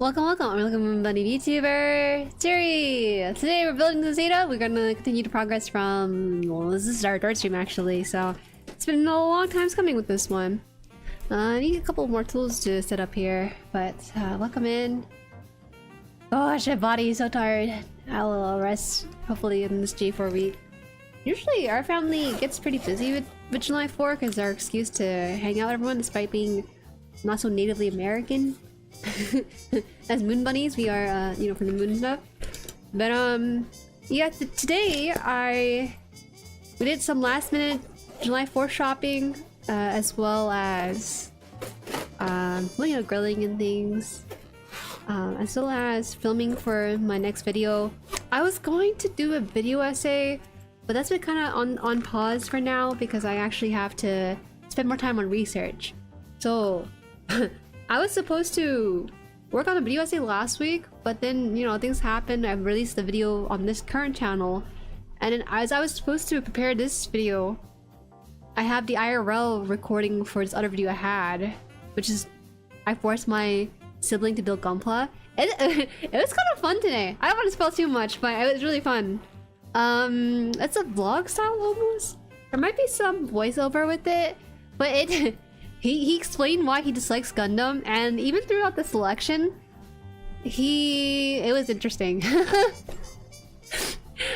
Welcome, buddy VTuber! Jueri! Today we're building the Zeta. We're gonna continue to progress from... well, this is our third stream actually, so... it's been a long time coming with this one. I need a couple more tools to set up here, but welcome in. Gosh, my body is so tired. I'll rest, hopefully, in this J4 week. Usually our family gets pretty busy with July 4 because our excuse to hang out with everyone despite being not so natively American. As moon bunnies, we are, you know, from the moon and stuff. But, yeah, today we did some last minute July 4 shopping, as well as, you know, grilling and things. As well as filming for my next video. I was going to do a video essay, but that's been kind of on pause for now because I actually have to spend more time on research. So, I was supposed to work on a video essay last week, but then, you know, things happened. I released the video on this current channel, and then as I was supposed to prepare this video, I have the IRL recording for this other video I had, which is I forced my sibling to build GUNPLA. It was kind of fun today. I don't want to spoil too much, but it was really fun. It's a vlog style almost. There might be some voiceover with it, but it he explained why he dislikes Gundam, and even throughout the selection, it was interesting.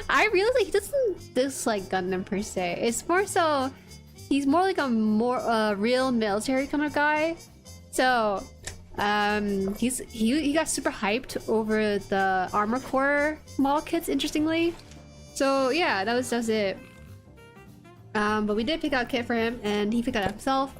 I realized like, he doesn't dislike Gundam per se. It's more so he's more like a real military kind of guy. So he got super hyped over the armor core model kits, interestingly. So yeah, that was it. But we did pick out a kit for him, and he picked it out himself.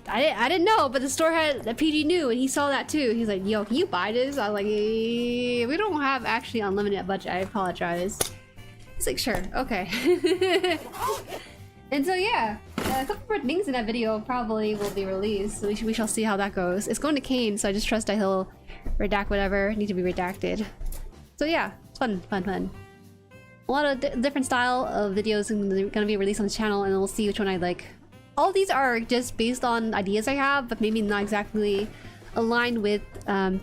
I didn't know, but the store had a PG new, and he saw that too. He's like, "Yo, can you buy this?" I was like, "We don't have actually unlimited budget. I apologize." He's like, "Sure, okay." And so yeah, a couple more things in that video probably will be released. So we shall see how that goes. It's going to Kane, so I just trust that he'll redact whatever need to be redacted. So yeah, it's fun. A lot of different style of videos are gonna be released on the channel, and we'll see which one I like. All these are just based on ideas I have, but maybe not exactly aligned with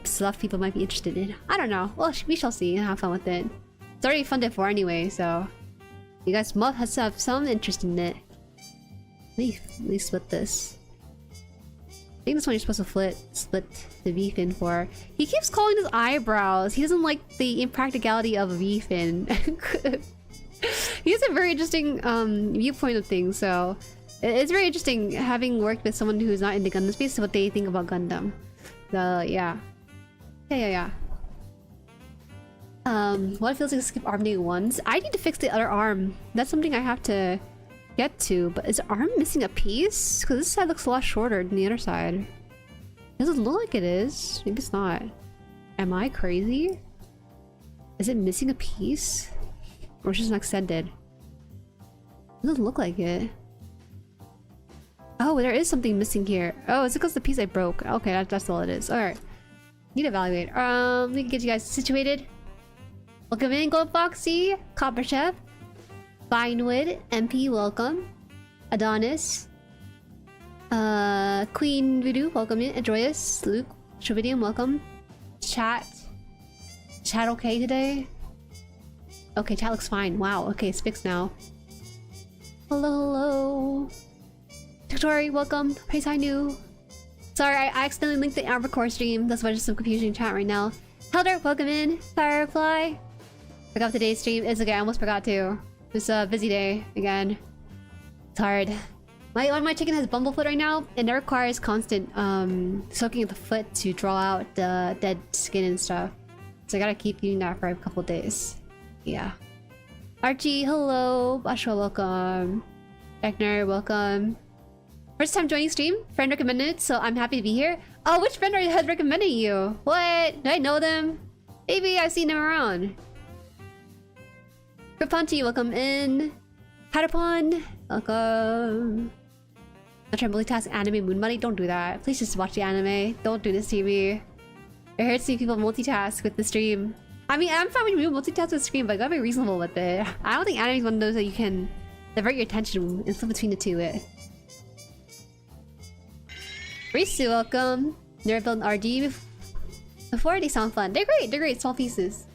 stuff people might be interested in. I don't know. Well, we shall see and have fun with it. It's already funded for anyway, so you guys must have some interest in it. Let me split this. I think this one you're supposed to split the V-fin for. He keeps calling his eyebrows. He doesn't like the impracticality of a V-fin. He has a very interesting viewpoint of things, so it's very interesting having worked with someone who's not in the Gundam space, what they think about Gundam. So yeah. What feels like a skip arm day once? I need to fix the other arm. That's something I have to get to, but is the arm missing a piece? Because this side looks a lot shorter than the other side. Doesn't look like it is. Maybe it's not. Am I crazy? Is it missing a piece? Or just not extended? It doesn't look like it. Oh, there is something missing here. Oh, is it because the piece I broke? Okay, that's all it is. Alright. Need to evaluate. Let me get you guys situated. Welcome in, Gold Foxy, Copper Chef, Vinewood, MP, welcome. Adonis, Queen Voodoo, welcome in. Androius, Luke, Shovidium, welcome. Chat okay today? Okay, chat looks fine. Wow, okay, it's fixed now. Hello. Victory, welcome. Praise I knew. Sorry, I accidentally linked the armor core stream. That's why there's some confusion in chat right now. Helder, welcome in. Firefly. Forgot today's stream. It's okay, I almost forgot to. It's a busy day again. It's hard. My chicken has bumblefoot right now, and it requires constant soaking of the foot to draw out the dead skin and stuff. So I gotta keep doing that for a couple days. Yeah. Archie, hello. Bashwa, welcome. Ekner, welcome. First time joining stream. Friend recommended it, so I'm happy to be here. Oh, which friend had recommended you? What? Do I know them? Maybe I've seen them around. Rapunti, welcome in. Patapon, welcome. I'm trying to multitask anime Moon Money. Don't do that. Please just watch the anime. Don't do this to me. It hurts to see people multitask with the stream. I mean, I'm fine when you multitask with the stream, but you gotta be reasonable with it. I don't think anime is one of those that you can divert your attention and flip between the two. Risu, welcome. Never built an RG Before they sound fun. They're great. They're great. Small pieces.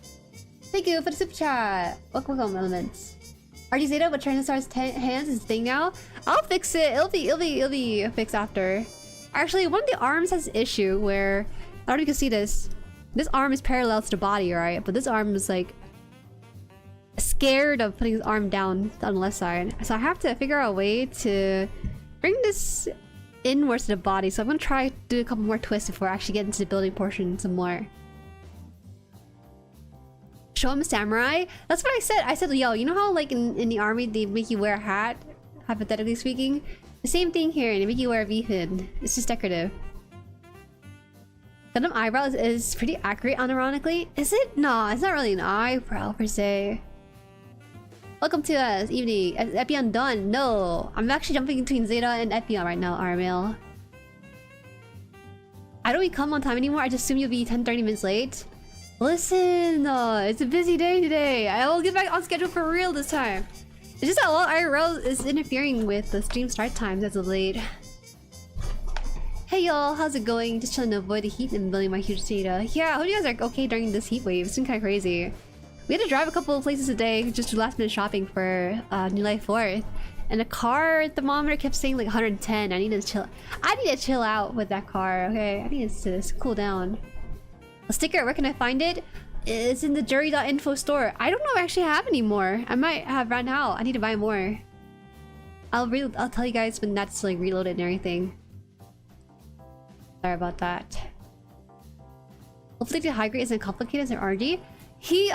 Thank you for the super chat. Welcome, Elements. RG Zeta, but Tyrannosaurus hands is thing now. I'll fix it. It'll be fixed after. Actually, one of the arms has an issue where I don't know if you can see this. This arm is parallel to the body, right? But this arm is like scared of putting his arm down on the left side. So I have to figure out a way to bring this inwards to the body. So I'm gonna try to do a couple more twists before I actually get into the building portion some more. Show him a samurai? That's what I said. I said, yo, you know how like in the army they make you wear a hat? Hypothetically speaking. The same thing here, and they make you wear a V-hood. It's just decorative. Gundam eyebrows is pretty accurate, unironically. Is it? No, it's not really an eyebrow per se. Welcome to us, evening. Epion done. No, I'm actually jumping between Zeta and Epion right now, Armel. I don't come on time anymore. I just assume you'll be 10-30 minutes late. Listen, it's a busy day today. I will get back on schedule for real this time. It's just that a lot of IRL is interfering with the stream start times as of late. Hey y'all, how's it going? Just trying to avoid the heat and building my huge Zeta. Yeah, I hope you guys are okay during this heat wave. It's been kind of crazy. We had to drive a couple of places today just to last minute shopping for New Life 4th. And the car thermometer kept saying like 110. I need to chill out with that car, okay? I need to cool down. A sticker, where can I find it? It's in the Jueri.info store. I don't know if I actually have any more. I might have run out. I need to buy more. I'll tell you guys when that's like reloaded and everything. Sorry about that. Hopefully the high grade isn't complicated as an RG.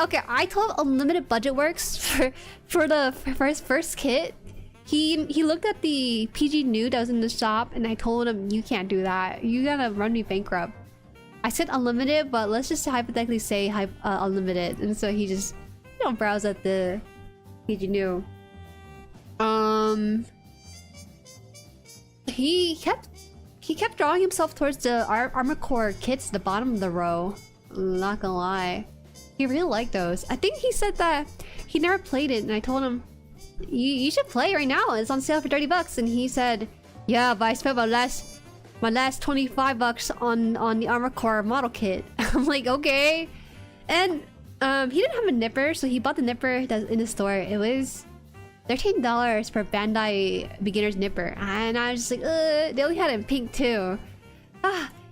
Okay, I told him unlimited budget works for his first kit. He looked at the PG nude that was in the shop and I told him, you can't do that. You gotta run me bankrupt. I said unlimited, but let's just hypothetically say unlimited. And so he just, you know, browsed at the PG nude. He kept drawing himself towards the armor core kits at the bottom of the row. I'm not gonna lie. He really liked those. I think he said that he never played it, and I told him, you should play right now. It's on sale for 30 bucks. And he said, yeah, but I spent my last 25 bucks on the armor core model kit. I'm like, okay. And he didn't have a nipper, so he bought the nipper that's in the store. It was $13 for Bandai beginner's nipper, and I was just like, they only had it in pink too.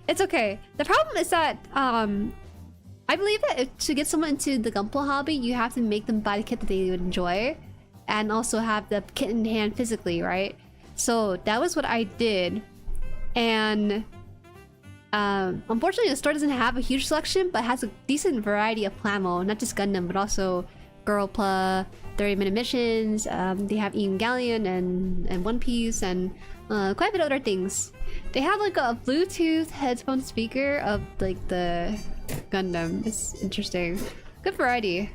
It's okay. The problem is that I believe that to get someone into the GUNPLA hobby, you have to make them buy the kit that they would enjoy, and also have the kit in hand physically, right? So that was what I did, and unfortunately the store doesn't have a huge selection, but has a decent variety of plamo, not just Gundam, but also GURPLA, 30-minute missions. They have Evangelion and One Piece and quite a bit of other things. They have like a Bluetooth headphone speaker of like the Gundam. It's interesting. Good variety.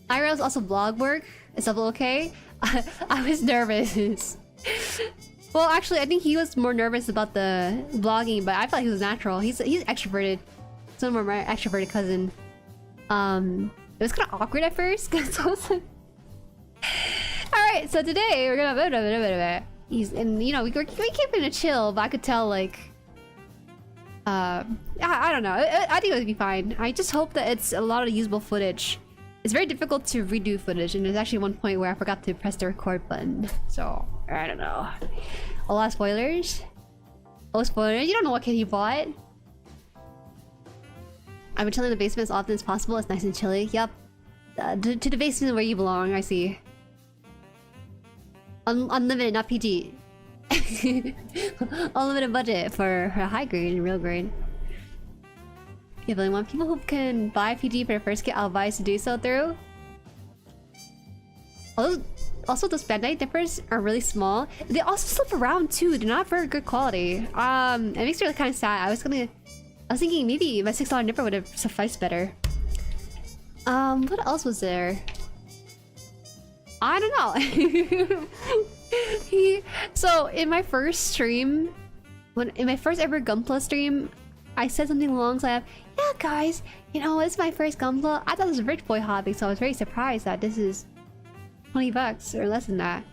IRL's also blog work. Is that okay? I was nervous. Well, actually, I think he was more nervous about the vlogging, but I felt like he was natural. He's extroverted. Some of my extroverted cousin. It was kind of awkward at first because I was like, alright, so today we're gonna and you know we keep him to chill, but I could tell like I don't know. I think it would be fine. I just hope that it's a lot of usable footage. It's very difficult to redo footage, and there's actually one point where I forgot to press the record button. So I don't know. A lot of spoilers. Oh, spoilers! You don't know what kid he bought. I've been chilling in the basement as often as possible. It's nice and chilly. Yep. To the basement where you belong, I see. Unlimited, not PG. Unlimited budget for a high grade and real grade. If I want people who can buy PG for their first kit, I'll advise to do so through. Also, those Bandai nippers are really small. They also slip around too. They're not very good quality. It makes me really kind of sad. I was thinking maybe my $6 nipper would have sufficed better. What else was there? I don't know. So in my first stream, in my first ever GUNPLA stream, I said something along the lines of, yeah guys, you know, it's my first GUNPLA. I thought it was a rich boy hobby, so I was very surprised that this is 20 bucks or less than that.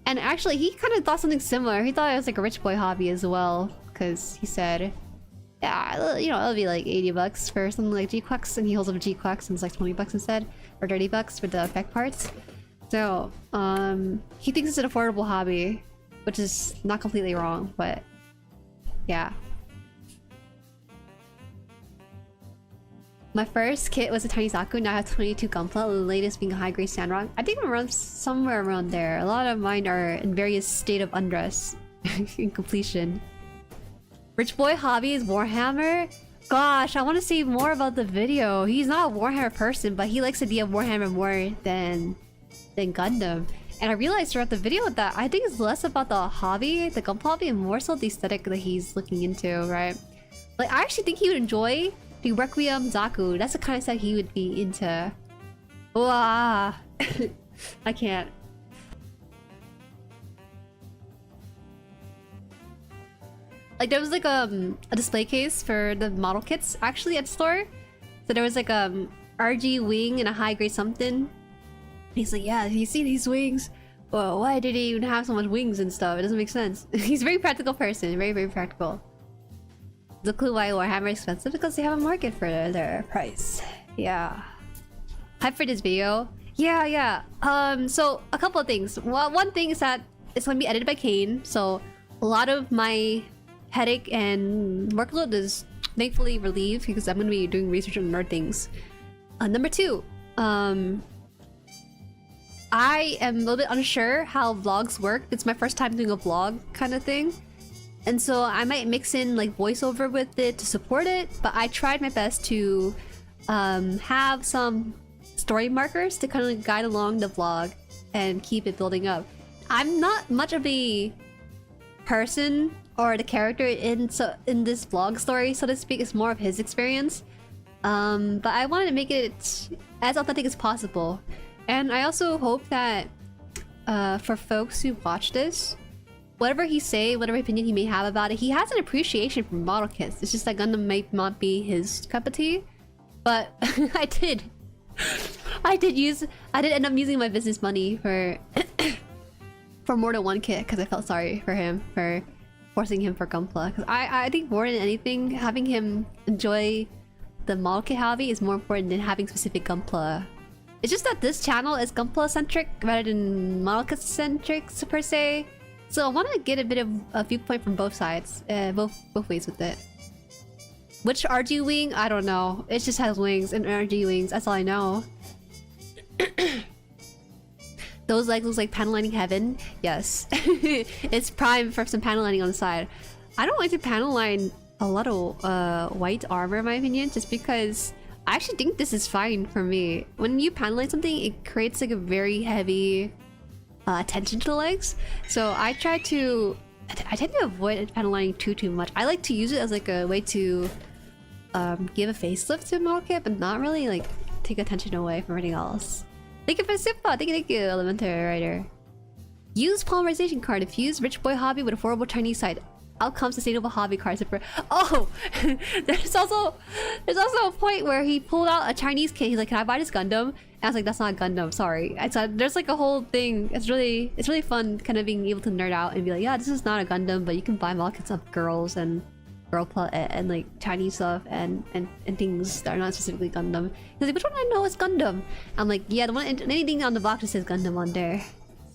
And actually, he kind of thought something similar. He thought it was like a rich boy hobby as well, because he said, Yeah, you know, it'll be like 80 bucks for something like G-Quacks, and he holds up a G-Quacks and it's like 20 bucks instead, or 30 bucks for the effect parts. So, he thinks it's an affordable hobby, which is not completely wrong, but yeah. My first kit was a tiny Zaku, now I have 22 Gunpla, the latest being a high-grade Sandrock. I think I'm around somewhere around there. A lot of mine are in various state of undress in completion. Rich boy hobby is Warhammer? Gosh, I want to see more about the video. He's not a Warhammer person, but he likes the idea of Warhammer more than Gundam. And I realized throughout the video that I think it's less about the hobby, the Gunpla hobby, and more so the aesthetic that he's looking into, right? Like, I actually think he would enjoy the Requiem Zaku. That's the kind of stuff he would be into. Wow. I can't. Like, there was like a display case for the model kits actually at the store. So there was like RG wing and a high grade something. He's like, yeah, you see these wings? Well, why did he even have so much wings and stuff? It doesn't make sense. He's a very practical person, very, very practical. The clue why Warhammer is expensive because they have a market for their price. Yeah. Hype for this video. Yeah. So a couple of things. Well, one thing is that it's going to be edited by Kane. So a lot of my headache and workload is thankfully relieved because I'm going to be doing research on nerd things. Number two, I am a little bit unsure how vlogs work. It's my first time doing a vlog kind of thing. And so I might mix in like voiceover with it to support it, but I tried my best to have some story markers to kind of guide along the vlog and keep it building up. I'm not much of a person or the character in this vlog story, so to speak. It's more of his experience. But I wanted to make it as authentic as possible. And I also hope that for folks who watch this, whatever he say, whatever opinion he may have about it, he has an appreciation for model kits. It's just that Gundam might not be his cup of tea. But I did end up using my business money for for more than one kit because I felt sorry for him for forcing him for Gunpla. Because I think more than anything, having him enjoy the model kit hobby is more important than having specific Gunpla. It's just that this channel is Gunpla centric rather than model kit centric per se. So I want to get a bit of a viewpoint from both sides, both ways with it. Which RG wing? I don't know. It just has wings and RG wings. That's all I know. Those legs looks like panel lining heaven. Yes, it's prime for some panel lining on the side. I don't like to panel line a lot of white armor in my opinion, just because I actually think this is fine for me. When you panel line something, it creates like a very heavy attention to the legs. So I tend to avoid panel lining too much. I like to use it as like a way to give a facelift to a model kit, but not really like take attention away from anything else. Thank you for the super. Thank you, Elementary Writer. Use polymerization card. If you use rich boy hobby with affordable Chinese side, out comes sustainable hobby card. Oh, there's also a point where he pulled out a Chinese kit. He's like, "Can I buy this Gundam?" And I was like, "That's not a Gundam, sorry." So there's like a whole thing. It's really fun, kind of being able to nerd out and be like, "Yeah, this is not a Gundam, but you can buy model kits of girls and and like Chinese stuff and things that are not specifically Gundam." He's like, "Which one I know is Gundam?" I'm like, "Yeah, the one anything on the box that says Gundam on there."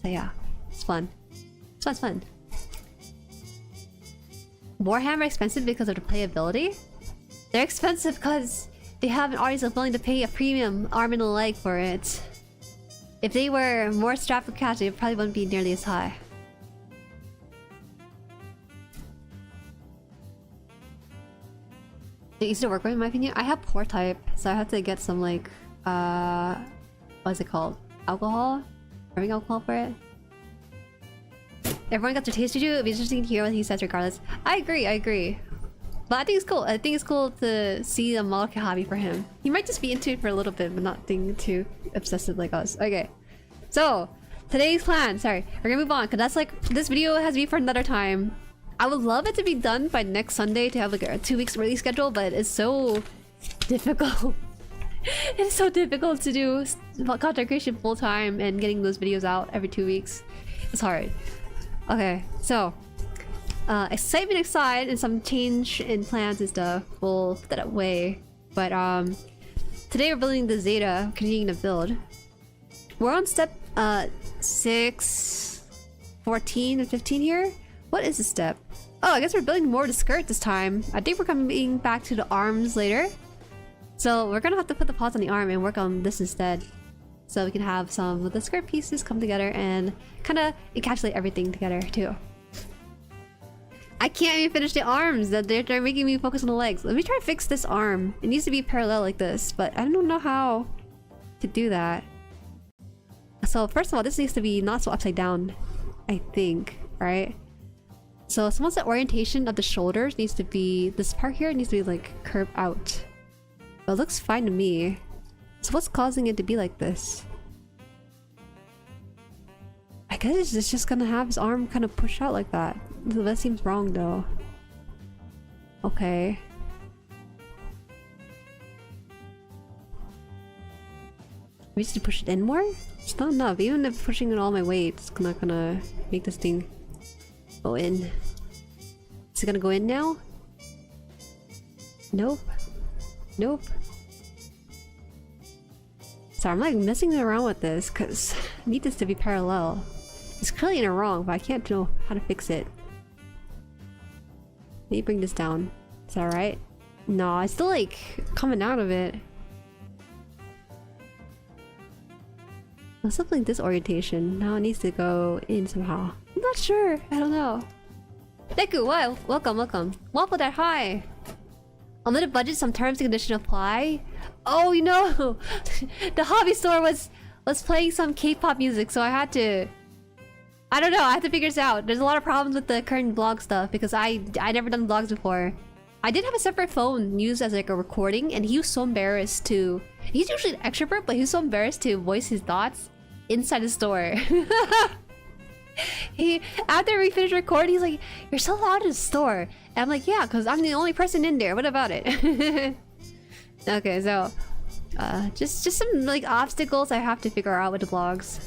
So yeah, it's fun. It's fun. Warhammer expensive because of the playability? They're expensive because they have an audience that's willing to pay a premium arm and a leg for it. If they were more strapped for cash, they probably wouldn't be nearly as high. They're easy to work with in my opinion. I have poor type, so I have to get some like what's it called? Alcohol? Rubbing alcohol for it? Everyone got their taste to do. It'd be interesting to hear what he says regardless. I agree. But I think it's cool. I think it's cool to see a model kit hobby for him. He might just be into it for a little bit, but not being too obsessive like us. Okay. So, today's plan. Sorry. We're gonna move on, because that's like... This video has to be for another time. I would love it to be done by next Sunday to have like a 2 weeks release schedule, but it's so difficult. It's so difficult to do content creation full time and getting those videos out every 2 weeks. It's hard. Okay, so excitement aside and some change in plans and stuff, we'll put that away. But today we're building the Zeta, continuing to build. We're on step 6, 14, and 15 here. What is the step? Oh, I guess we're building more of the skirt this time. I think we're coming back to the arms later. So we're gonna have to put the paws on the arm and work on this instead. So we can have some of the skirt pieces come together and kind of encapsulate everything together too. I can't even finish the arms. They're making me focus on the legs. Let me try to fix this arm. It needs to be parallel like this, but I don't know how to do that. So first of all, this needs to be not so upside down, I think, right? So someone said orientation of the shoulders needs to be, this part here needs to be like curved out. But it looks fine to me. So what's causing it to be like this? I guess it's just gonna have his arm kind of push out like that. That seems wrong though. Okay. We need to push it in more? It's not enough. Even if pushing it all my weight, it's not gonna make this thing go in. Is it gonna go in now? Nope. Nope. So I'm like messing around with this because I need this to be parallel. It's clearly in a wrong, but I can't know how to fix it. Let me bring this down. Is that right? No, it's still like coming out of it. Something like this orientation. Now it needs to go in somehow. I'm not sure. I don't know. Deku, what? Welcome, welcome. Waffle that hi. Unlimited budget, some terms and conditions apply. Oh, you know, the hobby store was playing some K-pop music, so I had to. I don't know. I have to figure this out. There's a lot of problems with the current vlog stuff because I never done vlogs before. I did have a separate phone used as like a recording, and he was so embarrassed to. He's usually an extrovert, but he was so embarrassed to voice his thoughts inside the store. After we finished recording, he's like, "You're so loud in the store." And I'm like, "Yeah, because I'm the only person in there. What about it?" Okay, so just some like obstacles I have to figure out with the vlogs.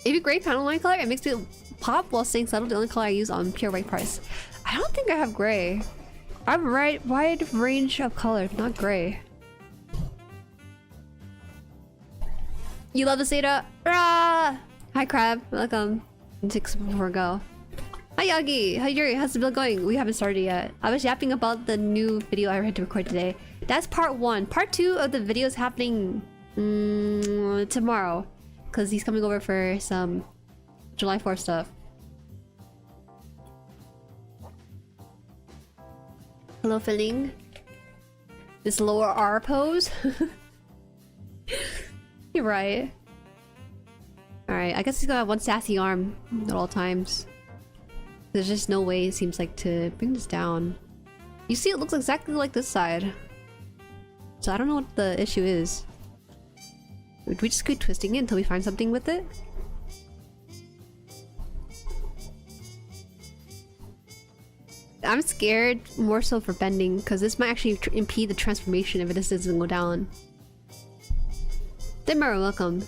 It'd be great panel line color. It makes me pop while staying subtle. The only color I use on pure white price. I don't think I have gray. I have a wide range of colors, not gray. You love the Zeta? Rah! Hi Crab, welcome. 6 before go. Hi Yagi, hi Jueri, how's the build going? We haven't started yet. I was yapping about the new video I had to record today. That's part 1. Part 2 of the video is happening tomorrow. Because he's coming over for some July 4th stuff. Hello, Filling. This lower R pose. You're right. Alright, I guess he's gonna have one sassy arm at all times. There's just no way, it seems like, to bring this down. You see, it looks exactly like this side. So I don't know what the issue is. Would we just keep twisting it until we find something with it? I'm scared more so for bending because this might actually impede the transformation if this doesn't go down. Dimmer, welcome.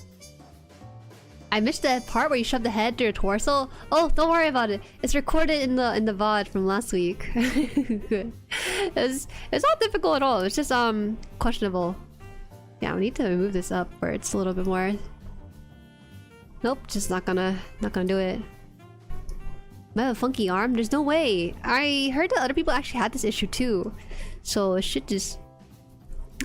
I missed that part where you shoved the head through your torso. Oh, don't worry about it. It's recorded in the VOD from last week. Good. It's not difficult at all. It's just questionable. Yeah, we need to move this up where it's a little bit more. Nope, just not gonna do it. I have a funky arm? There's no way. I heard that other people actually had this issue too. So it should just...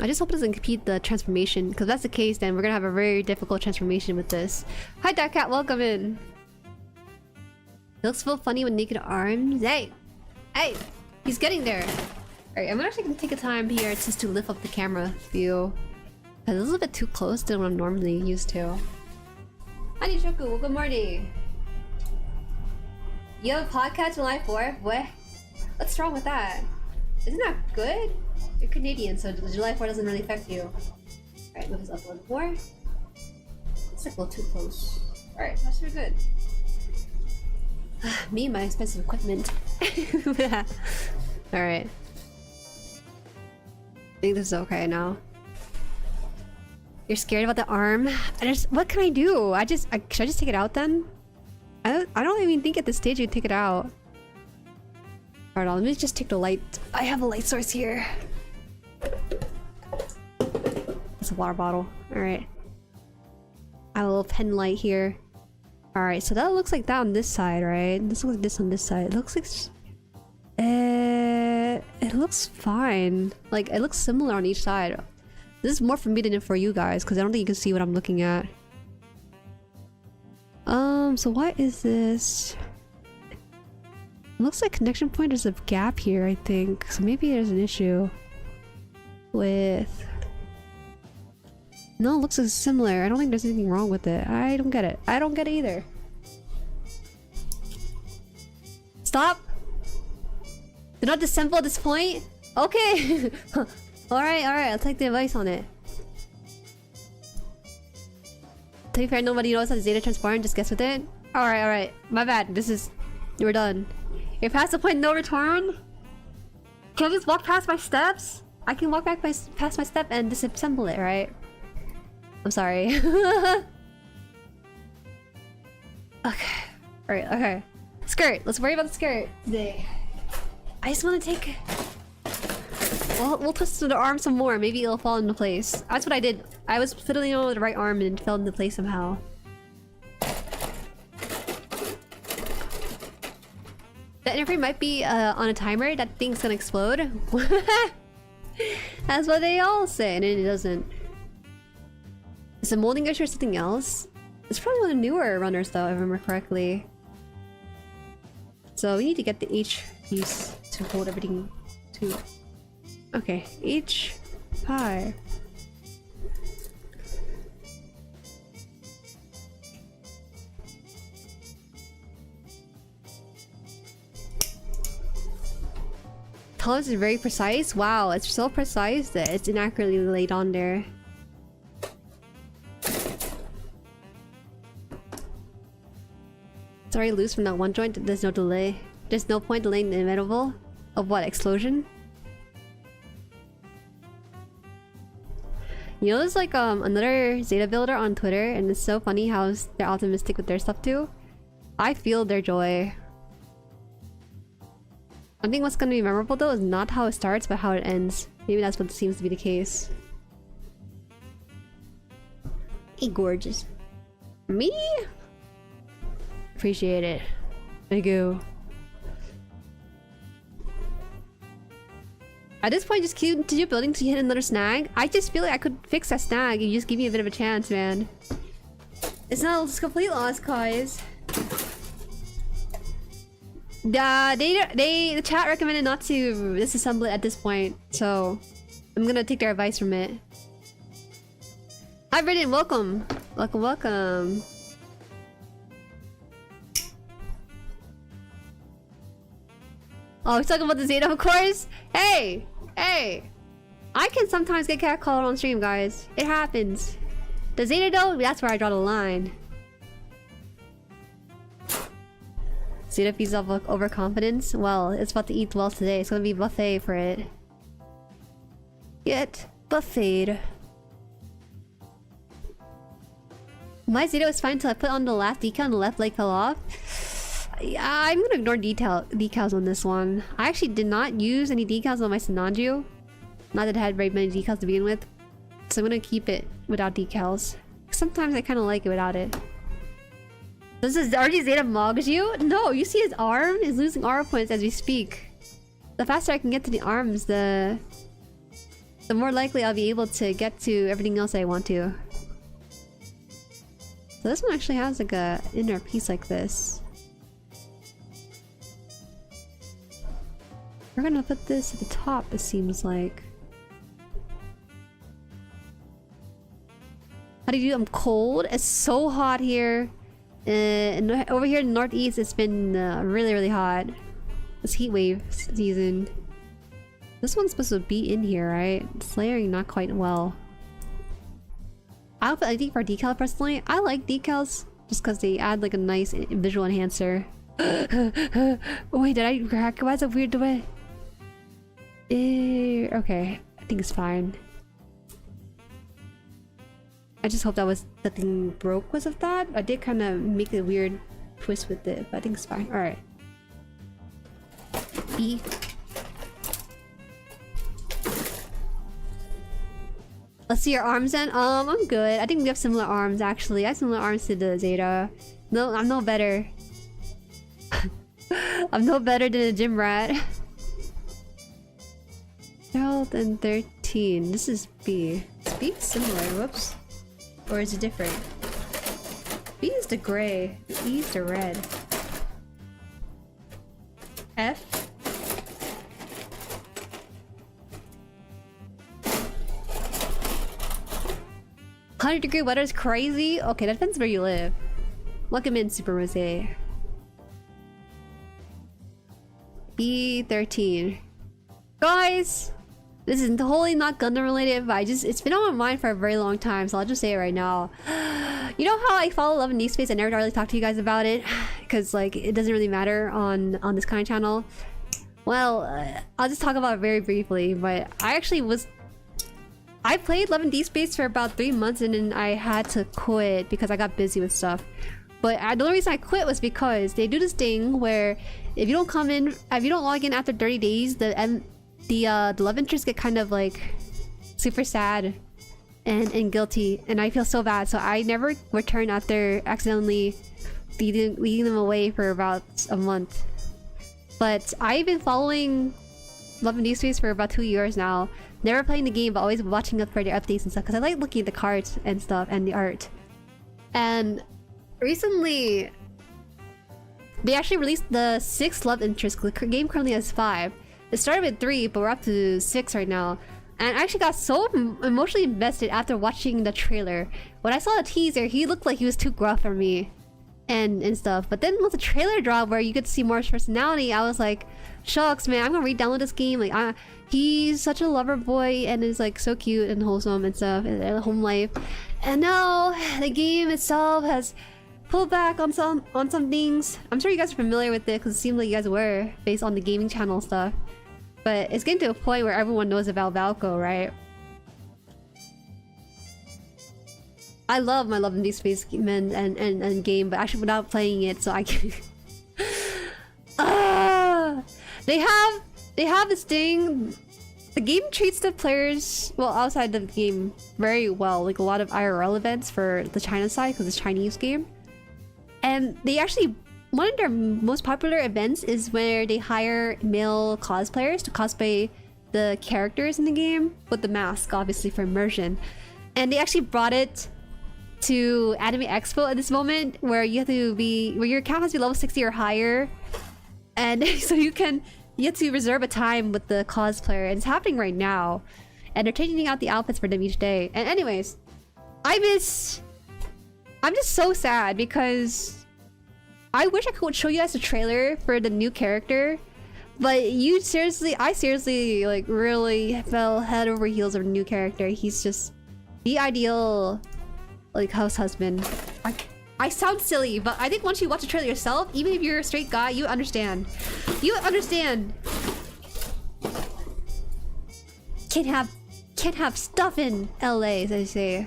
I just hope it doesn't impede the transformation. Because if that's the case, then we're gonna have a very difficult transformation with this. Hi Dark Cat, welcome in. It looks so funny with naked arms. Hey! Hey! He's getting there. Alright, I'm actually gonna take a time here just to lift up the camera view. Because it's a little bit too close to what I'm normally used to. Hi Nishoku, good morning. You have a podcast July 4th? What? What's wrong with that? Isn't that good? You're Canadian, so July 4th doesn't really affect you. Alright, move this up a little more. It's like a little too close. Alright, that's pretty good. Me and my expensive equipment. Alright. I think this is okay now. You're scared about the arm? What can I do? Should I just take it out then? I don't even think at this stage you'd take it out. Hold on, let me just take the light. I have a light source here. It's a water bottle. Alright. I have a little pen light here. Alright, so that looks like that on this side, right? This looks like this on this side. It looks like... it looks fine. Like, it looks similar on each side. This is more for me than for you guys, because I don't think you can see what I'm looking at. So what is this? It looks like connection point. There's a gap here, I think. So maybe there's an issue with... No, it looks similar. I don't think there's anything wrong with it. I don't get it. I don't get it either. Stop! Do not disassemble at this point? Okay! Alright, I'll take the advice on it. To be fair, nobody knows how the Zeta transform, just guess with it. Alright. My bad. We're done. You're past the point no return? Can I just walk past my steps? I can walk back past my step and disassemble it, right? I'm sorry. Okay. Alright, okay. Skirt. Let's worry about the skirt today. I just want to take... Well, we'll twist the arm some more. Maybe it'll fall into place. That's what I did. I was fiddling on with the right arm and it fell into place somehow. That interface might be on a timer. That thing's gonna explode. That's what they all say, and it doesn't. Is it molding issue or something else? It's probably one of the newer runners though, if I remember correctly. So we need to get the H piece to hold everything to... Okay, H... Pi. Tolerance is very precise. Wow, it's so precise that it's inaccurately laid on there. It's already loose from that one joint. There's no delay. There's no point delaying the inevitable of what? Explosion? You know, there's like another Zeta builder on Twitter, and it's so funny how they're optimistic with their stuff too. I feel their joy. I think what's gonna be memorable though is not how it starts, but how it ends. Maybe that's what seems to be the case. Hey, gorgeous. Me? Appreciate it. Thank you. At this point, just continue building till you hit another snag. I just feel like I could fix that snag. You just give me a bit of a chance, man. It's not a complete loss, guys. The chat recommended not to disassemble it at this point, so I'm gonna take their advice from it. Hi, Brendan. Welcome. Welcome. Oh, we're talking about the Zeta, of course. Hey. I can sometimes get catcalled on stream, guys. It happens. The Zeta though, that's where I draw the line. Zeta feeds off overconfidence. Well, it's about to eat well today. It's gonna be buffet for it. Get buffeted. My Zeta was fine until I put on the last decal and the left leg fell off. I'm gonna ignore decals on this one. I actually did not use any decals on my Sinanju. Not that it had very many decals to begin with. So I'm gonna keep it without decals. Sometimes I kind of like it without it. Does this already Zeta mogs you? No, you see his arm is losing aura points as we speak. The faster I can get to the arms, the more likely I'll be able to get to everything else I want to. So this one actually has like a inner piece like this. We're gonna put this at the top, it seems like. How do you do? I'm cold. It's so hot here. And over here in the northeast, it's been really hot. It's heat wave season. This one's supposed to be in here, right? It's layering not quite well. I think for decal personally, I like decals just because they add like a nice visual enhancer. Wait, did I crack? Why is it weird the way? Okay, I think it's fine. I just hope that thing broke because of that. I did kind of make a weird twist with it, but I think it's fine. Alright. E. Let's see your arms then. I'm good. I think we have similar arms actually. I have similar arms to the Zeta. No, I'm no better. I'm no better than a gym rat. 12 and 13. This is B. Is B similar? Whoops. Or is it different? B is the gray. E is the red. F. $100-degree weather is crazy? Okay, that depends where you live. Welcome in, Super Rose. B13. Guys! This is totally not Gundam related, but it's been on my mind for a very long time, so I'll just say it right now. You know how I follow Love and Deep Space? I never really talk to you guys about it, because like it doesn't really matter on this kind of channel. Well, I'll just talk about it very briefly, but I played Love and Deep Space for about 3 months and then I had to quit because I got busy with stuff. But the only reason I quit was because they do this thing where if you don't log in after 30 days, the love interests get kind of like super sad and guilty, and I feel so bad, so I never return after accidentally leading them away for about a month. But I've been following Love and Deep Space for about 2 years now. Never playing the game, but always watching up for their updates and stuff, because I like looking at the cards and stuff and the art. And recently, they actually released the 6th love interest. The game currently has 5. It started with 3, but we're up to 6 right now. And I actually got so emotionally invested after watching the trailer. When I saw the teaser, he looked like he was too gruff for me and stuff. But then once the trailer dropped where you could see more personality, I was like, shucks, man, I'm gonna re-download this game. Like, he's such a lover boy and is like so cute and wholesome and stuff and home life. And now the game itself has pulled back on some things. I'm sure you guys are familiar with it because it seemed like you guys were based on the gaming channel stuff. But it's getting to a point where everyone knows about Valko, right? I love my Love and Deep Space and game, but actually without playing it, so I can. They have this thing. The game treats the players, well, outside the game, very well. Like a lot of IRL events for the China side because it's a Chinese game. And they actually, one of their most popular events is where they hire male cosplayers to cosplay the characters in the game with the mask, obviously for immersion. And they actually brought it to Anime Expo at this moment, where you have to be, where your account has to be level 60 or higher, and so you have to reserve a time with the cosplayer, and it's happening right now. And they're changing out the outfits for them each day. And anyways, I'm just so sad because I wish I could show you guys the trailer for the new character, but I seriously like really fell head over heels of a new character. He's just the ideal like house husband. I sound silly, but I think once you watch the trailer yourself, even if you're a straight guy, you understand. You understand. Can't have stuff in LA, as I say.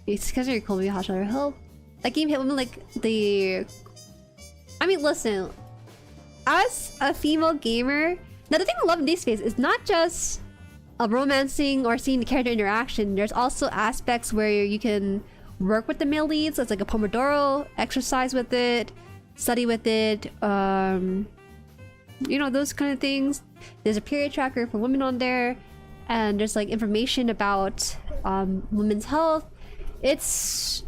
It's because you're calling me a hot shoulder help. That game hit women like the. I mean, listen. As a female gamer, now the thing with Love and Deep Space is not just romancing or seeing the character interaction. There's also aspects where you can work with the male leads. It's like a Pomodoro exercise with it, study with it, you know, those kind of things. There's a period tracker for women on there, and there's like information about women's health. It's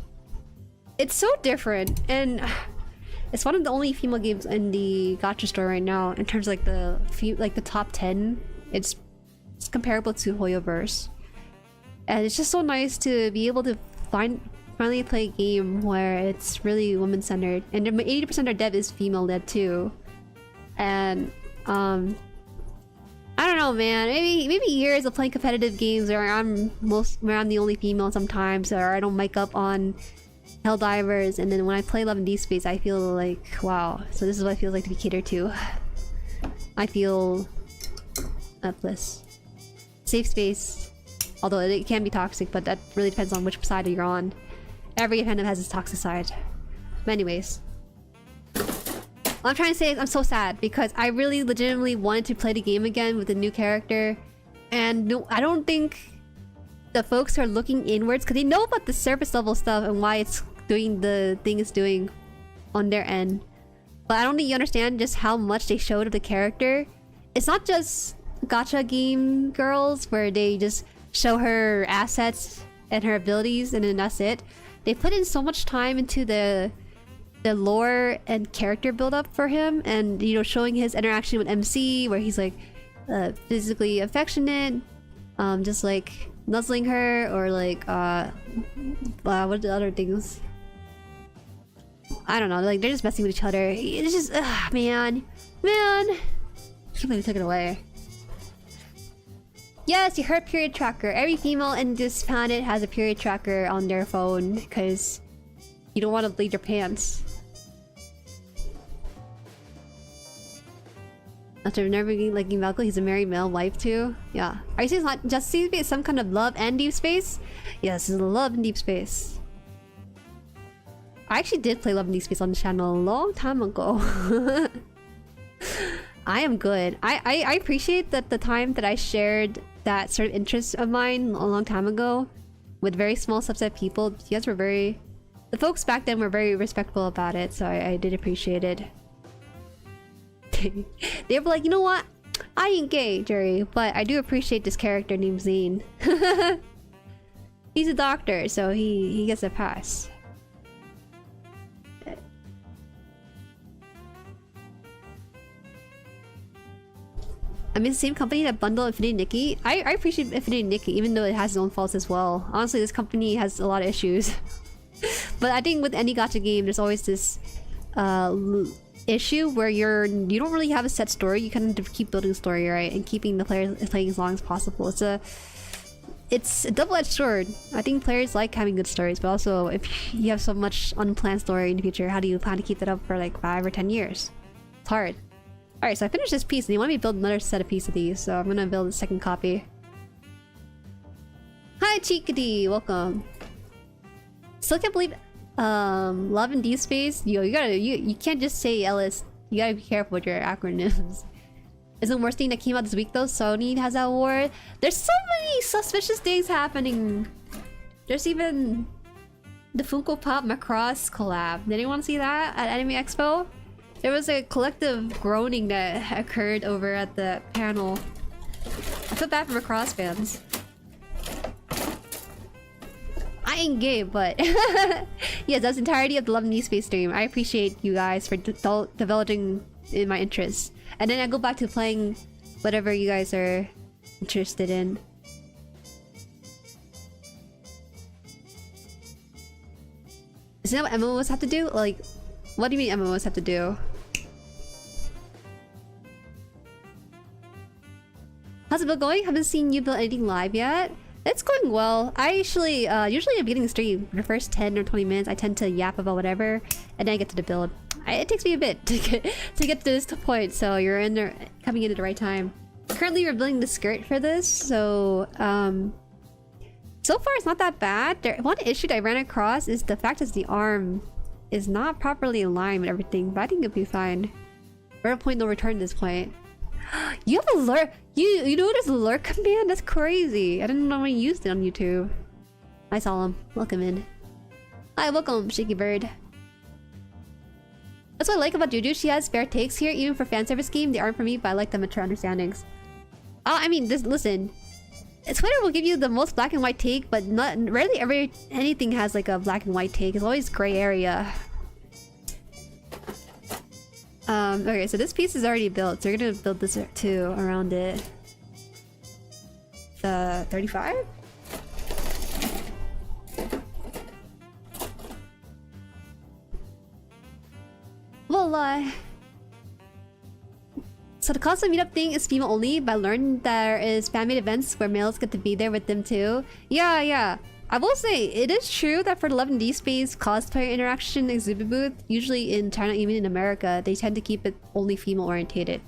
so different, and it's one of the only female games in the gacha store right now in terms of like the top 10. It's comparable to Hoyoverse, and it's just so nice to be able to finally play a game where it's really woman-centered, and 80% of their dev is female-led too. And I don't know, man. Maybe years of playing competitive games where I'm the only female sometimes, or I don't mic up on Helldivers, and then when I play Love and Deep Space, I feel like, wow. So this is what it feels like to be catered to. I feel bliss. Safe space. Although it can be toxic, but that really depends on which side you're on. Every fandom has its toxic side. But anyways. I'm trying to say is I'm so sad because I really legitimately wanted to play the game again with a new character, and no, I don't think the folks are looking inwards because they know about the surface level stuff and why it's doing the thing it's doing on their end. But I don't think you understand just how much they showed of the character. It's not just gacha game girls where they just show her assets and her abilities and then that's it. They put in so much time into the lore and character build up for him, and you know, showing his interaction with MC where he's like physically affectionate, just like nuzzling her, or like what are the other things? I don't know, like they're just messing with each other. It's just man. I can't believe they took it away. Yes, you heard period tracker. Every female in this planet has a period tracker on their phone because you don't want to bleed your pants. After never liking Malco, he's a married male wife too. Yeah. Are you saying it's not just deep space? Some kind of love and deep space? Yes, it's love and deep space. I actually did play Love and Deep Space on the channel a long time ago. I am good. I appreciate that the time that I shared that sort of interest of mine a long time ago with very small subset of people. You guys were very... The folks back then were very respectful about it, so I did appreciate it. They were like, you know what? I ain't gay, Jueri, but I do appreciate this character named Zane. He's a doctor, so he gets a pass. I mean, the same company that bundled Infinity Nikki. I appreciate Infinity Nikki, even though it has its own faults as well. Honestly, this company has a lot of issues. But I think with any gacha game, there's always this issue where you don't really have a set story. You kind of keep building a story, right? And keeping the players playing as long as possible. It's a double-edged sword. I think players like having good stories, but also if you have so much unplanned story in the future, how do you plan to keep that up for like 5 or 10 years? It's hard. Alright, so I finished this piece and they want me to build another set of pieces of these, so I'm gonna build a second copy. Hi Chikadi, welcome. Still can't believe Love and Deep Space. Yo, you can't just say Ellis. You gotta be careful with your acronyms. Isn't the worst thing that came out this week though? Sony has that award. There's so many suspicious things happening. There's even the Funko Pop Macross collab. Did anyone see that at Anime Expo? There was a collective groaning that occurred over at the panel. I feel bad for Macross fans. I ain't gay, but yes, that's the entirety of the Love and Deep Space stream. I appreciate you guys for developing in my interests. And then I go back to playing whatever you guys are interested in. Isn't that what MMOs have to do? Like, what do you mean MMOs have to do? How's it been going? Haven't seen you build anything live yet. It's going well. I actually, usually at the beginning of the stream, the first 10 or 20 minutes, I tend to yap about whatever, and then I get to the build. It takes me a bit to get to this point, so you're in there, coming in at the right time. Currently, we're building the skirt for this, so so far it's not that bad. One issue that I ran across is the fact that the arm is not properly aligned with everything, but I think it'll be fine. We're at a point no return at this point. You have a lurk. You know there's a lurk command? That's crazy. I didn't know when you used it on YouTube. I saw him. Welcome in. Hi, welcome, Shaky Bird. That's what I like about Juju. She has fair takes here, even for fan service game. They aren't for me, but I like the mature understandings. I mean, listen. Twitter will give you the most black and white take, but rarely anything has like a black and white take. It's always gray area. Okay, so this piece is already built, so we're gonna build this too around it. The 35? Well, so the cosplay meetup thing is female only, but I learned there is fan-made events where males get to be there with them too. Yeah. I will say, it is true that for the Love and Deep Space cosplayer interaction exhibit booth, usually in China, even in America, they tend to keep it only female orientated.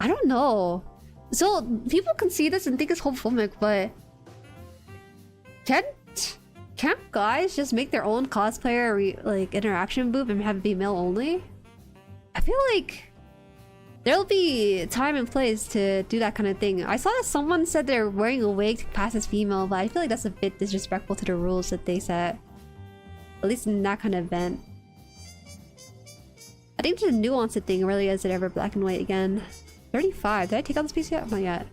I don't know. So, people can see this and think it's homophobic, but... Can't guys just make their own cosplayer like interaction booth and have it be male only? I feel like there'll be time and place to do that kind of thing. I saw that someone said they're wearing a wig to pass as female, but I feel like that's a bit disrespectful to the rules that they set. At least in that kind of event. I think the nuanced thing really is it ever black and white again. 35. Did I take out this piece yet? Not yet.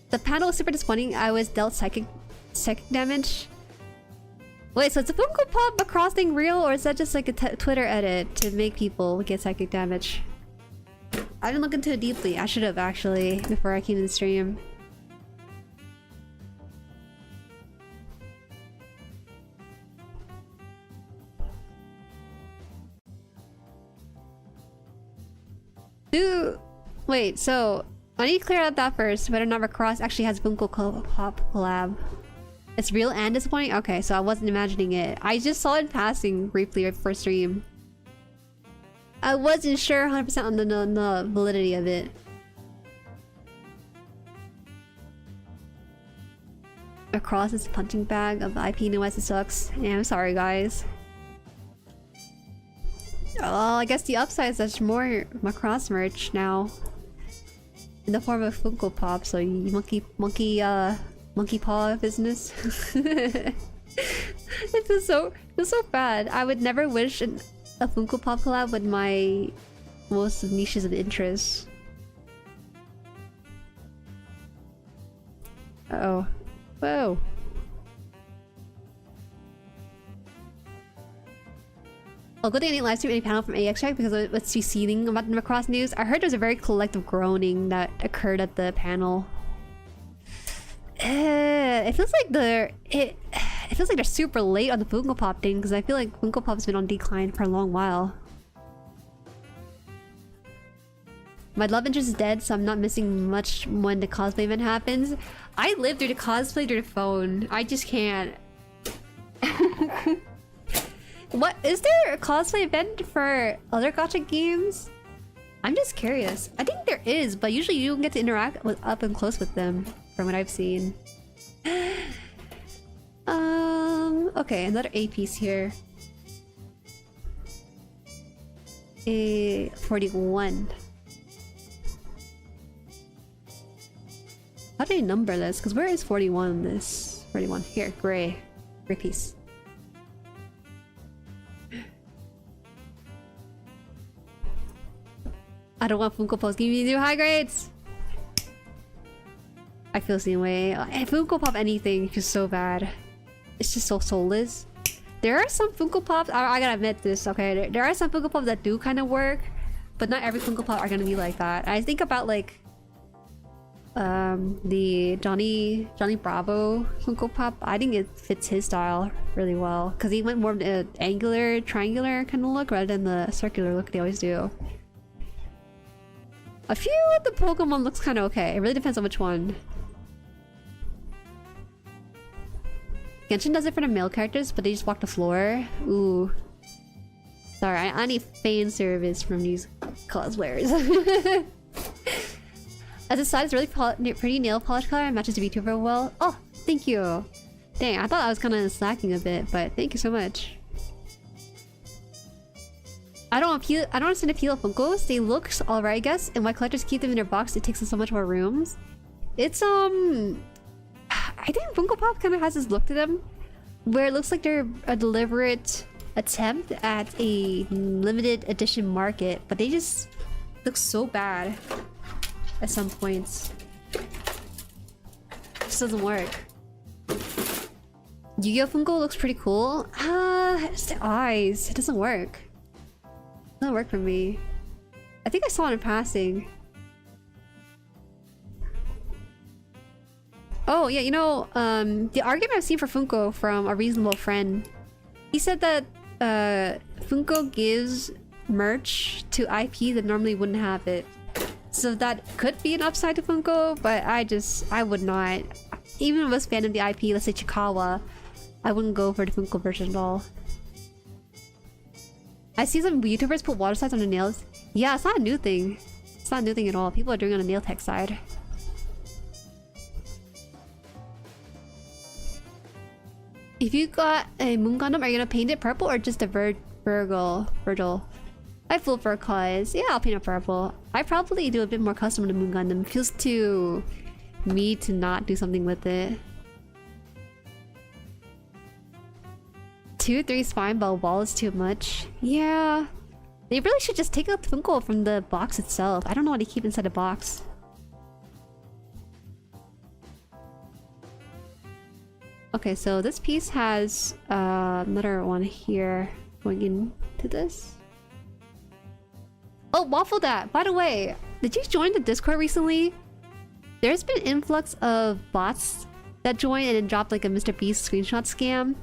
The panel was super disappointing. I was dealt psychic damage. Wait, so it's a Funko Pop across thing real, or is that just like a Twitter edit to make people get psychic damage? I didn't look into it deeply. I should have actually before I came to the stream. Dude, wait, so I need to clear out that first. Whether or not Recross actually has Funko Pop collab. It's real and disappointing? Okay, so I wasn't imagining it. I just saw it passing briefly right before stream. I wasn't sure 100% on the validity of it. Across is a punching bag of IP in the West. It sucks. Yeah, I'm sorry, guys. Well, I guess the upside is there's more Macross merch now. In the form of Funko Pop, so you monkey paw business. It feels so bad. I would never wish a Funko Pop collab with my most niches of interest. Uh-oh. Whoa. Oh, good thing I didn't live stream any panel from AX Check because let's be seething about the Macross news. I heard there was a very collective groaning that occurred at the panel. It feels like they're super late on the Funko Pop thing because I feel like Funko Pop's been on decline for a long while. My love interest is dead, so I'm not missing much when the cosplay event happens. I live through the cosplay through the phone. I just can't. What is there a cosplay event for other gacha games? I'm just curious. I think there is, but usually you don't get to interact with up and close with them, from what I've seen. Okay, another A piece here. A 41. How do I number this? Because where is 41 in this? 41. Here, gray. Gray piece. I don't want Funko Pops. Give me new high grades! I feel the same way. Funko Pop anything is just so bad. It's just so soulless. There are some Funko Pops, I gotta admit this, okay? There are some Funko Pops that do kind of work, but not every Funko Pop are gonna be like that. I think about like the Johnny Bravo Funko Pop. I think it fits his style really well because he went more of an angular, triangular kind of look rather than the circular look they always do. A few of the Pokemon looks kind of okay. It really depends on which one. Genshin does it for the male characters, but they just walk the floor. Ooh. Sorry, I need fan service from these cosplayers. As a side, it's really pretty nail polish color and matches the VTuber well. Oh, thank you. Dang, I thought I was kind of slacking a bit, but thank you so much. I don't understand the appeal of Funkos. They look alright, I guess, and why collectors keep them in their box. It takes up so much more rooms. It's I think Funko Pop kind of has this look to them, where it looks like they're a deliberate attempt at a limited edition market, but they just look so bad at some points. It just doesn't work. Yu-Gi-Oh! Funko looks pretty cool. It's the eyes. It doesn't work. It doesn't work for me. I think I saw it in passing. Oh yeah, you know, the argument I've seen for Funko from a reasonable friend, he said that Funko gives merch to IP that normally wouldn't have it. So that could be an upside to Funko, but I would not. Even if I was a fan of the IP, let's say Chikawa, I wouldn't go for the Funko version at all. I see some YouTubers put water slides on their nails. Yeah, it's not a new thing. It's not a new thing at all. People are doing it on the nail tech side. If you got a moon Gundam, are you gonna paint it purple or just a Virgil? I full for cause. Yeah, I'll paint it purple. I probably do a bit more custom to moon Gundam. It feels too me to not do something with it. 2-3 spine, but a wall is too much. Yeah. They really should just take out Twinkle from the box itself. I don't know what to keep inside the box. Okay, so this piece has another one here going into this. Oh, Waffle Dad! By the way, did you join the Discord recently? There's been influx of bots that joined and then dropped like a Mr. Beast screenshot scam.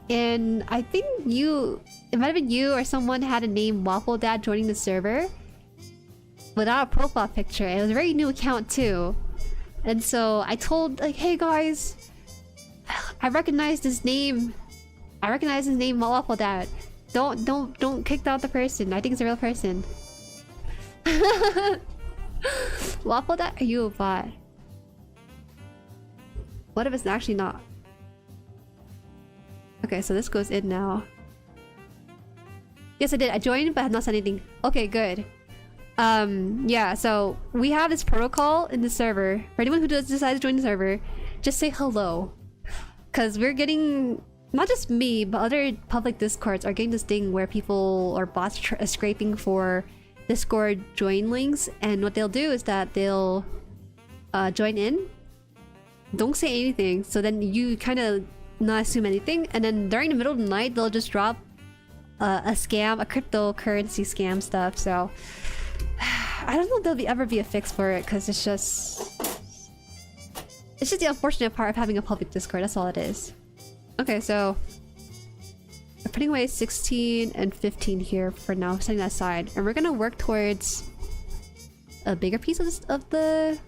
And I think it might have been you or someone had a name Waffle Dad joining the server without a profile picture. And it was a very new account too. And so I told like, hey guys, I recognize this name. I recognize his name, Waffle Dad. Don't kick out the person. I think it's a real person. Waffle Dad, are you a bot? What if it's actually not? Okay, so this goes in now. Yes, I did. I joined, but I have not said anything. Okay, good. Yeah, so we have this protocol in the server. For anyone who decides to join the server, just say hello. Because we're getting... Not just me, but other public discords are getting this thing where people or bots are scraping for Discord join links. And what they'll do is that they'll join in. Don't say anything. So then you kind of not assume anything. And then during the middle of the night, they'll just drop a scam, a cryptocurrency scam stuff. So I don't know if there'll ever be a fix for it because it's just the unfortunate part of having a public Discord. That's all it is. Okay, so we're putting away 16 and 15 here for now, setting that aside, and we're gonna work towards a bigger piece of the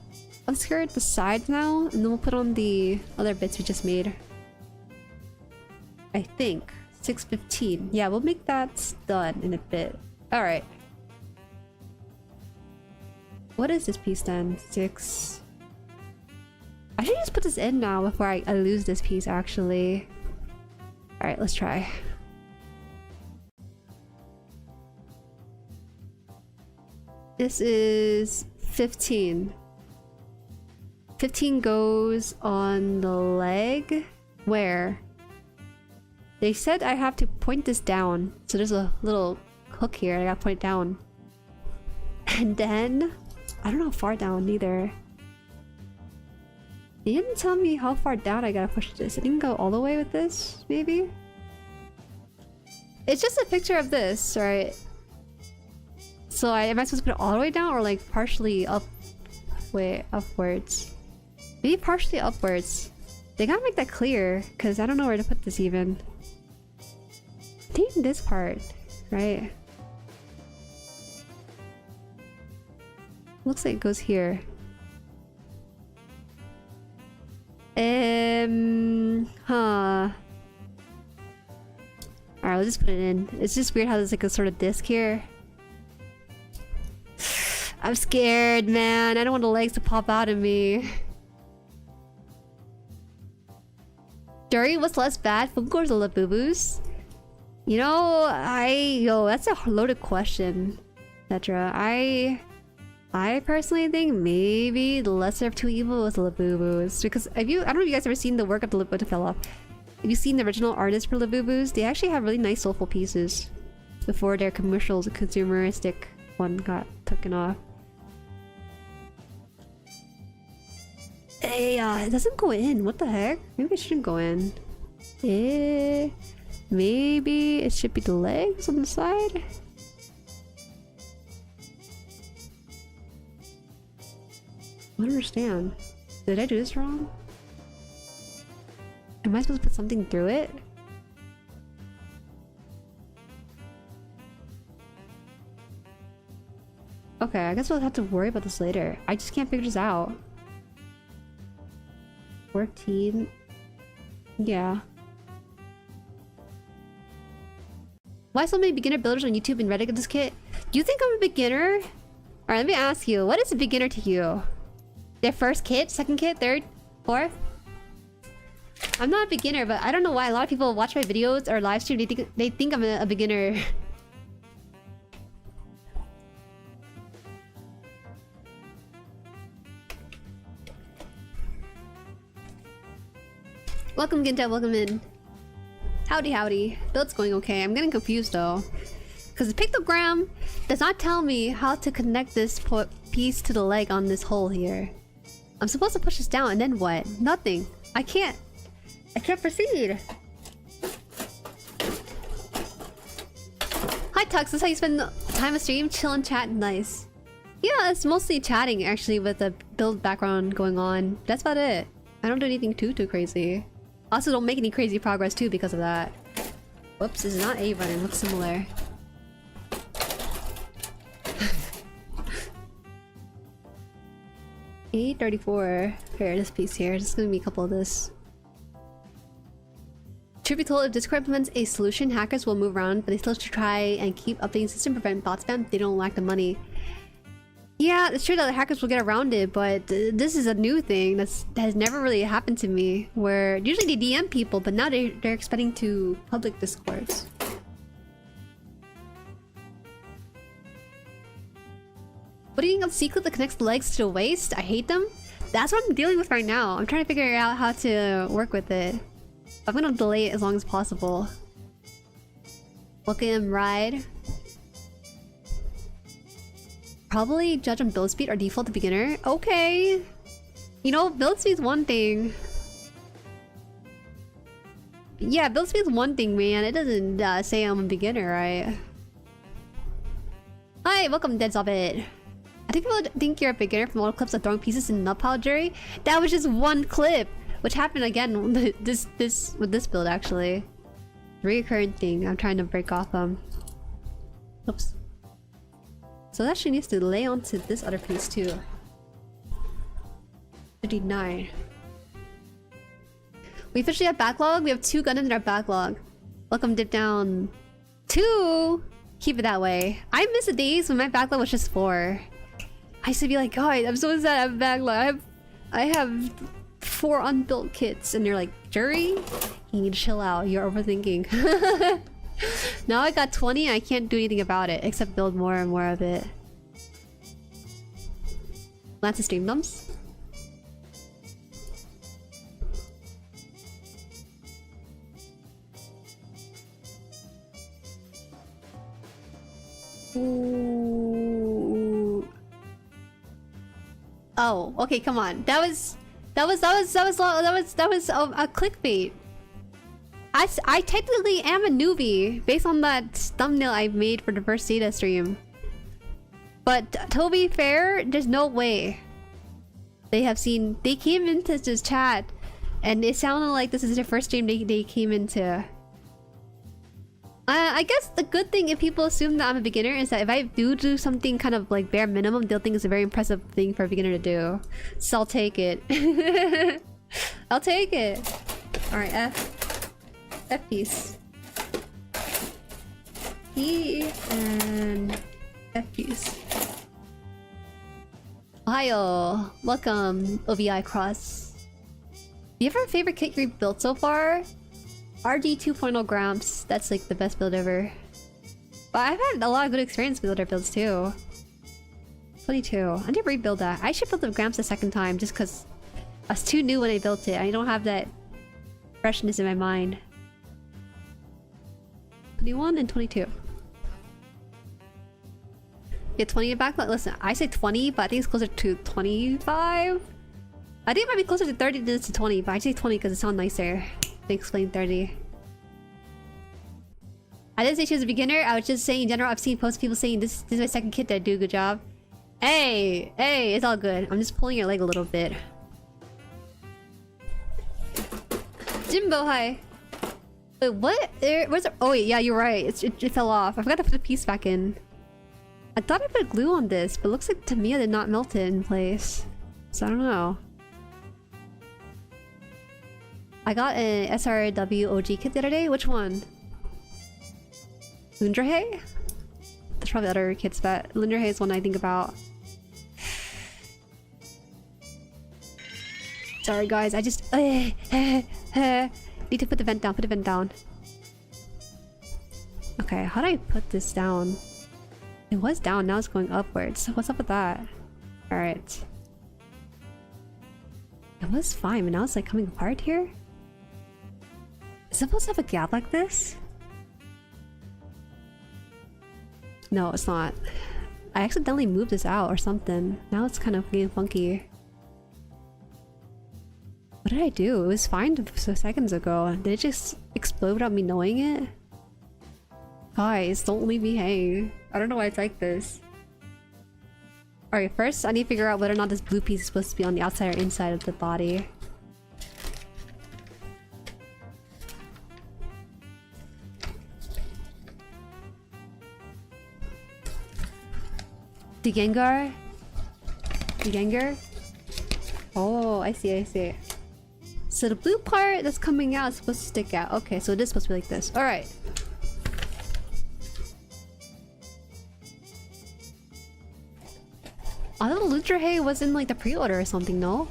skirt, the sides now, and then we'll put on the other bits we just made. I think 6:15. Yeah, we'll make that done in a bit. All right. What is this piece then? 6. I should just put this in now before I lose this piece, actually. Alright, let's try. This is 15. 15 goes on the leg. Where? They said I have to point this down. So there's a little hook here. I gotta point it down. And then... I don't know how far down either. They didn't tell me how far down I gotta push this. I didn't go all the way with this, maybe? It's just a picture of this, right? So am I supposed to put it all the way down or like partially up? Wait, upwards. Maybe partially upwards. They gotta make that clear, because I don't know where to put this even. I think this part, right? Looks like it goes here. Huh. Alright, let's just put it in. It's just weird how there's like a sort of disc here. I'm scared, man. I don't want the legs to pop out of me. Jueri, what's less bad? Funkors or Labubus? You know, that's a loaded question, Petra. I personally think maybe the lesser of two evils was Labubus, because I don't know if you guys ever seen the work of the what fell off. If you've seen the original artists for Labubus, they actually have really nice soulful pieces before their commercials, the consumeristic one got taken off. Hey, it doesn't go in. What the heck? Maybe it shouldn't go in. Maybe it should be the legs on the side. I don't understand. Did I do this wrong? Am I supposed to put something through it? Okay, I guess we'll have to worry about this later. I just can't figure this out. 14. Yeah. Why so many beginner builders on YouTube and Reddit get this kit? Do you think I'm a beginner? Alright, let me ask you. What is a beginner to you? Their first kit? Second kit? Third? Fourth? I'm not a beginner, but I don't know why a lot of people watch my videos or live stream. They think I'm a beginner. Welcome, Ginta. Welcome in. Howdy, howdy. Build's going okay. I'm getting confused though, because the pictogram does not tell me how to connect this piece to the leg on this hole here. I'm supposed to push this down, and then what? Nothing. I can't proceed. Hi Tux, this is how you spend time of stream? Chill and chat, nice. Yeah, it's mostly chatting actually with the build background going on. That's about it. I don't do anything too crazy. Also don't make any crazy progress too because of that. Whoops, this is not A button, looks similar. A34. Here, this piece here. Just gonna be a couple of this. Truth be told, if Discord implements a solution, hackers will move around, but they still should try and keep updating the system, prevent bot spam. They don't lack the money. Yeah, it's true that the hackers will get around it, but this is a new thing that has never really happened to me. Where usually they DM people, but now they're expecting to public discords. What do you think of C-clip that connects the legs to the waist? I hate them. That's what I'm dealing with right now. I'm trying to figure out how to work with it. I'm gonna delay it as long as possible. Welcome, ride. Probably judge on build speed or default to beginner. Okay. You know, build speed's one thing. Yeah, build speed's one thing, man. It doesn't say I'm a beginner, right? Hi, welcome, Dead Zobbit. I think people think you're a beginner from all the clips of throwing pieces in nut pile, Jueri. That was just one clip, which happened again with this build actually. Reoccurring thing. I'm trying to break off Oops. So that actually needs to lay onto this other piece too. 59. We officially have backlog. We have 2 Gundams in our backlog. Welcome, Dip Down. 2. Keep it that way. I miss the days when my backlog was just 4. I used to be like, God, I'm so sad I have a backlog. I have 4 unbuilt kits, and you're like, Jueri, you need to chill out. You're overthinking. Now I got 20, and I can't do anything about it except build more and more of it. Lots of stream dumps. Ooh. Oh, okay, come on. That was a clickbait. I technically am a newbie based on that thumbnail I made for the first Zeta stream. But to be fair, there's no way. They came into this chat and it sounded like this is their first stream they came into. I guess the good thing if people assume that I'm a beginner is that if I do something kind of like bare minimum, they'll think it's a very impressive thing for a beginner to do. So I'll take it. I'll take it. Alright, F piece. E and F piece. Ohio! Welcome, OVI Cross. Do you have a favorite kit you've built so far? RD 2.0 Gramps. That's like the best build ever. But I've had a lot of good experience with other builds too. 22. I need to rebuild that. I should build the Gramps a second time just because I was too new when I built it. I don't have that freshness in my mind. 21 and 22. Get 20 in backlog. Listen, I say 20, but I think it's closer to 25. I think it might be closer to 30 than to 20, but I say 20 because it sounds nicer. They explain 30. I didn't say she was a beginner. I was just saying in general. I've seen posts of people saying this is my second kit that I do a good job. Hey, it's all good. I'm just pulling your leg a little bit. Jimbo, hi. Wait, what? Where's it? Oh wait, yeah, you're right. It fell off. I forgot to put the piece back in. I thought I put glue on this, but it looks like Tamiya did not melt it in place. So I don't know. I got an SRW OG kit the other day. Which one? Lundrahe? There's probably other kits, but Lundrahe is one I think about. Sorry guys, I just need to put the vent down, put the vent down. Okay, how do I put this down? It was down, now it's going upwards. What's up with that? Alright. It was fine, but now it's like coming apart here? Is it supposed to have a gap like this? No, it's not. I accidentally moved this out or something. Now it's kind of getting funky. What did I do? It was fine seconds ago. Did it just explode without me knowing it? Guys, don't leave me hanging. I don't know why it's like this. Alright, first I need to figure out whether or not this blue piece is supposed to be on the outside or inside of the body. The Gengar? The Gengar? Oh, I see, I see. So the blue part that's coming out is supposed to stick out. Okay, so it is supposed to be like this. Alright. I thought Ludrahe was in like the pre-order or something, no?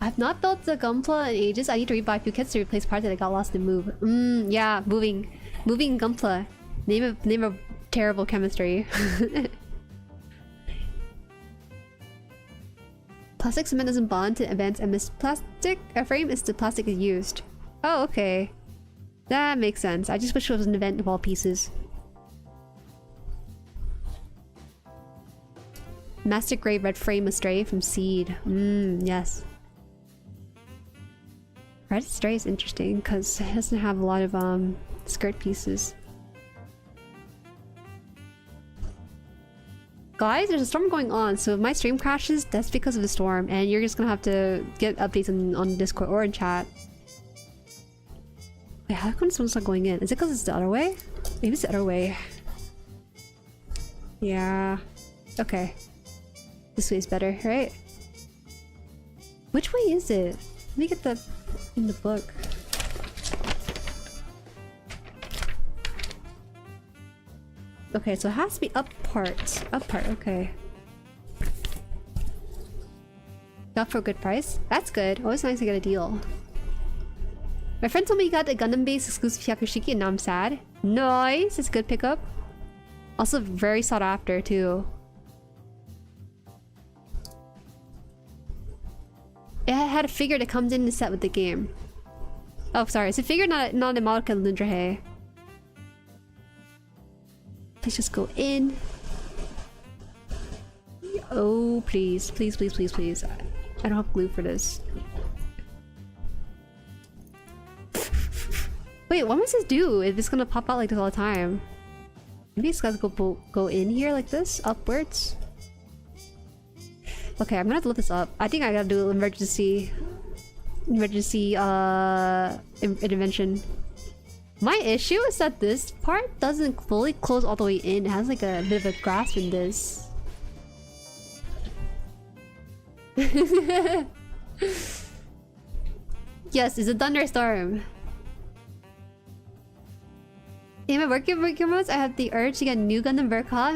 I've not built the Gunpla in ages. I need to rebuy a few kits to replace parts that I got lost in move. Yeah, moving Gunpla. Name of terrible chemistry. Plastic cement doesn't bond to advanced MS plastic. A frame is the plastic is used. Oh, okay. That makes sense. I just wish it was an event of all pieces. Master grade red frame astray from seed. Yes. Red astray is interesting because it doesn't have a lot of skirt pieces. Guys, there's a storm going on, so if my stream crashes, that's because of the storm, and you're just gonna have to get updates on Discord or in chat. Wait, how come someone's not going in? Is it because it's the other way? Maybe it's the other way. Yeah. Okay. This way is better, right? Which way is it? Let me get the in the book. Okay, so it has to be up part. Up part, okay. Got for a good price? That's good. Always nice to get a deal. My friend told me he got a Gundam-based exclusive Yakushiki and now I'm sad. Nice! It's a good pickup. Also very sought after too. It had a figure that comes in the set with the game. Oh, sorry. It's a figure, not a model called Ludrahe. Let's just go in. Oh, please. Please, please, please, please. I don't have glue for this. Wait, what must this do if it's gonna pop out like this all the time? Maybe it's gotta go in here like this? Upwards? Okay, I'm gonna have to lift this up. I think I gotta do an emergency intervention. My issue is that this part doesn't fully close all the way in. It has like a bit of a grasp in this. Yes, it's a thunderstorm. In my working modes, I have the urge to get a new Gundam Verka.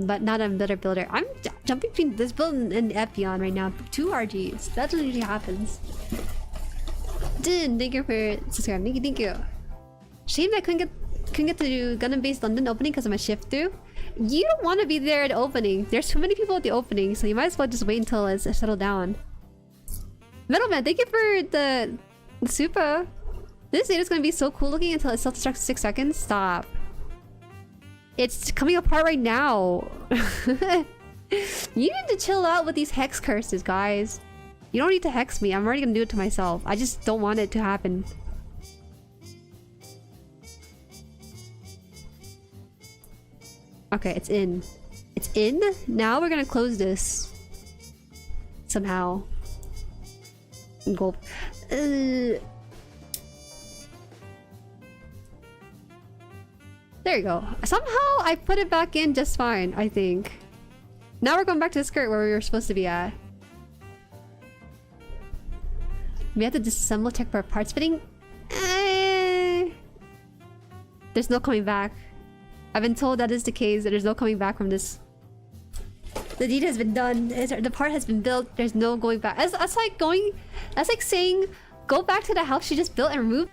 But not a better builder. I'm jumping between this build and Epion right now. 2 RGs. That's what usually happens. Din, thank you for subscribing. Thank you. Shame that I couldn't get to do Gundam-based London opening because of my shift through. You don't want to be there at the opening. There's too many people at the opening, so you might as well just wait until it's settled down. Metalman, thank you for the super. This Zeta is gonna be so cool looking until it self-destructs 6 seconds. Stop. It's coming apart right now. You need to chill out with these hex curses, guys. You don't need to hex me. I'm already gonna do it to myself. I just don't want it to happen. Okay, it's in. It's in? Now we're gonna close this. Somehow. Gulp. There you go. Somehow I put it back in just fine, I think. Now we're going back to the skirt where we were supposed to be at. We have to disassemble, check for parts fitting. There's no coming back. I've been told that is the case, that there's no coming back from this. The deed has been done. The part has been built. There's no going back. That's like going... That's like saying, go back to the house you just built and remove.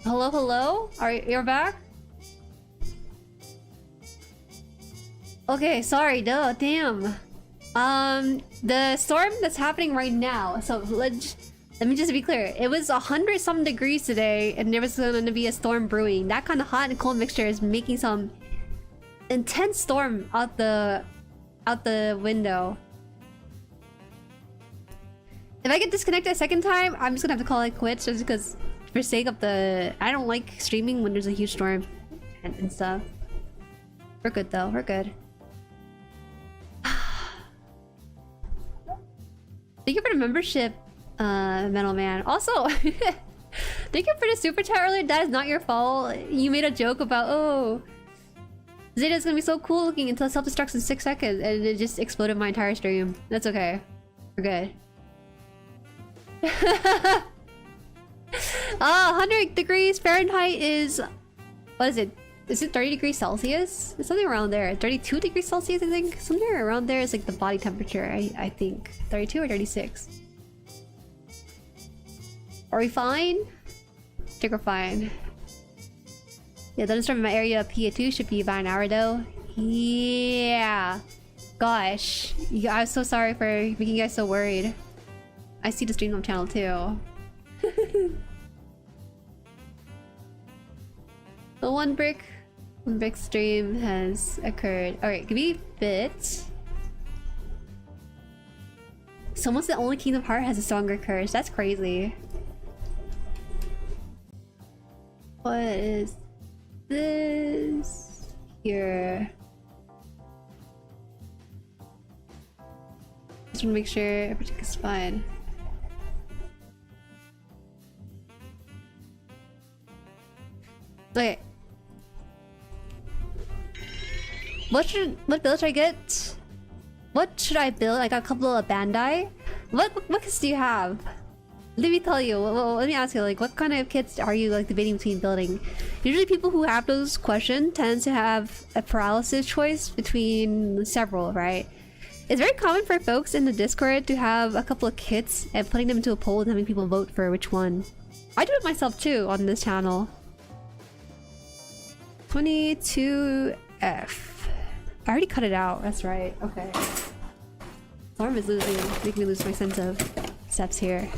Hello, hello? You're back? Okay, sorry, duh, damn. The storm that's happening right now, so let me just be clear. It was 100-something degrees today, and there was gonna be a storm brewing. That kind of hot and cold mixture is making some intense storm out the window. If I get disconnected a second time, I'm just gonna have to call it quits just because for sake of the... I don't like streaming when there's a huge storm and stuff. We're good though, we're good. Thank you for the membership, Metal Man. Also, thank you for the super chat earlier. That is not your fault. You made a joke about, oh, Zeta's gonna be so cool looking until it self-destructs in 6 seconds, and it just exploded my entire stream. That's okay. We're good. 100 degrees Fahrenheit is... What is it? Is it 30 degrees Celsius? It's something around there. 32 degrees Celsius, I think. Somewhere around there is like the body temperature, I think. 32 or 36. Are we fine? I think we're fine. Yeah, thunderstorm in my area PA2 should be about an hour though. Yeah. Gosh. I'm so sorry for making you guys so worried. I see the stream on channel too. The one brick stream has occurred. Alright, give me a bit. Someone's the only Kingdom Heart has a stronger curse. That's crazy. What is this here? Just want to make sure everything is fine. Okay. What build should I get? What should I build? I got a couple of Bandai. What kits do you have? Let me tell you. Well, let me ask you. Like, what kind of kits are you like debating between building? Usually, people who have those questions tend to have a paralysis choice between several, right? It's very common for folks in the Discord to have a couple of kits and putting them into a poll and having people vote for which one. I do it myself too on this channel. 22F. I already cut it out. That's right. Okay. Storm is making me lose my sense of steps here.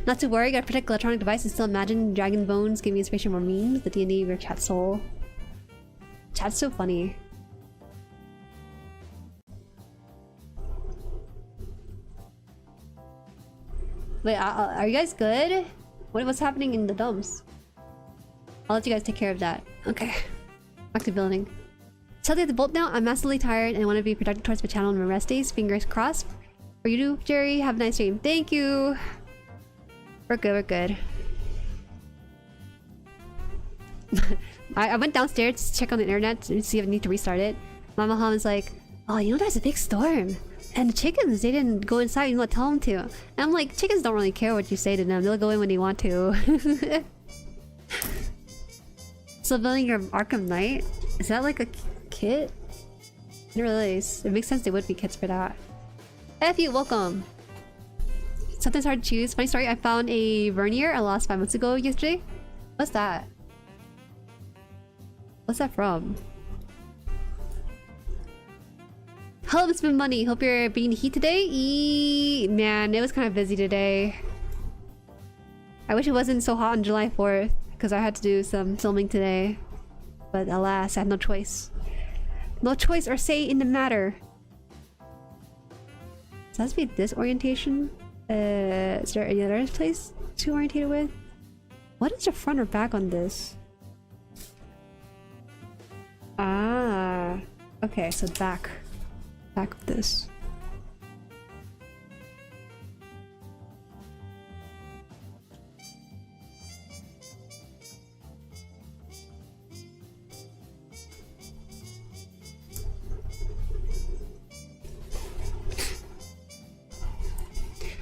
Not to worry, gotta protect electronic devices. Still imagine Dragon Bones gave me inspiration for memes. The D&D of your chat soul. Chat's so funny. Wait, are you guys good? What's happening in the dumps? I'll let you guys take care of that. Okay. Back to building. Tell you at the bolt now. I'm massively tired and I want to be productive towards my channel on my rest days. Fingers crossed. For you too, Jueri. Have a nice stream. Thank you. We're good, we're good. I went downstairs to check on the internet to see if I need to restart it. Mama Han was like, oh, you know there's a big storm. And the chickens, they didn't go inside. You know what? Tell them to. And I'm like, chickens don't really care what you say to them. They'll go in when they want to. So building your Arkham Knight? Is that like a kit? Didn't realize. It makes sense they would be kits for that. F you, welcome! Something's hard to choose. Funny story, I found a vernier I lost 5 months ago yesterday. What's that? What's that from? Hello, Miss Been Money. Hope you're beating the heat today. Man, it was kind of busy today. I wish it wasn't so hot on July 4th because I had to do some filming today. But alas, I had no choice. No choice or say in the matter. Does that have to be this orientation? Is there any other place to orientate it with? What is the front or back on this? Ah, okay, so back of this.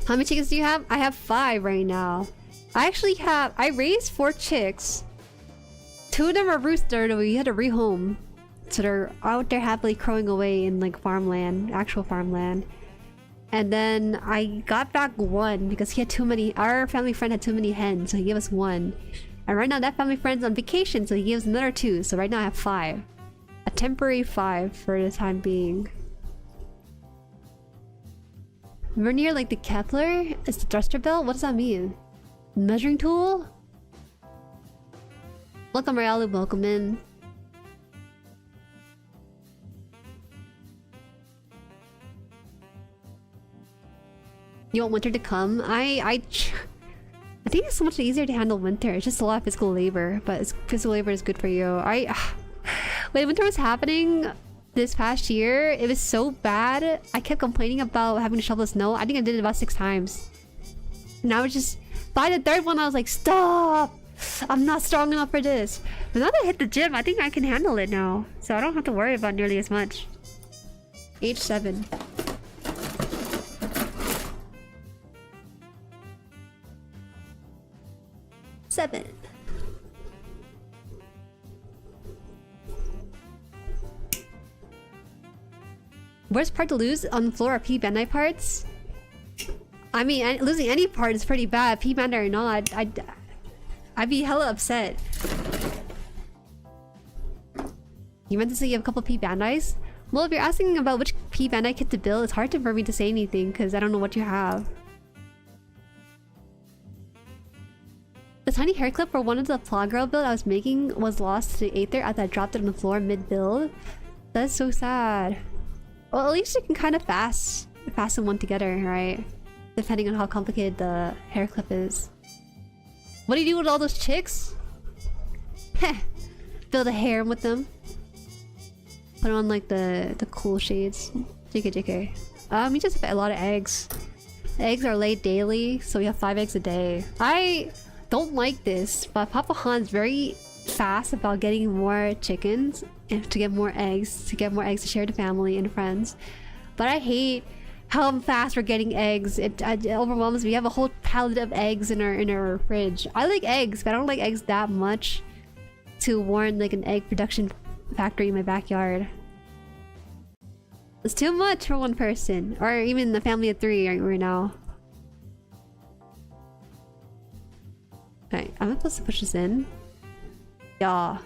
How many chickens do you have? I have 5 right now. I raised 4 chicks. 2 of them are rooster that we had to rehome. So they're out there happily crowing away in like farmland, actual farmland. And then I got back 1 because he had too many, our family friend had too many hens, so he gave us 1. And right now that family friend's on vacation, so he gives another 2. So right now I have 5. A temporary 5 for the time being. Vernier like the Kepler? Is the thruster belt? What does that mean? Measuring tool? Welcome Rayalu, welcome in. You want winter to come? I think it's so much easier to handle winter. It's just a lot of physical labor, but physical labor is good for you. When winter was happening this past year, it was so bad. I kept complaining about having to shovel the snow. I think I did it about 6 times. And I was just, by the 3rd one, I was like, stop! I'm not strong enough for this. But now that I hit the gym, I think I can handle it now. So I don't have to worry about nearly as much. Age 7. Worst part to lose on the floor are P Bandai parts? I mean, losing any part is pretty bad. P Bandai or not, I'd be hella upset. You meant to say you have a couple P Bandais? Well, if you're asking about which P Bandai kit to build, it's hard for me to say anything because I don't know what you have. The tiny hair clip for one of the Flaw Girl build I was making was lost to the Aether after I dropped it on the floor mid-build. That's so sad. Well, at least you can kind of fasten one together, right? Depending on how complicated the hair clip is. What do you do with all those chicks? Heh! Build a harem with them. Put on like the cool shades. JK. We just have a lot of eggs. Eggs are laid daily, so we have 5 eggs a day. I don't like this, but Papa Han's very fast about getting more chickens and to get more eggs to share to family and friends. But I hate how fast we're getting eggs. It overwhelms me. We have a whole pallet of eggs in our fridge. I like eggs, but I don't like eggs that much to warrant like an egg production factory in my backyard. It's too much for one person, or even a family of 3 right now. Alright, am I supposed to push this in? Yeah.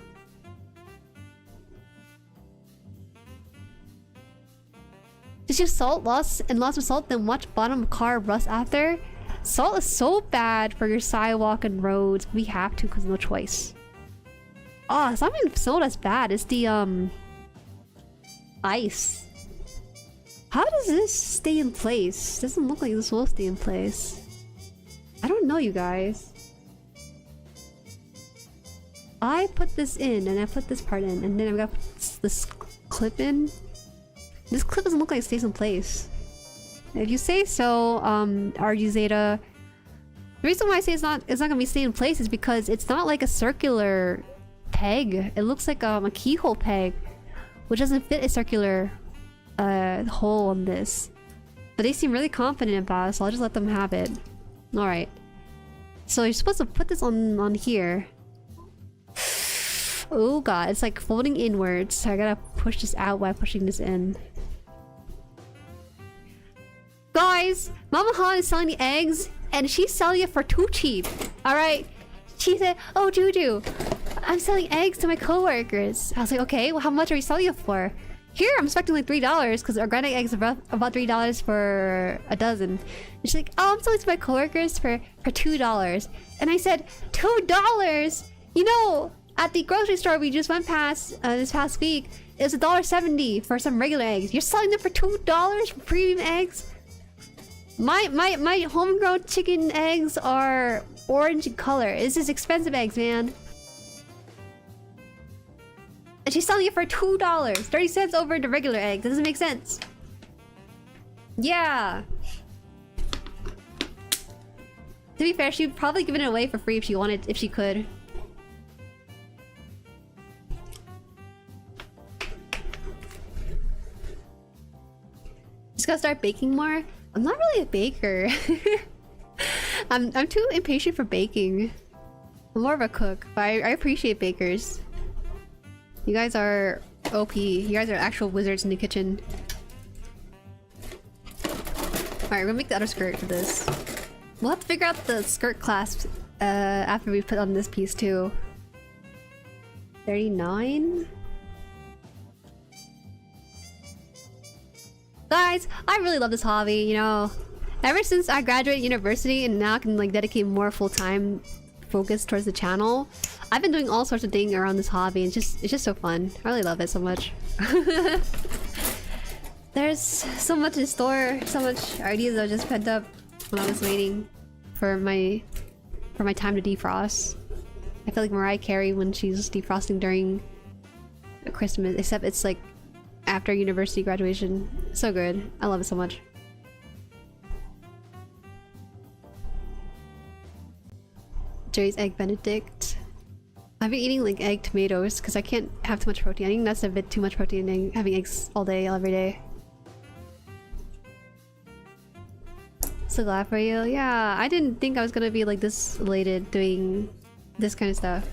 Just use salt, lots of salt, then watch bottom of car rust after. Salt is so bad for your sidewalk and roads. We have to because no choice. Oh, it's not even salt that's bad. It's the ice. How does this stay in place? Doesn't look like this will stay in place. I don't know, you guys. I put this in and I put this part in, and then I've got this clip in. This clip doesn't look like it stays in place. If you say so, argue Zeta. The reason why I say it's not gonna be staying in place is because it's not like a circular peg. It looks like a keyhole peg, which doesn't fit a circular hole on this. But they seem really confident about it, so I'll just let them have it. Alright. So you're supposed to put this on here. Oh god, it's like folding inwards. So I gotta push this out while pushing this in. Guys, Mama Han is selling the eggs and she's selling it for too cheap. Alright? She said, oh Juju, I'm selling eggs to my coworkers. I was like, okay, well how much are you selling it for? Here I'm expecting like $3 because organic eggs are about $3 for a dozen. And she's like, oh, I'm selling to my coworkers for $2. And I said, $2? You know, at the grocery store we just went past this past week, it was $1.70 for some regular eggs. You're selling them for $2 for premium eggs? My homegrown chicken eggs are orange in color. This is expensive eggs, man. And she's selling it for $2. 30 cents over the regular egg. That doesn't make sense. Yeah. To be fair, she'd probably give it away for free if she wanted, if she could. Just gotta start baking more. I'm not really a baker. I'm too impatient for baking. I'm more of a cook, but I appreciate bakers. You guys are OP. You guys are actual wizards in the kitchen. Alright, we're gonna make the other skirt for this. We'll have to figure out the skirt clasp after we put on this piece too. 39? Guys, I really love this hobby, you know. Ever since I graduated university and now I can like dedicate more full-time focus towards the channel, I've been doing all sorts of things around this hobby. It's just so fun. I really love it so much. There's so much in store, so much ideas that were just pent up when I was waiting for my time to defrost. I feel like Mariah Carey when she's defrosting during Christmas, except it's like after university graduation. So good. I love it so much. Jueri's Egg Benedict. I've been eating like egg tomatoes because I can't have too much protein. I think that's a bit too much protein having eggs all day, every day. So glad for you. Yeah, I didn't think I was gonna be like this elated doing this kind of stuff.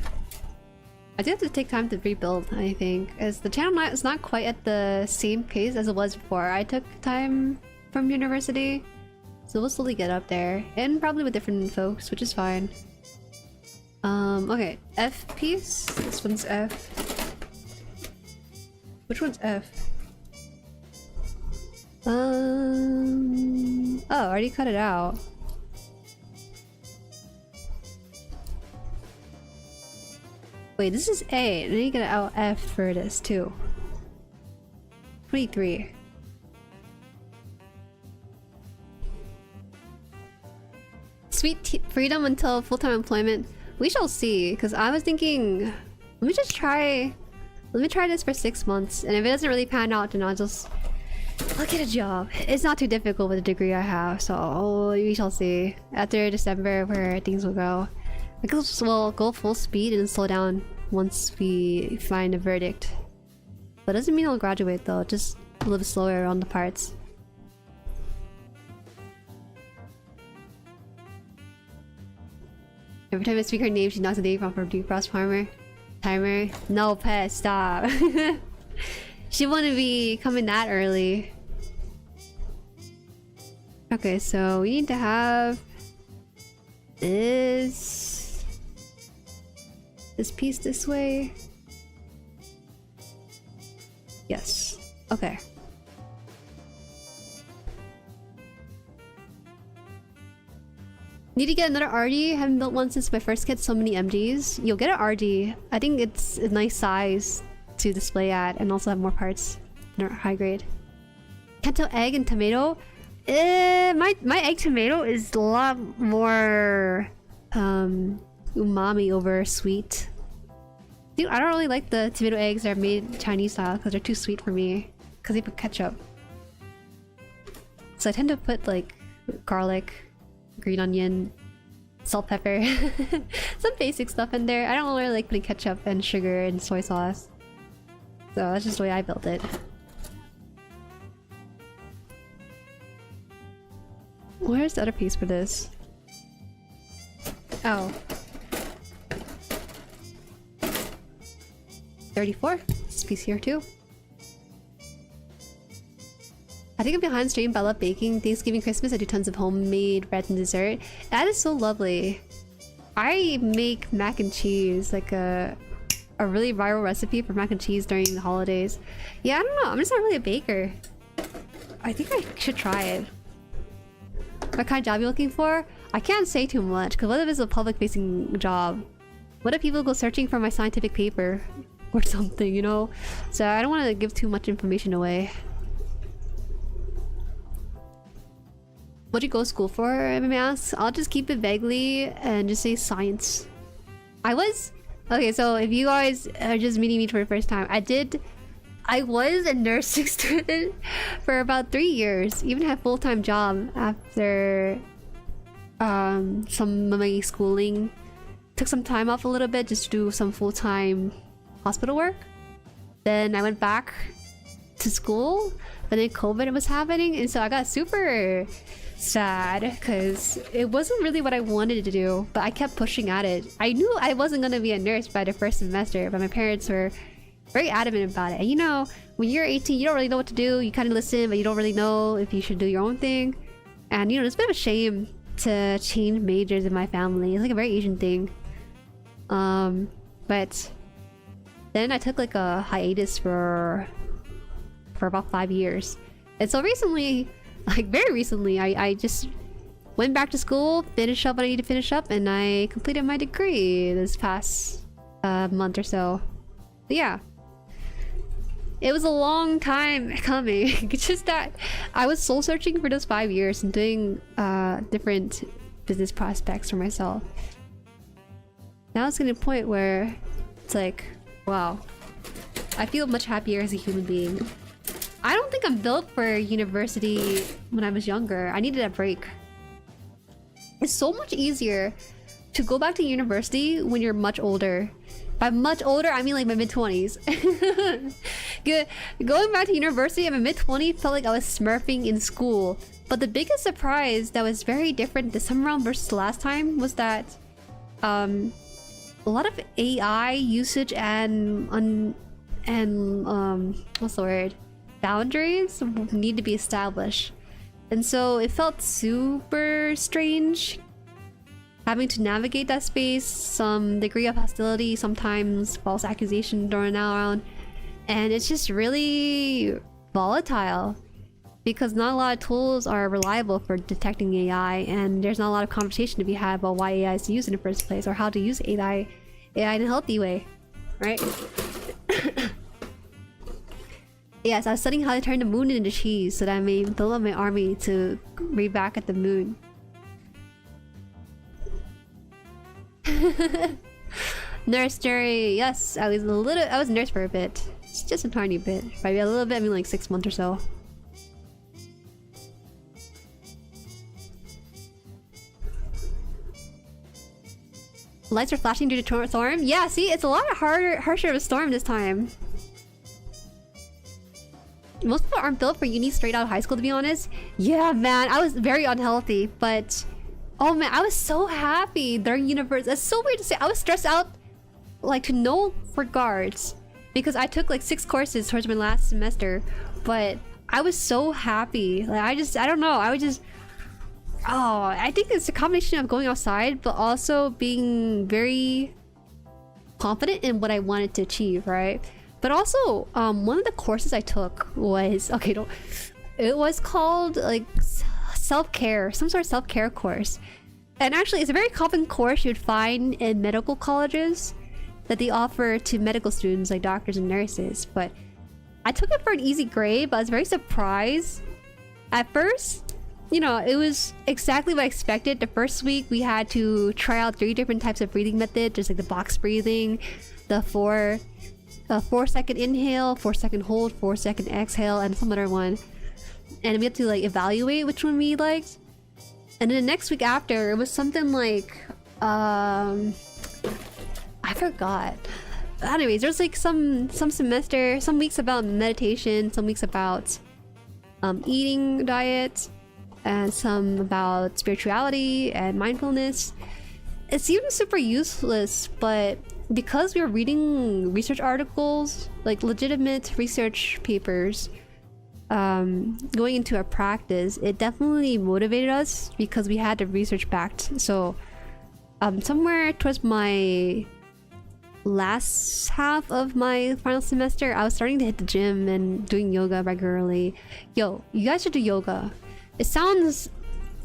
I do have to take time to rebuild, I think, as the channel is not quite at the same pace as it was before I took time from university. So we'll slowly get up there, and probably with different folks, which is fine. Okay, F piece. This one's F. Which one's F? Oh, I already cut it out. Wait, this is A, and then you get out F for this too. 23. Sweet freedom until full-time employment. We shall see, because I was thinking, let me try this for 6 months, and if it doesn't really pan out, then I'll get a job. It's not too difficult with the degree I have, so we shall see. After December, where things will go. I guess we'll go full speed and slow down once we find a verdict. But it doesn't mean I'll graduate though, just live slower on the parts. Every time I speak her name, she knocks a day from her defrost timer. No, pet, stop. She wouldn't be coming that early. Okay, so we need to have this piece this way. Yes. Okay. Need to get another RD. Haven't built one since my first kit. So many MGs. You'll get an RD. I think it's a nice size to display at, and also have more parts that are high grade. Can't tell egg and tomato. My egg tomato is a lot more umami over sweet. Dude, I don't really like the tomato eggs that are made Chinese style because they're too sweet for me. Because they put ketchup. So I tend to put like garlic, green onion, salt, pepper, some basic stuff in there. I don't really like putting ketchup and sugar and soy sauce. So that's just the way I built it. Where's the other piece for this? Oh. 34. This piece here too. I think I'm behind stream, but I love baking. Thanksgiving, Christmas, I do tons of homemade bread and dessert. That is so lovely. I make mac and cheese, like a really viral recipe for mac and cheese during the holidays. Yeah, I don't know. I'm just not really a baker. I think I should try it. What kind of job are you looking for? I can't say too much, because what if it's a public-facing job? What if people go searching for my scientific paper? Or something, you know? So I don't want to give too much information away. What'd you go to school for, if I may ask? I'll just keep it vaguely and just say science. Okay, so if you guys are just meeting me for the first time, I was a nursing student for about 3 years. Even had a full-time job after some of my schooling. Took some time off a little bit just to do some full-time hospital work. Then I went back to school, but then COVID was happening, and so I got super sad because it wasn't really what I wanted to do, but I kept pushing at it. I knew I wasn't gonna be a nurse by the first semester, but my parents were very adamant about it. And you know, when you're 18, you don't really know what to do. You kind of listen, but you don't really know if you should do your own thing. And you know, it's a bit of a shame to change majors in my family. It's like a very Asian thing. But then I took like a hiatus for about 5 years. And so recently, like very recently, I just went back to school, finished up what I need to finish up, and I completed my degree this past month or so. But yeah. It was a long time coming. It's just that I was soul searching for those 5 years and doing different business prospects for myself. Now it's getting to a point where it's like, wow, I feel much happier as a human being. I don't think I'm built for university when I was younger. I needed a break. It's so much easier to go back to university when you're much older. By much older, I mean like my mid-20s. Going back to university at my mid-20s felt like I was smurfing in school. But the biggest surprise that was very different this time around versus last time was that a lot of AI usage and what's the word? Boundaries need to be established. And so it felt super strange having to navigate that space, some degree of hostility, sometimes false accusation thrown around, and it's just really volatile because not a lot of tools are reliable for detecting AI, and there's not a lot of conversation to be had about why AI is used in the first place or how to use AI in a healthy way, right? Yes, I was studying how to turn the moon into cheese so that I may build up my army to raid back at the moon. Nurse Jueri, yes, I was a nurse for a bit. It's just a tiny bit. Maybe a little bit, I mean like 6 months or so. Lights are flashing due to storm? Yeah, see, it's a lot harsher of a storm this time. Most people aren't built for uni straight out of high school, to be honest. Yeah, man, I was very unhealthy, but oh man, I was so happy during university. That's so weird to say. I was stressed out, like to no regards, because I took like 6 courses towards my last semester, but I was so happy. Like I don't know, I was just, oh, I think it's a combination of going outside, but also being very confident in what I wanted to achieve, right? But also, one of the courses I took was, it was called like self-care, some sort of self-care course. And actually, it's a very common course you'd find in medical colleges that they offer to medical students like doctors and nurses. But I took it for an easy grade, but I was very surprised. At first, you know, it was exactly what I expected. The first week, we had to try out 3 different types of breathing methods, just like the box breathing, the 4-second inhale, 4-second hold, 4-second exhale, and some other one. And we had to like evaluate which one we liked. And then the next week after, it was something like I forgot. Anyways, there's like some weeks about meditation, some weeks about eating diet, and some about spirituality and mindfulness. It seemed super useless, but because we were reading research articles, like legitimate research papers, going into our practice, it definitely motivated us because we had the research backed. So somewhere towards my last half of my final semester, I was starting to hit the gym and doing yoga regularly. Yo, you guys should do yoga. It sounds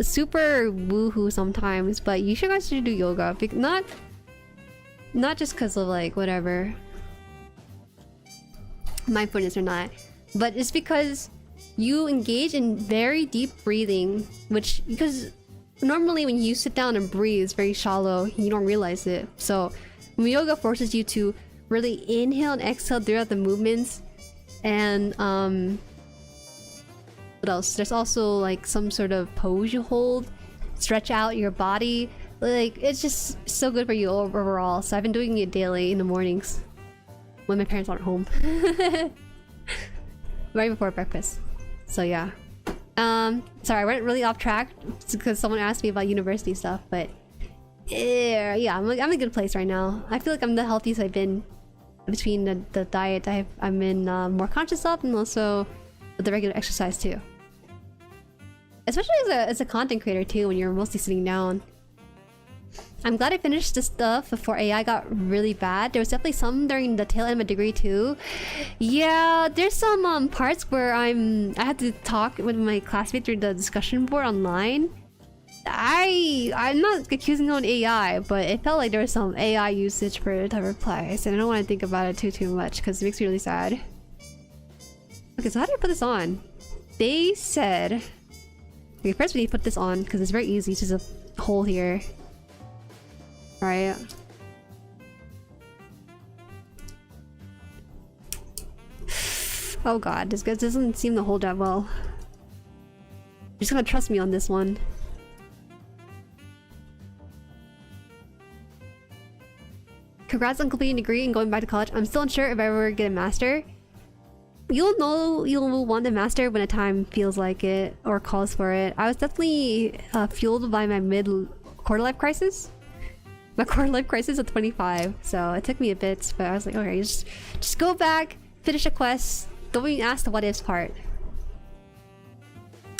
super woohoo sometimes, but you should guys should do yoga. Not just because of like whatever mindfulness or not, but it's because you engage in very deep breathing, which because normally when you sit down and breathe, it's very shallow. You don't realize it. So yoga forces you to really inhale and exhale throughout the movements. And what else? There's also like some sort of pose you hold, stretch out your body. Like it's just so good for you overall. So I've been doing it daily in the mornings when my parents aren't home. Right before breakfast. So yeah. Sorry, I went really off track because someone asked me about university stuff, but yeah, I'm in a good place right now. I feel like I'm the healthiest I've been between the diet I'm in more conscious of, and also the regular exercise too. Especially as a content creator too, when you're mostly sitting down. I'm glad I finished this stuff before AI got really bad. There was definitely some during the tail end of my degree too. Yeah, there's some parts where I had to talk with my classmates through the discussion board online. I'm not accusing on AI, but it felt like there was some AI usage for the replies, and I don't want to think about it too much because it makes me really sad. Okay, so how do I put this on? They said... Okay, first we need to put this on because it's very easy. It's just a hole here. Right. Oh god, this guy doesn't seem to hold that well. You're just gonna trust me on this one. Congrats on completing a degree and going back to college. I'm still unsure if I ever get a master. You'll know you'll want a master when the time feels like it or calls for it. I was definitely fueled by my mid-quarter life crisis. My quarter life crisis at 25, so it took me a bit, but I was like, okay, just go back, finish a quest, don't even ask the what ifs part.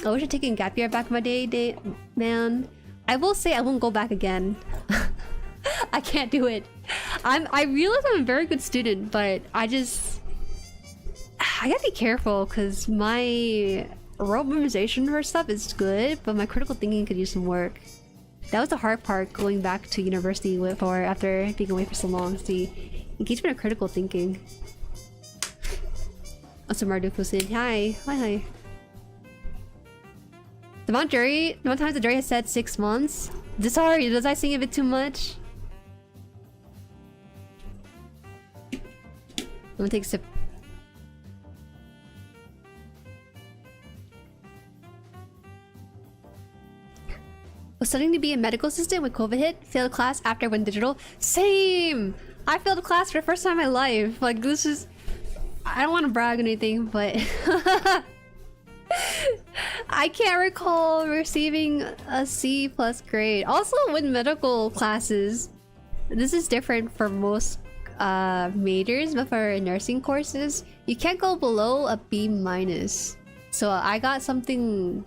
I wish I'd taken gap year back in my day, man. I will say I won't go back again. I can't do it. I realize I'm a very good student, but I gotta be careful because my rote memorization for stuff is good, but my critical thinking could use some work. That was the hard part going back to university after being away for so long. See, engagement of critical thinking. Also, Marduko said, hi. The amount of times the Jueri has said 6 months. Sorry, was I saying a bit too much? I'm gonna take a sip. Was studying to be a medical assistant when COVID hit. Failed class after I went digital. Same! I failed a class for the first time in my life. Like, this is... I don't want to brag or anything, but... I can't recall receiving a C+ grade. Also, with medical classes, this is different for most majors, but for nursing courses, you can't go below a B-. So I got something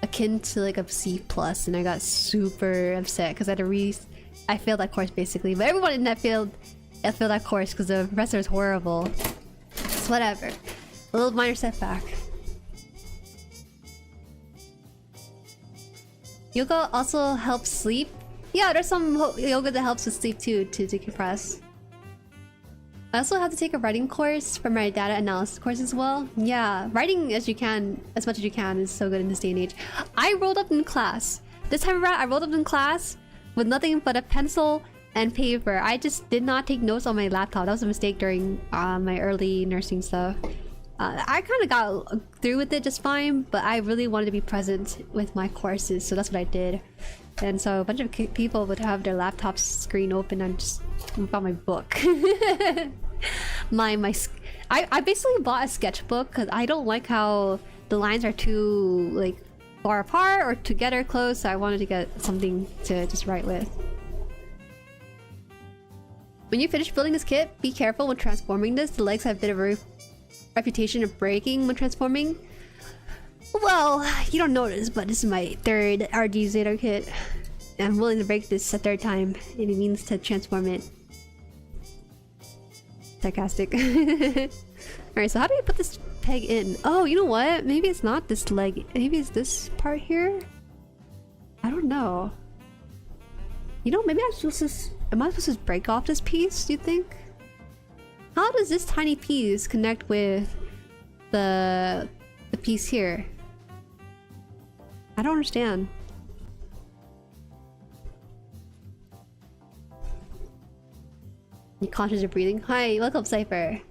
akin to like a C+, and I got super upset because I failed that course basically. But everyone in that field failed that course because the professor is horrible. It's whatever. A little minor setback. Yoga also helps sleep. Yeah, there's some yoga that helps with sleep too, to decompress. I also have to take a writing course for my data analysis course as well. Yeah, writing as much as you can is so good in this day and age. I rolled up in class. This time around, I rolled up in class with nothing but a pencil and paper. I just did not take notes on my laptop. That was a mistake during my early nursing stuff. I kind of got through with it just fine, but I really wanted to be present with my courses, so that's what I did. And so a bunch of people would have their laptop screen open and just about my book. I basically bought a sketchbook because I don't like how the lines are too like far apart or together close, so I wanted to get something to just write with. When you finish building this kit, be careful when transforming this. The legs have a bit of a reputation of breaking when transforming. Well, you don't notice, but this is my third RG Zeta kit. I'm willing to break this a third time, and it means to transform it. Sarcastic. Alright, so how do you put this peg in? Oh, you know what? Maybe it's not this leg. Maybe it's this part here? I don't know. You know, maybe I'm supposed to... Am I supposed to break off this piece, do you think? How does this tiny piece connect with the piece here? I don't understand. You conscious of breathing? Hi, welcome Cypher.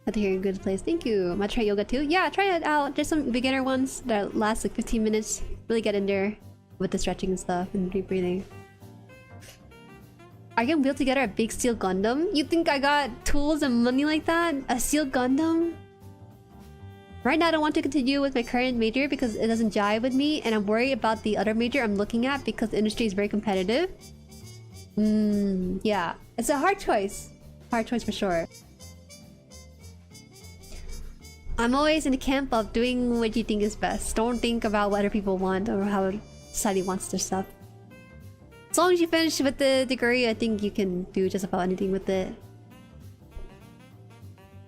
Glad to hear you're in a good place. Thank you. Might try yoga too? Yeah, try it out. There's some beginner ones that last like 15 minutes. Really get in there with the stretching and stuff and deep breathing. I can build together a big steel Gundam? You think I got tools and money like that? A steel Gundam? Right now I don't want to continue with my current major because it doesn't jive with me, and I'm worried about the other major I'm looking at because the industry is very competitive. Yeah. It's a hard choice. Hard choice for sure. I'm always in the camp of doing what you think is best. Don't think about what other people want or how society wants their stuff. As long as you finish with the degree, I think you can do just about anything with it.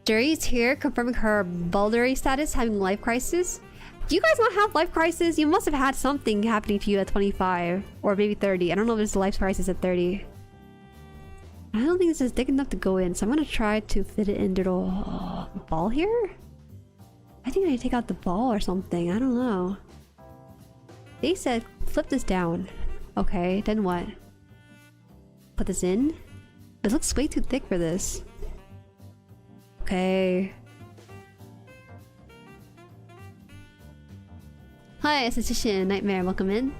Jueri's here confirming her Balduri status, having life crisis. Do you guys not have life crisis? You must have had something happening to you at 25 or maybe 30. I don't know if there's a life crisis at 30. I don't think this is thick enough to go in, so I'm gonna try to fit it into the ball here. I think I need to take out the ball or something. I don't know. They said flip this down. Okay, then what? Put this in? It looks way too thick for this. Okay. Hi, Esthetician Nightmare, welcome in.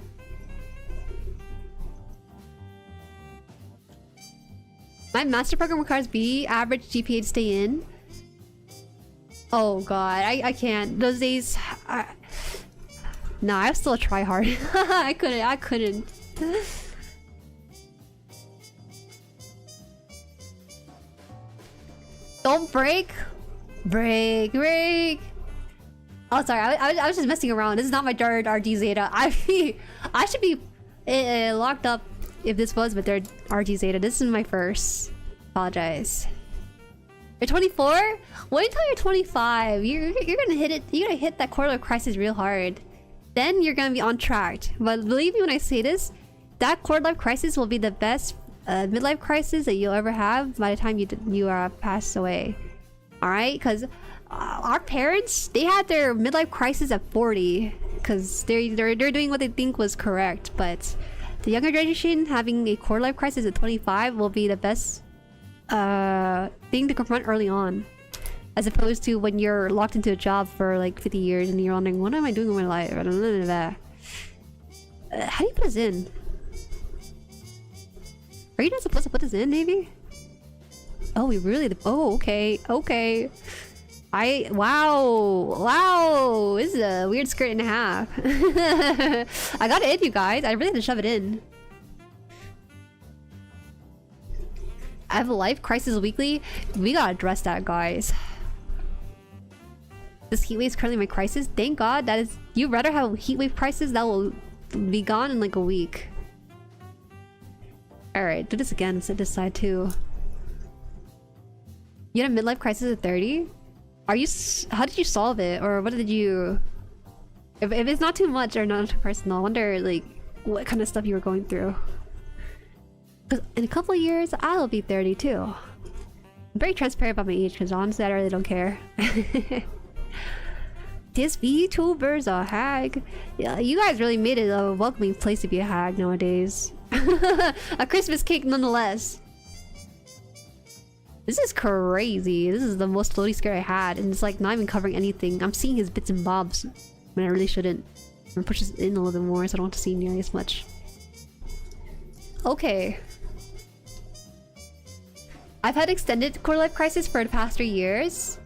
My master program requires B average GPA to stay in. Oh god, I can't. Those days... Nah, I still try hard. I couldn't. Don't break! Break! Oh, sorry, I was just messing around. This is not my third RG Zeta. I should be locked up if this was my third RG Zeta. This is my first. Apologize. You're 24? Wait until you're 25. You're gonna hit it. You're gonna hit that quarter life crisis real hard. Then you're gonna be on track. But believe me when I say this, that quarter life crisis will be the best midlife crisis that you'll ever have by the time you are passed away. All right, because our parents, they had their midlife crisis at 40 because they're doing what they think was correct. But the younger generation having a quarter life crisis at 25 will be the best thing to confront early on, as opposed to when you're locked into a job for like 50 years and you're wondering, what am I doing with my life? How do you put this in? Are you not supposed to put this in, maybe? Oh, we really... Oh, okay. Wow! This is a weird skirt and a half. I got it in, you guys. I really had to shove it in. I have a life crisis weekly. We gotta address that, guys. This heatwave is currently my crisis. Thank God that is... You'd rather have a heatwave crisis that will be gone in like a week. Alright, do this again. Set this side too. You had a midlife crisis at 30? Are you... How did you solve it? Or what did you... If it's not too much or not too personal, I wonder like what kind of stuff you were going through. Because in a couple of years, I'll be 30 too. I'm very transparent about my age because honestly, I really don't care. This VTubers a hag. Yeah, you guys really made it a welcoming place to be a hag nowadays. A Christmas cake nonetheless. This is crazy. This is the most floaty skirt I had, and it's like not even covering anything. I'm seeing his bits and bobs when I really shouldn't. I'm gonna push this in a little bit more so I don't have to see nearly as much. Okay. I've had extended quarter life crisis for the past 3 years.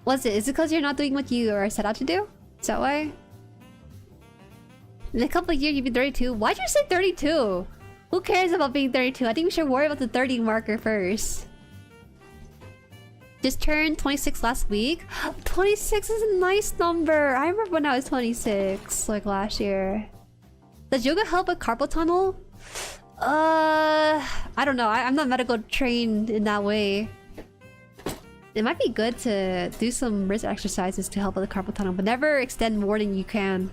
What's it? Is it because you're not doing what you are set out to do? Is that why? In a couple of years, you'd be 32. Why'd you say 32? Who cares about being 32? I think we should worry about the 30 marker first. Just turned 26 last week. 26 is a nice number. I remember when I was 26, like last year. Does yoga help with carpal tunnel? I don't know. I'm not medical trained in that way. It might be good to do some wrist exercises to help with the carpal tunnel, but never extend more than you can.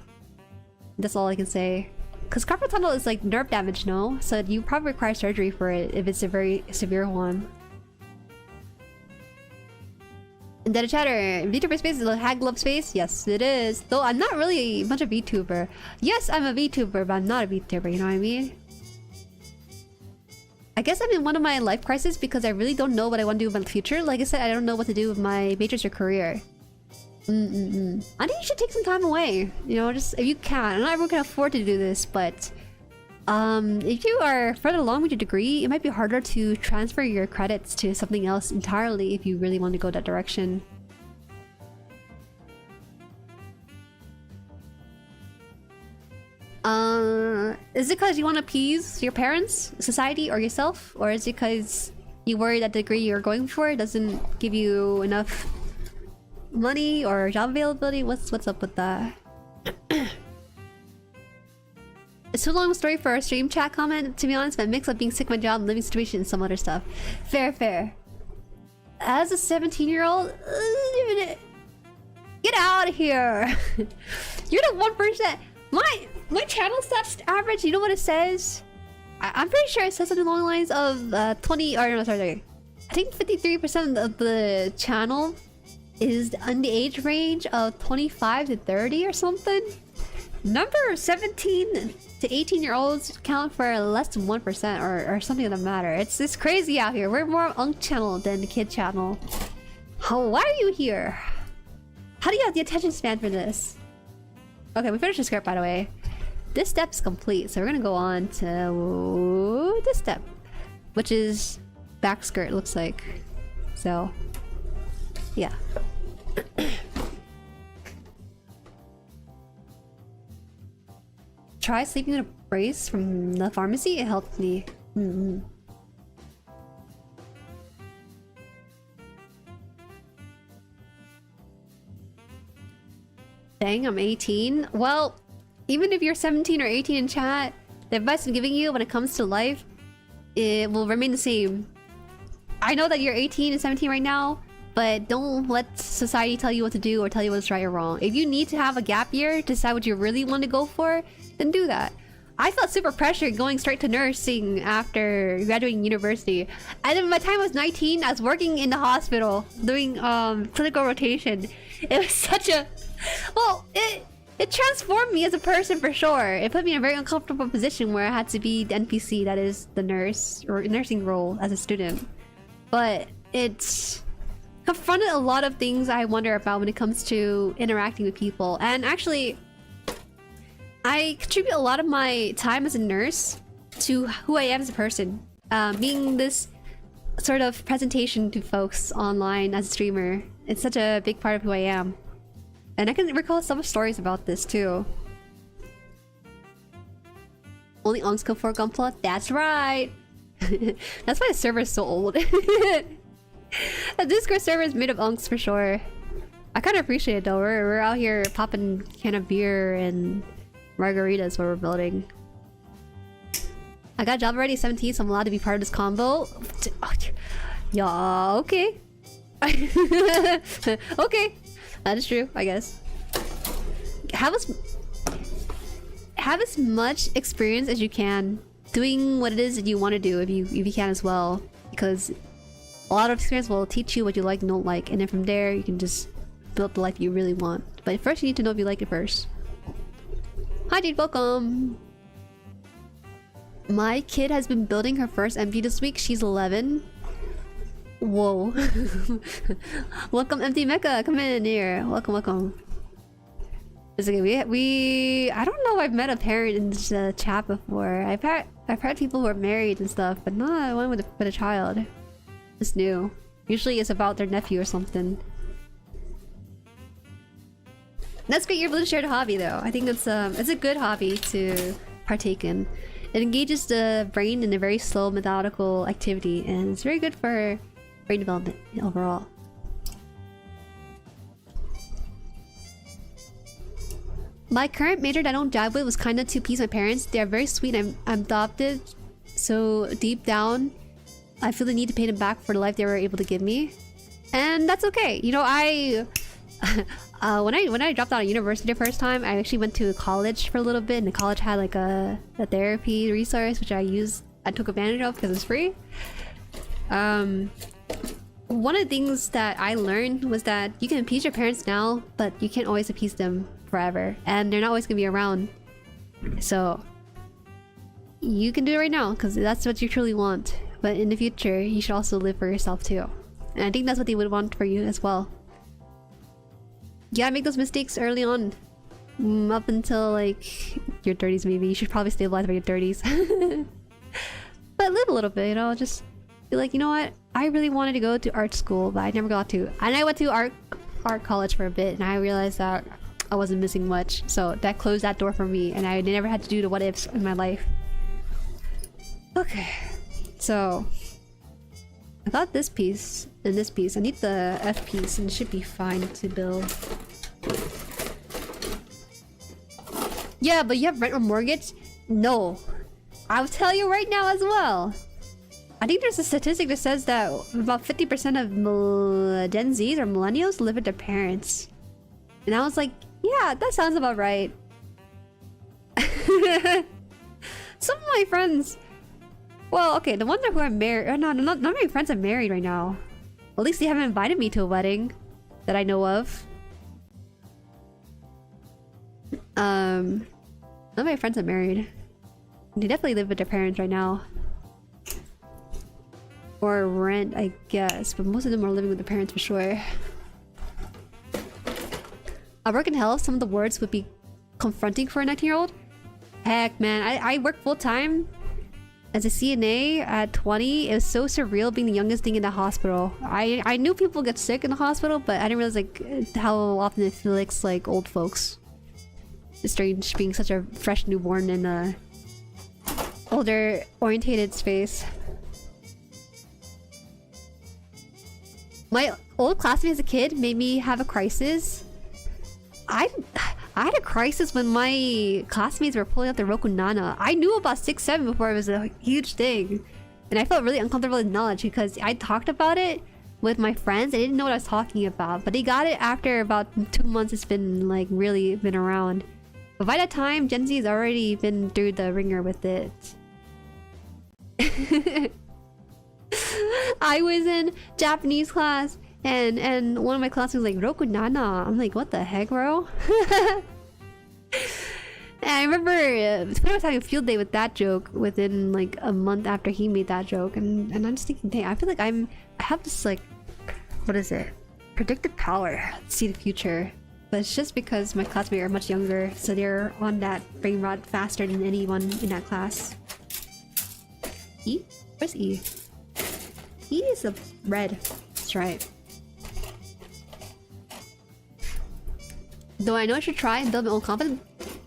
That's all I can say. Because carpal tunnel is like nerve damage, no? So you probably require surgery for it if it's a very severe one. And then a chatter. VTuber space is a hag glove space? Yes, it is. Though I'm not really much a VTuber. Yes, I'm a VTuber, but I'm not a VTuber, you know what I mean? I guess I'm in one of my life crises because I really don't know what I want to do in the future. Like I said, I don't know what to do with my majors or career. I think you should take some time away. You know, just if you can. Not everyone can afford to do this, but if you are further along with your degree, it might be harder to transfer your credits to something else entirely if you really want to go that direction. Is it because you want to appease your parents, society, or yourself? Or is it because you worry that the degree you're going for doesn't give you enough money or job availability? What's up with that? It's too long a story for a stream chat comment, to be honest, but a mix of being sick of my job and living situation and some other stuff. Fair. As a 17-year-old, get out of here. You're the one person. My channel stats average, you know what it says? I'm pretty sure it says something along the lines of 20, or no, sorry. I think 53% of the channel is in the age range of 25 to 30 or something. Number 17 to 18-year-olds count for less than 1% or something of that matter. It's crazy out here. We're more Unk channel than the kid channel. Oh, why are you here? How do you have the attention span for this? Okay, we finished the script, by the way. This step's complete, so we're gonna go on to this step, which is back skirt, looks like. So, yeah. Try sleeping with a brace from the pharmacy. It helped me. Dang, I'm 18. Well, even if you're 17 or 18 in chat, the advice I'm giving you when it comes to life, it will remain the same. I know that you're 18 and 17 right now, but don't let society tell you what to do or tell you what's right or wrong. If you need to have a gap year to decide what you really want to go for, then do that. I felt super pressured going straight to nursing after graduating university. And then by the time I was 19, I was working in the hospital doing clinical rotation. It was such a... Well, it transformed me as a person for sure. It put me in a very uncomfortable position where I had to be the NPC, that is the nurse or nursing role as a student. But it's confronted a lot of things I wonder about when it comes to interacting with people. And actually, I contribute a lot of my time as a nurse to who I am as a person. Being this sort of presentation to folks online as a streamer, it's such a big part of who I am. And I can recall some stories about this too. Only Onks come for GUNPLA? That's right! That's why the server is so old. The Discord server is made of Onks for sure. I kind of appreciate it though. We're out here popping a can of beer and margaritas while we're building. I got a job already, 17, so I'm allowed to be part of this combo. Yeah, okay. Okay. That is true, I guess. Have as much experience as you can doing what it is that you want to do if you can as well, because a lot of experience will teach you what you like and don't like, and then from there you can just build the life you really want. But first you need to know if you like it first. Hi dude, welcome! My kid has been building her first MG this week. She's 11. Whoa. Welcome Empty Mecha, come in here. Welcome. It's okay, I don't know if I've met a parent in this chat before. I've had people who are married and stuff, but not one with a child. It's new. Usually it's about their nephew or something. That's great you're able to share the hobby though. I think it's a good hobby to partake in. It engages the brain in a very slow, methodical activity, and it's very good for brain development overall. My current major that I don't jive with was kind of to please my parents. They are very sweet. I'm adopted, so deep down, I feel the need to pay them back for the life they were able to give me, and that's okay. You know, when I dropped out of university the first time, I actually went to college for a little bit, and the college had like a therapy resource which I took advantage of because it's free. One of the things that I learned was that you can appease your parents now, but you can't always appease them forever, and they're not always gonna be around. So you can do it right now because that's what you truly want, but in the future you should also live for yourself too, and I think that's what they would want for you as well. You gotta make those mistakes early on, up until like your 30s maybe. You should probably stabilize by your 30s. But live a little bit, you know, just be like, you know what, I really wanted to go to art school but I never got to, and I went to art college for a bit, and I realized that I wasn't missing much, so that closed that door for me, and I never had to do the what ifs in my life. Okay, so I got this piece and this piece. I need the F piece, and it should be fine to build. Yeah, but you have rent or mortgage? No. I'll tell you right now as well. I think there's a statistic that says that about 50% of Gen Zs or millennials live with their parents. And I was like, yeah, that sounds about right. Some of my friends... Well, okay, the ones who are married... Oh, no, none of my friends are married right now. At least they haven't invited me to a wedding that I know of. None of my friends are married. They definitely live with their parents right now. Or rent, I guess. But most of them are living with their parents for sure. I work in health. Some of the words would be confronting for a 19-year-old. Heck, man. I work full-time as a CNA at 20. It was so surreal being the youngest thing in the hospital. I knew people get sick in the hospital, but I didn't realize like how often it feels like old folks. It's strange being such a fresh newborn in a older orientated space. My old classmate as a kid made me have a crisis. I had a crisis when my classmates were pulling out the Roku Nana. I knew about 6-7 before it was a huge thing. And I felt really uncomfortable in knowledge because I talked about it with my friends. I didn't know what I was talking about. But they got it after about 2 months it's been like really been around. But by that time, Gen Z has already been through the ringer with it. I was in Japanese class and one of my classmates was like, Roku Nana. I'm like, what the heck, bro? And I remember I was having a field day with that joke within like a month after he made that joke, and I'm just thinking, dang, I feel like I have this like, what is it? Predictive power to see the future. But it's just because my classmates are much younger, so they're on that brain rot faster than anyone in that class. E? Where's E? E is the red. That's right. Though I know I should try and build my own confidence,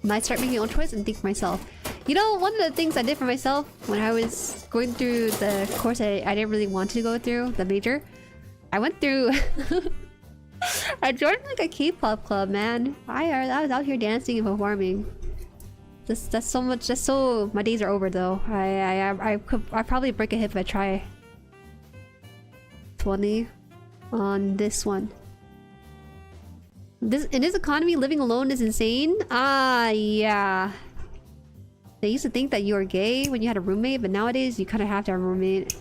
might start making my own choice and think for myself. You know, one of the things I did for myself when I was going through the course I didn't really want to go through, the major, I went through... I joined like a K-pop club, man. I was out here dancing and performing. That's so much. Just so my days are over though. I probably break a hip if I try. 20 on this one. In this economy, living alone is insane. Ah, yeah. They used to think that you were gay when you had a roommate, but nowadays you kind of have to have a roommate.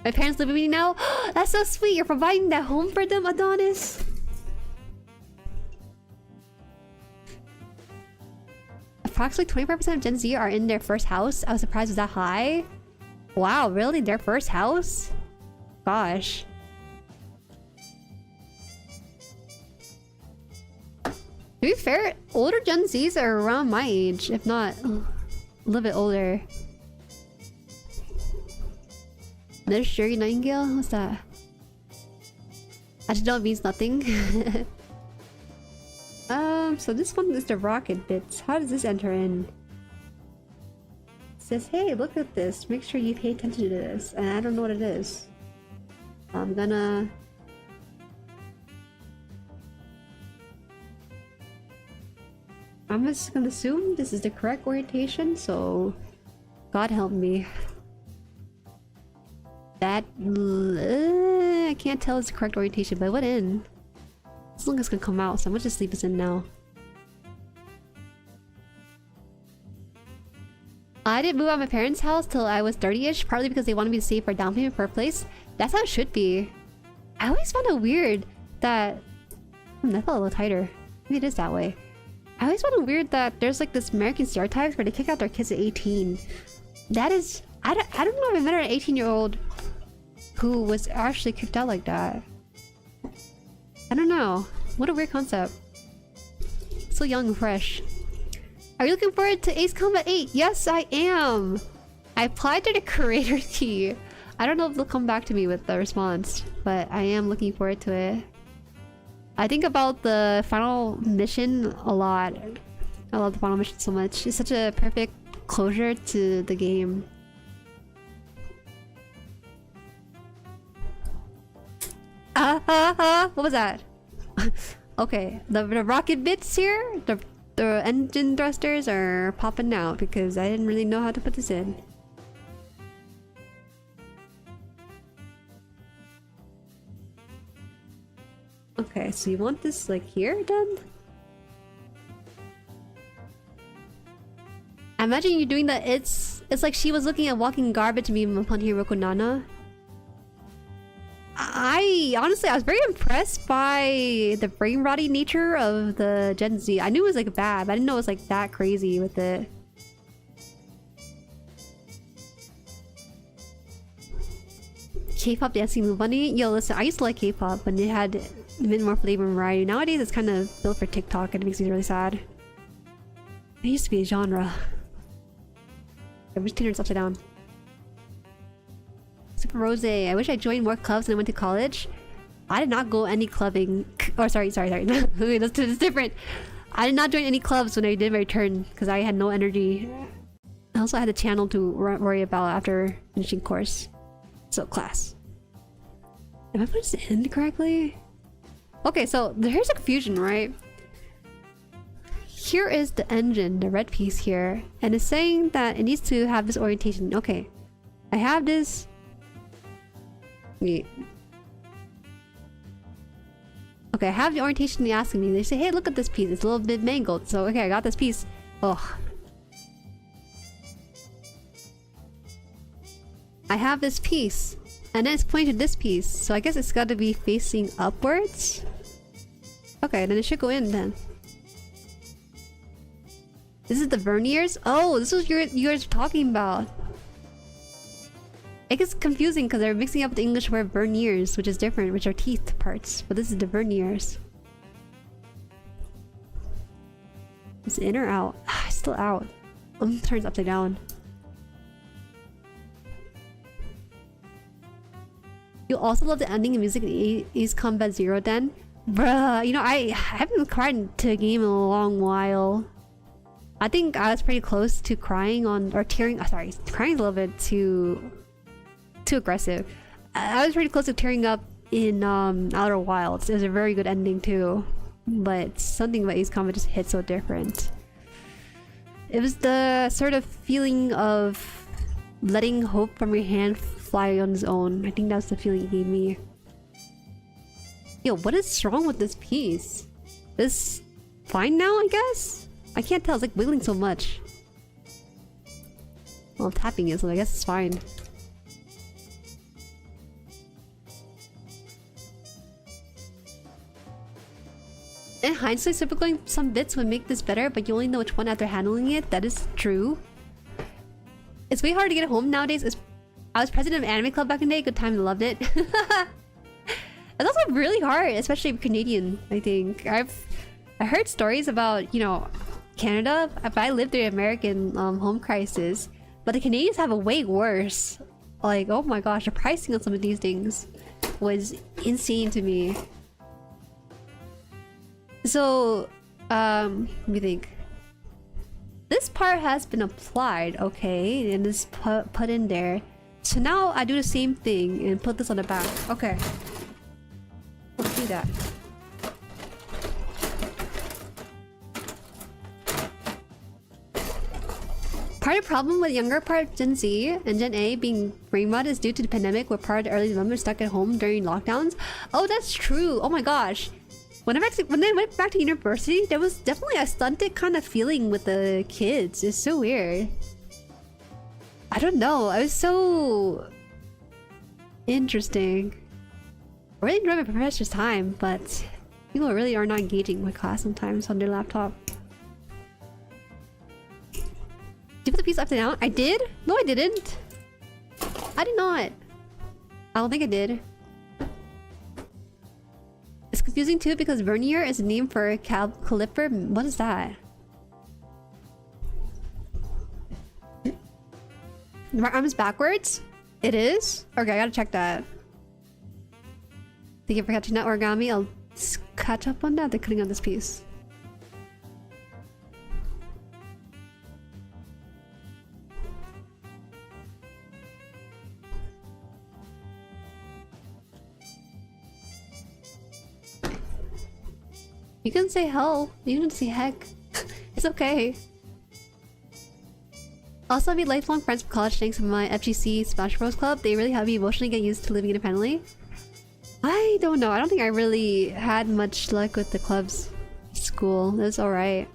My parents live with me now? That's so sweet. You're providing that home for them, Adonis. Approximately 25% of Gen Z are in their first house. I was surprised it was that high. Wow, really? Their first house? Gosh. To be fair, older Gen Zs are around my age, if not a little bit older. There's Jueri Nightingale? What's that? I just know it means nothing. So this one is the rocket bits. How does this enter in? says, hey, look at this. Make sure you pay attention to this. And I don't know what it is. I'm just gonna assume this is the correct orientation, so God help me. That I can't tell it's the correct orientation, but what in? As long as it's gonna come out, so I'm gonna just leave this in now. I didn't move out of my parents' house till I was 30-ish, partly because they wanted me to save for a down payment for a place. That's how it should be. I always found it weird that... that felt a little tighter. Maybe it is that way. I always found it weird that there's like this American stereotypes where they kick out their kids at 18. That is... I don't know if I met an 18-year-old who was actually kicked out like that. I don't know. What a weird concept. So young and fresh. Are you looking forward to Ace Combat 8? Yes, I am! I applied to the creator key. I don't know if they'll come back to me with the response, but I am looking forward to it. I think about the final mission a lot. I love the final mission so much. It's such a perfect closure to the game. What was that? Okay, the rocket bits here, the engine thrusters are popping out because I didn't really know how to put this in. Okay, so you want this like here then? I imagine you doing that. It's like she was looking at walking garbage meme upon Hiroko Nana. Honestly, I was very impressed by the brain rotty nature of the Gen Z. I knew it was like bad, but I didn't know it was like that crazy with it. K-pop dancing move bunny. Yo, listen, I used to like K-pop when it had a bit more flavor and variety. Nowadays, it's kind of built for TikTok and it makes me really sad. It used to be a genre. I'm just turning it upside down. Super Rose. I wish I joined more clubs when I went to college. I did not go any clubbing. Or sorry. That's different. I did not join any clubs when I did my return because I had no energy. I also had a channel to worry about after finishing course. So class. Am I putting this in correctly? Okay, so here's a confusion, right? Here is the engine, the red piece here, and it's saying that it needs to have this orientation. Okay, I have this. Wait. Okay, I have the orientation they're asking me. They say, hey, look at this piece. It's a little bit mangled. So, okay, I got this piece. Oh. I have this piece. And then it's pointing to this piece. So I guess it's got to be facing upwards. Okay, then it should go in then. This is the verniers? Oh, this is what you guys were talking about. It gets confusing because they're mixing up the English word verniers, which is different, which are teeth parts. But this is the verniers. Is it in or out? It's still out. Turns upside down. You also love the ending of music in Ace Combat Zero then? Bruh, you know, I haven't cried to a game in a long while. I think I was pretty close to crying on, or tearing, sorry, crying a little bit too aggressive. I was pretty close to tearing up in Outer Wilds. It was a very good ending too. But something about Ace Combat just hit so different. It was the sort of feeling of letting hope from your hand fly on its own. I think that's the feeling it gave me. Yo, what is wrong with this piece? This fine now, I guess? I can't tell, it's like wiggling so much. Well, I'm tapping it, so I guess it's fine. In hindsight, supergluing some bits would make this better, but you only know which one after handling it. That is true. It's way hard to get home nowadays. I was president of Anime Club back in the day. Good time, loved it. It's also really hard, especially if Canadian, I think. I heard stories about, you know, Canada. If I lived through American home crisis, but the Canadians have it way worse. Like, oh my gosh, the pricing on some of these things was insane to me. So, let me think. This part has been applied, okay, and it's put in there. So now I do the same thing and put this on the back. Okay. Let's do that. Part of the problem with younger part Gen Z and Gen A being brain rot is due to the pandemic, where part of the early developers stuck at home during lockdowns. Oh, that's true. Oh my gosh. When I went back to university, there was definitely a stunted kind of feeling with the kids. It's so weird. I don't know. I was so interesting. I really enjoyed my professor's time, but people really are not engaging with class sometimes on their laptop. Did you put the piece upside down? I did? No, I didn't. I did not. I don't think I did. It's confusing too because vernier is a name for caliper. What is that? My arm is backwards? It is? Okay, I gotta check that. Thank you for catching that origami. I'll catch up on that. They're cutting on this piece. You can say hell. You can say heck. It's okay. Also, I made lifelong friends from college thanks to my FGC Smash Bros Club. They really helped me emotionally get used to living independently. I don't know. I don't think I really had much luck with the club's school. It was alright.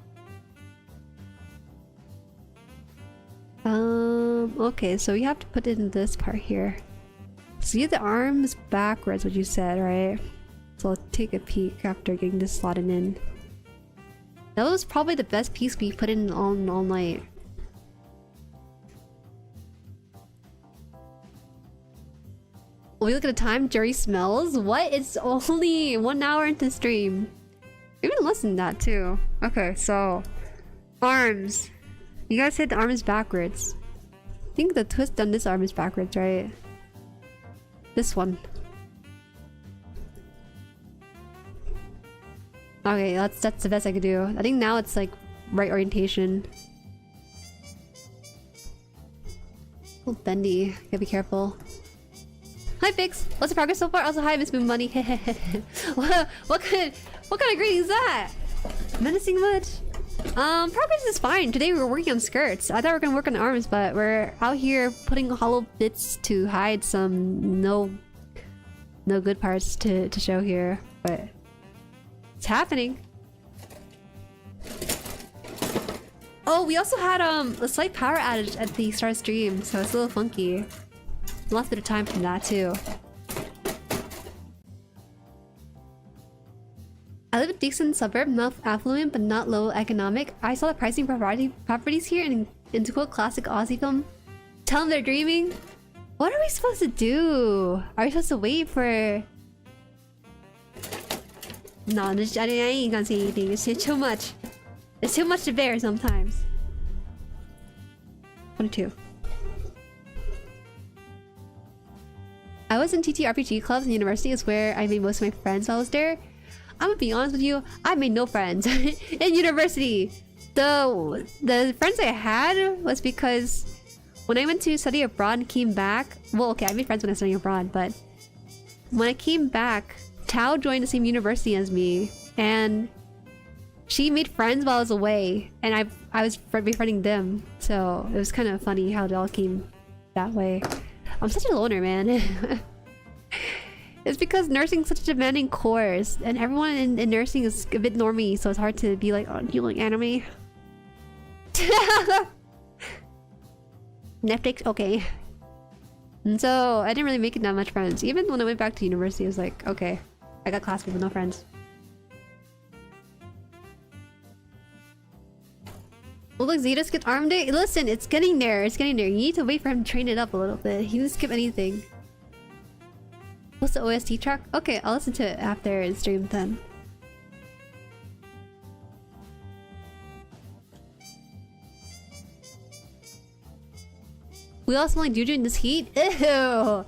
Okay, so we have to put it in this part here. So you have the arms backwards, what you said, right? So I'll take a peek after getting this slotted in. That was probably the best piece we put in all night. We look at the time, Jueri smells? What? It's only 1 hour into stream. Even less than that too. Okay, so arms. You guys hit the arms backwards. I think the twist on this arm is backwards, right? This one. Okay, that's the best I could do. I think now it's like right orientation. A little bendy. Gotta be careful. Hi Fix! What's the progress so far? Also hi Miss Moon Money. what kind of greeting is that? Menacing much? Progress is fine. Today we were working on skirts. I thought we were gonna work on the arms, but we're out here putting hollow bits to hide some no good parts to show here. But it's happening. Oh, we also had a slight power outage at the start stream, so it's a little funky. Lost a bit of time from that too. I live in a decent suburb, not affluent but not low economic. I saw the pricing properties here into quote classic Aussie film. Tell them they're dreaming. What are we supposed to do? Are we supposed to wait for? No, I ain't gonna say anything. It's too much. It's too much to bear sometimes. 22. I was in TTRPG clubs in university is where I made most of my friends while I was there. I'm gonna be honest with you, I made no friends in university. The friends I had was because when I went to study abroad and came back, well okay, I made friends when I was studying abroad, but when I came back, Tao joined the same university as me and she made friends while I was away and I was befriending them, so it was kind of funny how it all came that way. I'm such a loner, man. It's because nursing is such a demanding course, and everyone in nursing is a bit normie, so it's hard to be like, oh, you like anime? Netflix, okay. And so I didn't really make it that much friends. Even when I went back to university, I was like, okay, I got classmates with no friends. Well, look, Zeta skipped arm day. Listen, it's getting there. It's getting there. You need to wait for him to train it up a little bit. He didn't skip anything. What's the OST track? Okay, I'll listen to it after the stream then. We all smell like juju in this heat? Ew!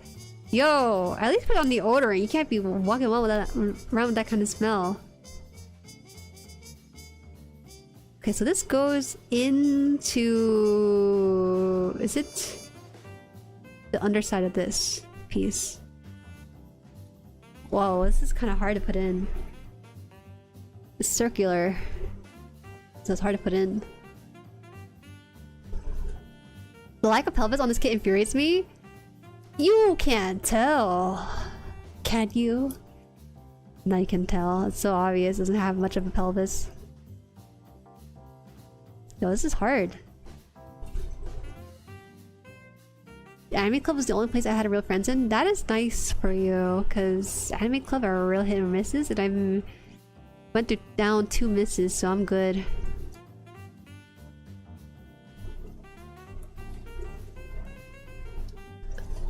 Yo, at least put on deodorant. You can't be walking around with that kind of smell. Okay, so this goes into... Is it the underside of this piece? Whoa, this is kind of hard to put in. It's circular, so it's hard to put in. The lack of pelvis on this kit infuriates me. You can't tell. Can you? No, you can tell. It's so obvious. It doesn't have much of a pelvis. Yo, this is hard. The anime club was the only place I had real friends in. That is nice for you, because anime club are real hit or misses, and I went through down 2 misses, so I'm good.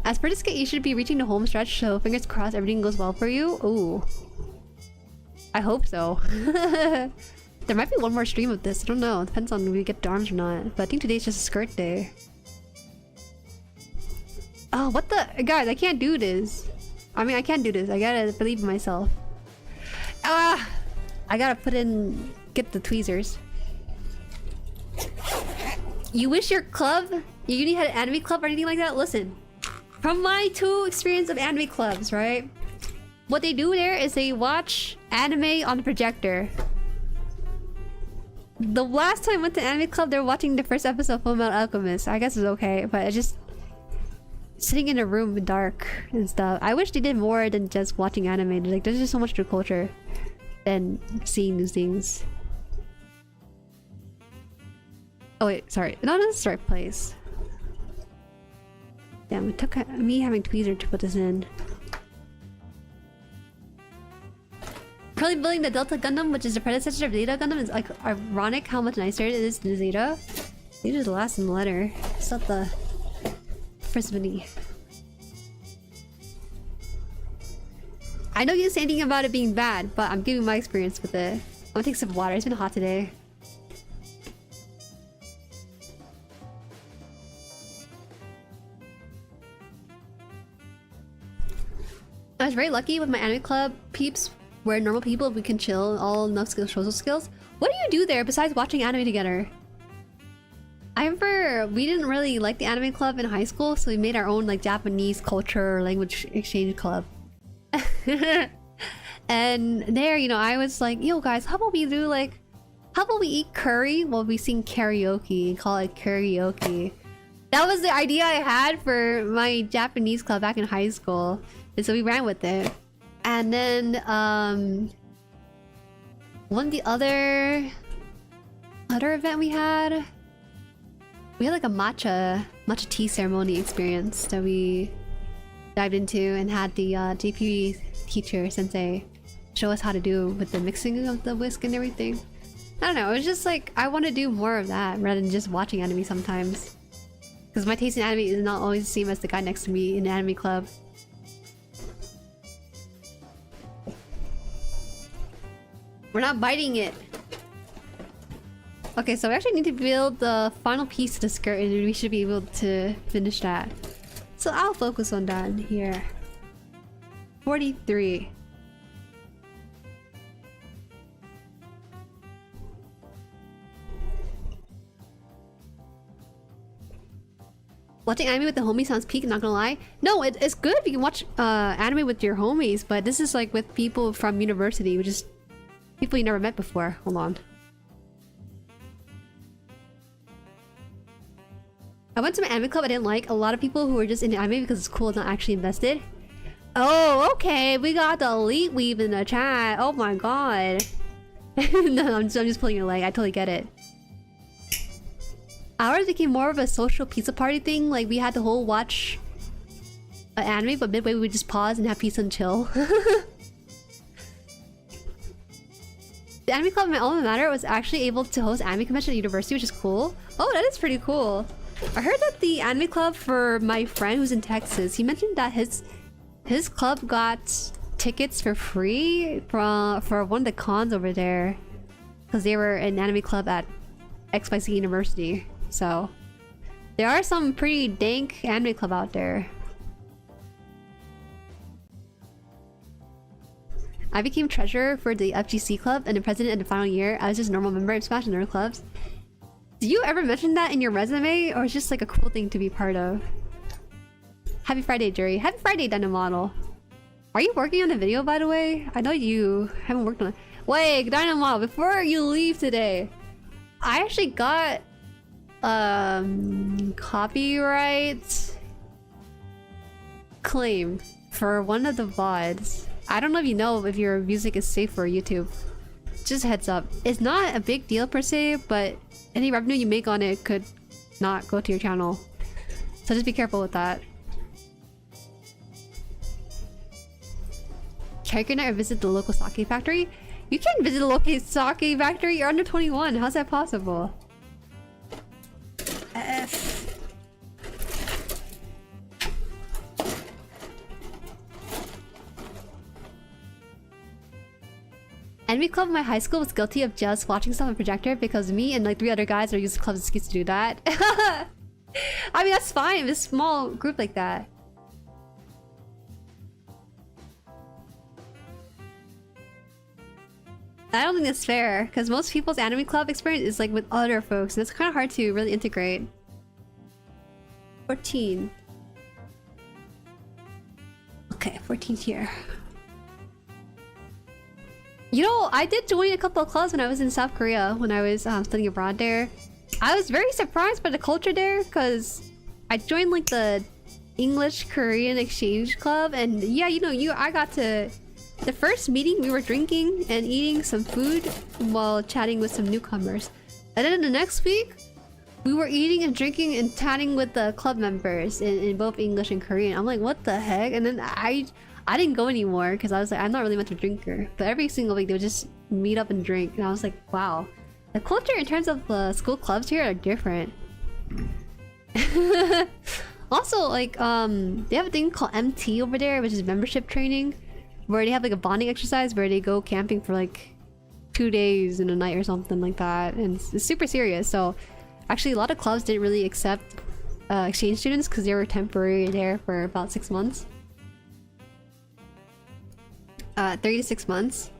As per this kit, you should be reaching the home stretch, so fingers crossed everything goes well for you. Ooh. I hope so. There might be one more stream of this, I don't know. It depends on if we get the arms or not. But I think today's just a skirt day. Oh, what the? Guys, I can't do this. I mean, I can't do this. I gotta believe in myself. Ah! I gotta put in... Get the tweezers. You wish your club... You had an anime club or anything like that? Listen. From my 2 experience of anime clubs, right? What they do there is they watch anime on the projector. The last time I went to anime club, they were watching the first episode of Fullmetal Alchemist. I guess it's okay, but it's just... Sitting in a room in dark and stuff. I wish they did more than just watching anime. Like, there's just so much to culture than seeing these things. Oh wait, sorry. Not in the right place. Damn, it took me having tweezer to put this in. Currently building the Delta Gundam, which is the predecessor of Zeta Gundam. It's like ironic how much nicer it is than Zeta. Zeta's the last in the letter. It's not the first mini. I know you didn't say anything about it being bad, but I'm giving my experience with it. I'm gonna take some water. It's been hot today. I was very lucky with my anime club peeps, where normal people we can chill, all enough skills, social skills. What do you do there besides watching anime together? I remember we didn't really like the anime club in high school, so we made our own like Japanese culture language exchange club. And there, you know, I was like, yo guys, how about we do like, how about we eat curry while we sing karaoke and call it karaoke? That was the idea I had for my Japanese club back in high school. And so we ran with it. And then, one of the other event we had like a matcha tea ceremony experience that we dived into and had the JP teacher sensei show us how to do with the mixing of the whisk and everything. I don't know, it was just like I want to do more of that rather than just watching anime sometimes. Because my taste in anime is not always the same as the guy next to me in the anime club. We're not biting it. Okay, so we actually need to build the final piece of the skirt and we should be able to finish that. So I'll focus on that here. 43. Watching anime with the homies sounds peak, not gonna lie. No, it's good if you can watch anime with your homies, but this is like with people from university, which is people you never met before. Hold on. I went to my anime club I didn't like. A lot of people who were just into anime because it's cool, not actually invested. Oh, okay. We got the elite weave in the chat. Oh my god. No, I'm just pulling your leg. I totally get it. Ours became more of a social pizza party thing. Like, we had the whole watch anime, but midway we would just pause and have pizza and chill. The anime club in my alma mater was actually able to host anime convention at university, which is cool. Oh, that is pretty cool. I heard that the anime club for my friend who's in Texas, he mentioned that his club got tickets for free for one of the cons over there because they were an anime club at XYZ University. So there are some pretty dank anime club out there. I became treasurer for the FGC club and the president in the final year. I was just a normal member of Smash and Nerd clubs. Do you ever mention that in your resume, or it's just like a cool thing to be part of? Happy Friday, Jueri. Happy Friday, Dino Model. Are you working on the video, by the way? I know you haven't worked on it. Wait, Dino Model, before you leave today, I actually got copyright claim for one of the VODs. I don't know if you know if your music is safe for YouTube. Just a heads up. It's not a big deal per se, but any revenue you make on it could not go to your channel. So just be careful with that. Character night or visit the local sake factory? You can't visit the local sake factory, you're under 21. How's that possible? Enemy club in my high school was guilty of just watching stuff on projector because me and like 3 other guys are using club's excuse to do that. I mean, that's fine with a small group like that. I don't think that's fair because most people's anime club experience is like with other folks and it's kind of hard to really integrate. 14. Okay, 14 here. You know, I did join a couple of clubs when I was in South Korea when I was studying abroad there. I was very surprised by the culture there because I joined like the English-Korean exchange club and yeah, you know, I got to... The first meeting we were drinking and eating some food while chatting with some newcomers. And then the next week, we were eating and drinking and chatting with the club members in both English and Korean. I'm like, what the heck? And then I didn't go anymore because I was like, I'm not really much of a drinker. But every single week they would just meet up and drink. And I was like, wow. The culture in terms of the school clubs here are different. Also, like, they have a thing called MT over there, which is membership training. Where they have like a bonding exercise where they go camping for like 2 days in a night or something like that. And it's super serious. So actually a lot of clubs didn't really accept exchange students because they were temporary there for about 6 months. 3 to 6 months.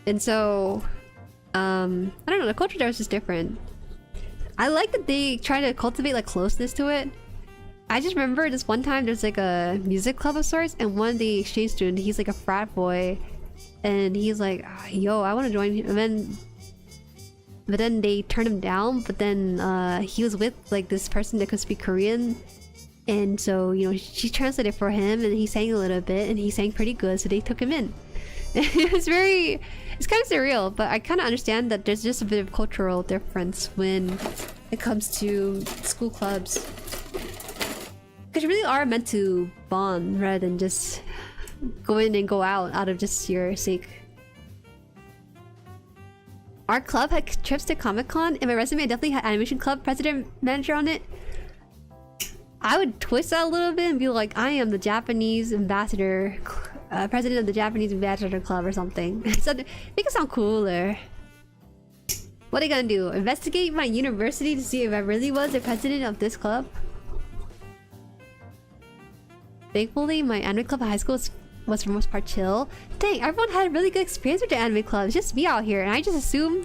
And so, I don't know, the culture there was just different. I like that they try to cultivate like closeness to it. I just remember this one time there's like a music club of sorts and one of the exchange students, he's like a frat boy and he's like, yo, I want to join. And then they turned him down, but then he was with like this person that could speak Korean and so, you know, she translated for him and he sang a little bit and he sang pretty good, so they took him in. It's kind of surreal, but I kind of understand that there's just a bit of cultural difference when it comes to school clubs. Because you really are meant to bond rather than just go in and go out of just your sake. Our club had trips to Comic-Con. In my resume, I definitely had animation club president manager on it. I would twist that a little bit and be like, I am the Japanese ambassador, president of the Japanese ambassador club or something. So make it sound cooler. What are you gonna do? Investigate my university to see if I really was the president of this club? Thankfully, my anime club at high school was for the most part chill. Dang, everyone had a really good experience with the anime club. It's just me out here, and I just assumed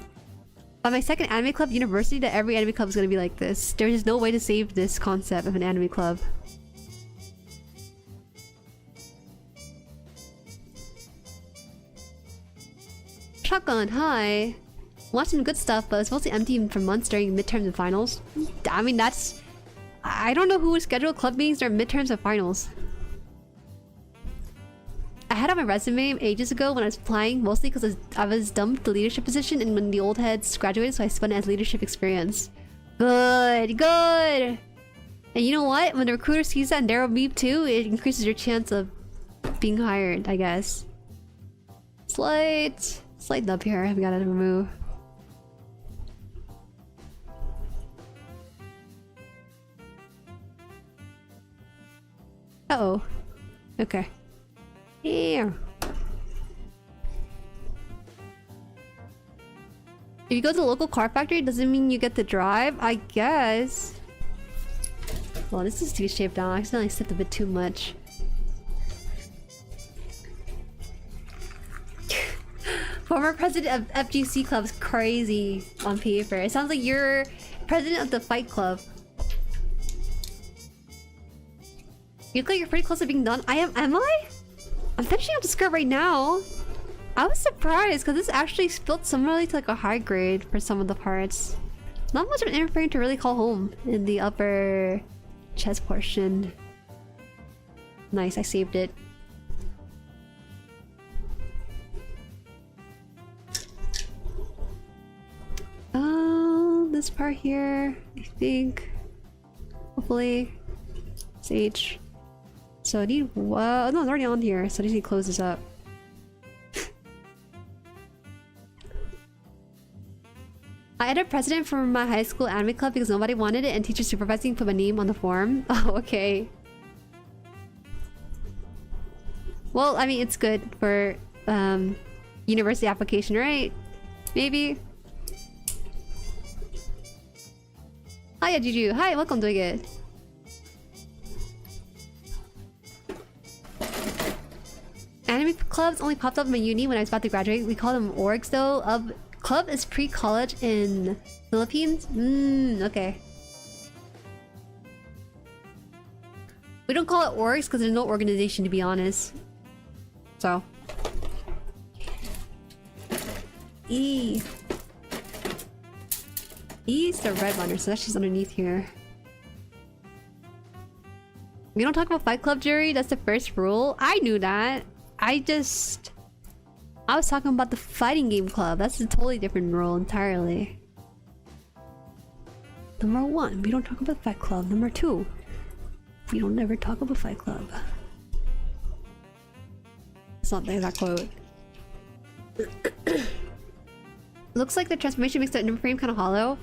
by my second anime club university that every anime club is gonna be like this. There's just no way to save this concept of an anime club. Shotgun, hi. Watched some good stuff, but it's mostly empty for months during midterms and finals. I mean, that's... I don't know who would schedule club meetings during midterms and finals. I had on my resume ages ago when I was applying, mostly because I was dumped the leadership position and when the old heads graduated, so I spun it as leadership experience. Good, good! And you know what? When the recruiter sees that and they're a meep too, it increases your chance of being hired, I guess. Slight dub here, I've gotta remove. Uh-oh. Okay. Yeah. If you go to the local car factory, doesn't mean you get to drive, I guess. Well, this is too shaped down. I accidentally sipped a bit too much. Former president of FGC Club's crazy on paper. It sounds like you're president of the Fight Club. You look like you're pretty close to being done. Am I? I'm finishing up the script right now. I was surprised because this actually built similarly to like a high grade for some of the parts. Not much of an interfering to really call home in the upper chest portion. Nice, I saved it. This part here, I think. Hopefully. Sage. So I need... no, it's already on here, so I just need to close this up. I had a president for my high school anime club because nobody wanted it and teacher supervising put my name on the form. Oh, okay. Well, I mean, it's good for university application, right? Maybe. Hiya, Juju. Hi, welcome to it. Anime clubs only popped up in my uni when I was about to graduate. We call them orgs though. Club is pre-college in Philippines? Okay. We don't call it orgs because there's no organization, to be honest. So. E is the red one, so that's just underneath here. We don't talk about Fight Club, Jueri. That's the first rule. I knew that. I was talking about the fighting game club. That's a totally different rule entirely. Number 1, we don't talk about Fight Club. Number 2, we don't ever talk about Fight Club. It's not the exact quote. Looks like the transformation makes the frame kind of hollow.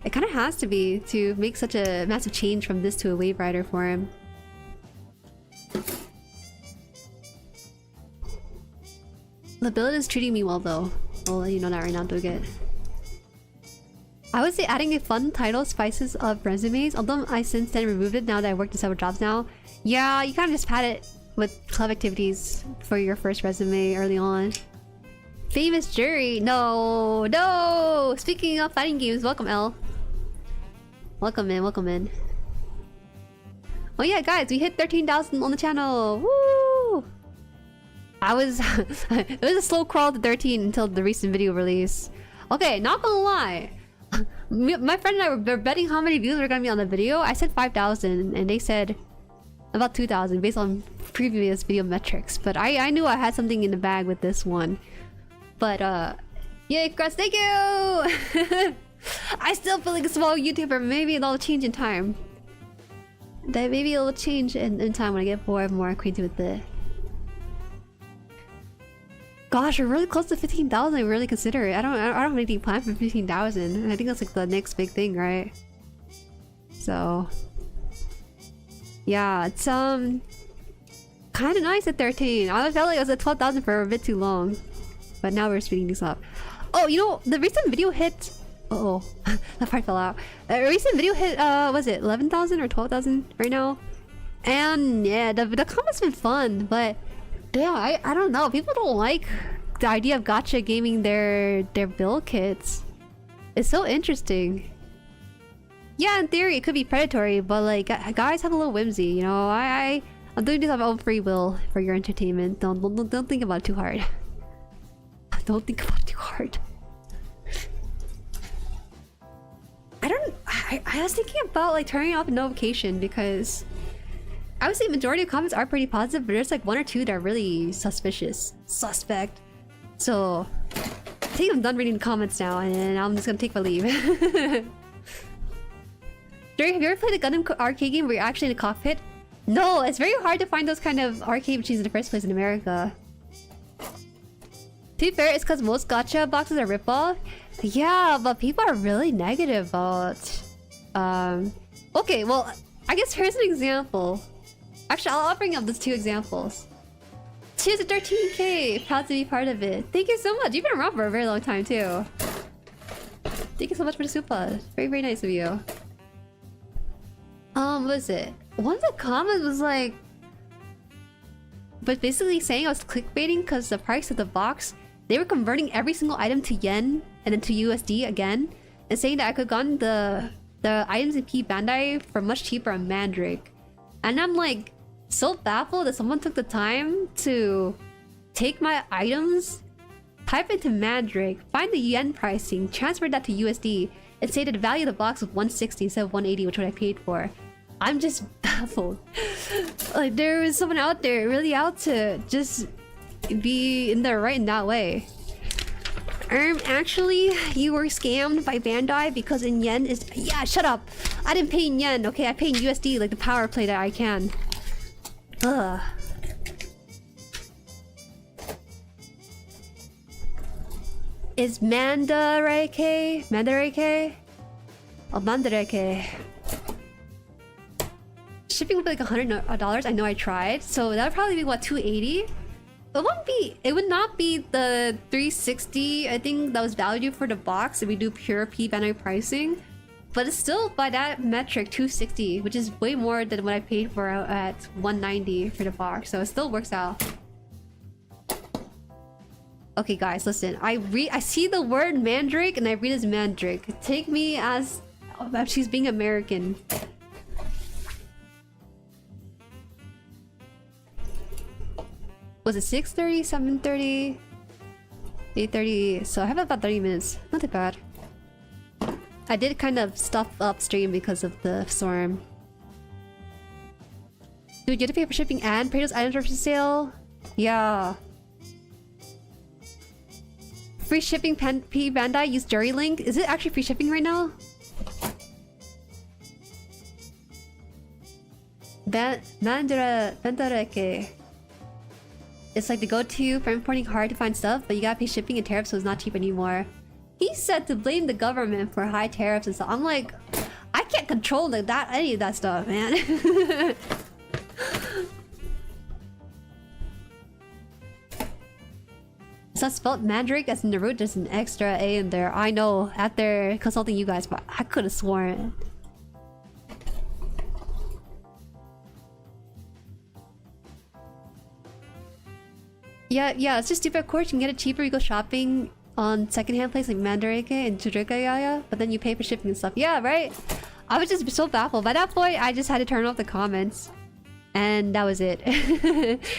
It kind of has to be to make such a massive change from this to a Wave Rider for him. The build is treating me well though. I'll let you know that right now, Doget. I would say adding a fun title spices up resumes, although I since then removed it now that I worked in several jobs now. Yeah, you kind of just pad it with club activities for your first resume early on. Famous Jueri! No! No! Speaking of fighting games, welcome L. Welcome in, welcome in. Oh yeah, guys, we hit 13,000 on the channel! Woo! It was a slow crawl to 13 until the recent video release. Okay, not gonna lie. My friend and I were betting how many views were gonna be on the video. I said 5,000 and they said about 2,000 based on previous video metrics. But I knew I had something in the bag with this one. But yeah, Chris, thank you! I still feel like a small YouTuber. Maybe it'll change in time. Maybe it'll change in time when I get more acquainted with it. Gosh, we're really close to 15,000. I really consider it. I don't have anything planned for 15,000. I think that's like the next big thing, right? So yeah, it's kind of nice at 13. I felt like I was at 12,000 for a bit too long, but now we're speeding this up. Oh, you know, the recent video hit. Uh oh, that part fell out. A recent video hit. Was it 11,000 or 12,000 right now? And yeah, the comments been fun, but. Yeah, I don't know. People don't like the idea of gacha gaming their build kits. It's so interesting. Yeah, in theory it could be predatory, but like guys have a little whimsy, you know. I'm doing this on my own free will for your entertainment. Don't think about it too hard. Don't think about it too hard. I was thinking about like turning off notification because I would say majority of comments are pretty positive, but there's like 1 or 2 that are really suspect. So I think I'm done reading the comments now, and I'm just gonna take my leave. Jueri, have you ever played a Gundam arcade game where you're actually in a cockpit? No, it's very hard to find those kind of arcade machines in the first place in America. To be fair, it's because most gacha boxes are ripoff. Yeah, but people are really negative about. Okay, well, I guess here's an example. Actually, I'll bring up these 2 examples. Cheers to 13K! Proud to be part of it. Thank you so much. You've been around for a very long time too. Thank you so much for the super. Very, very nice of you. What was it? One of the comments was like, but basically saying I was clickbaiting because the price of the box they were converting every single item to yen and then to USD again, and saying that I could have gotten the items in P Bandai for much cheaper on Mandrake. And I'm like so baffled that someone took the time to take my items, type into Mandrake, find the yen pricing, transfer that to USD, and say that the value of the box was 160 instead of 180, which is what I paid for. I'm just baffled. Like, there is someone out there really out to just be in the right in that way. Actually, you were scammed by Bandai because in yen is... Yeah, shut up! I didn't pay in yen, okay? I paid in USD, like the power play that I can. Ugh. Is Mandareke? Mandareke? Oh, Mandareke. Shipping would be like $100. I know I tried. So that would probably be what, 280? It would not be the 360 I think that was valued for the box if we do pure P Bandai pricing. But it's still by that metric 260, which is way more than what I paid for at 190 for the box. So it still works out. Okay guys, listen. I see the word Mandrake and I read as Mandrake. Take me as she's being American. Was it 6:30, 7:30, 8:30? So I have about 30 minutes. Not too bad. I did kind of stop upstream because of the storm. Dude, you have to pay for shipping and pay those items for sale? Yeah. Free shipping P Bandai, use Jueri link. Is it actually free shipping right now? Mandareke. It's like the go-to for importing hard to find stuff, but you gotta pay shipping and tariffs, so it's not cheap anymore. He said to blame the government for high tariffs and stuff. I'm like, I can't control any of that stuff, man. It's not spelled Mandrake as in the root, there's an extra A in there. I know, after consulting you guys, but I could have sworn. Yeah, it's just stupid. Of course, you can get it cheaper. You go shopping on secondhand place like Mandareke and Jueriotica, but then you pay for shipping and stuff. Yeah, right? I was just so baffled. By that point, I just had to turn off the comments. And that was it.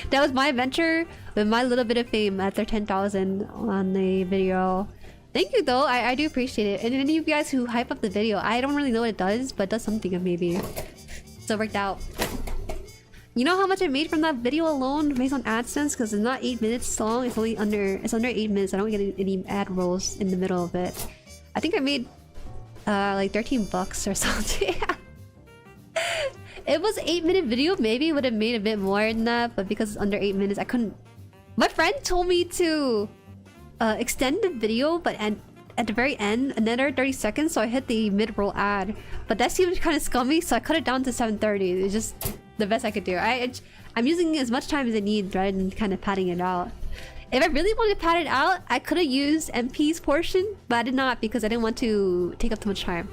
That was my adventure with my little bit of fame after 10,000 on the video. Thank you though, I do appreciate it. And any of you guys who hype up the video, I don't really know what it does, but it does something maybe. So it worked out. You know how much I made from that video alone based on AdSense? Because it's not 8 minutes long, it's under 8 minutes. I don't get any ad rolls in the middle of it. I think I made like 13 bucks or something. It was an 8-minute video, maybe would have made a bit more than that, but because it's under 8 minutes, I couldn't. My friend told me to extend the video, but at the very end, another 30 seconds, so I hit the mid-roll ad. But that seemed kind of scummy, so I cut it down to 7:30. It's just the best I could do. I'm using as much time as I need rather than kind of padding it out. If I really wanted to pad it out, I could have used MP's portion, but I did not because I didn't want to take up too much time.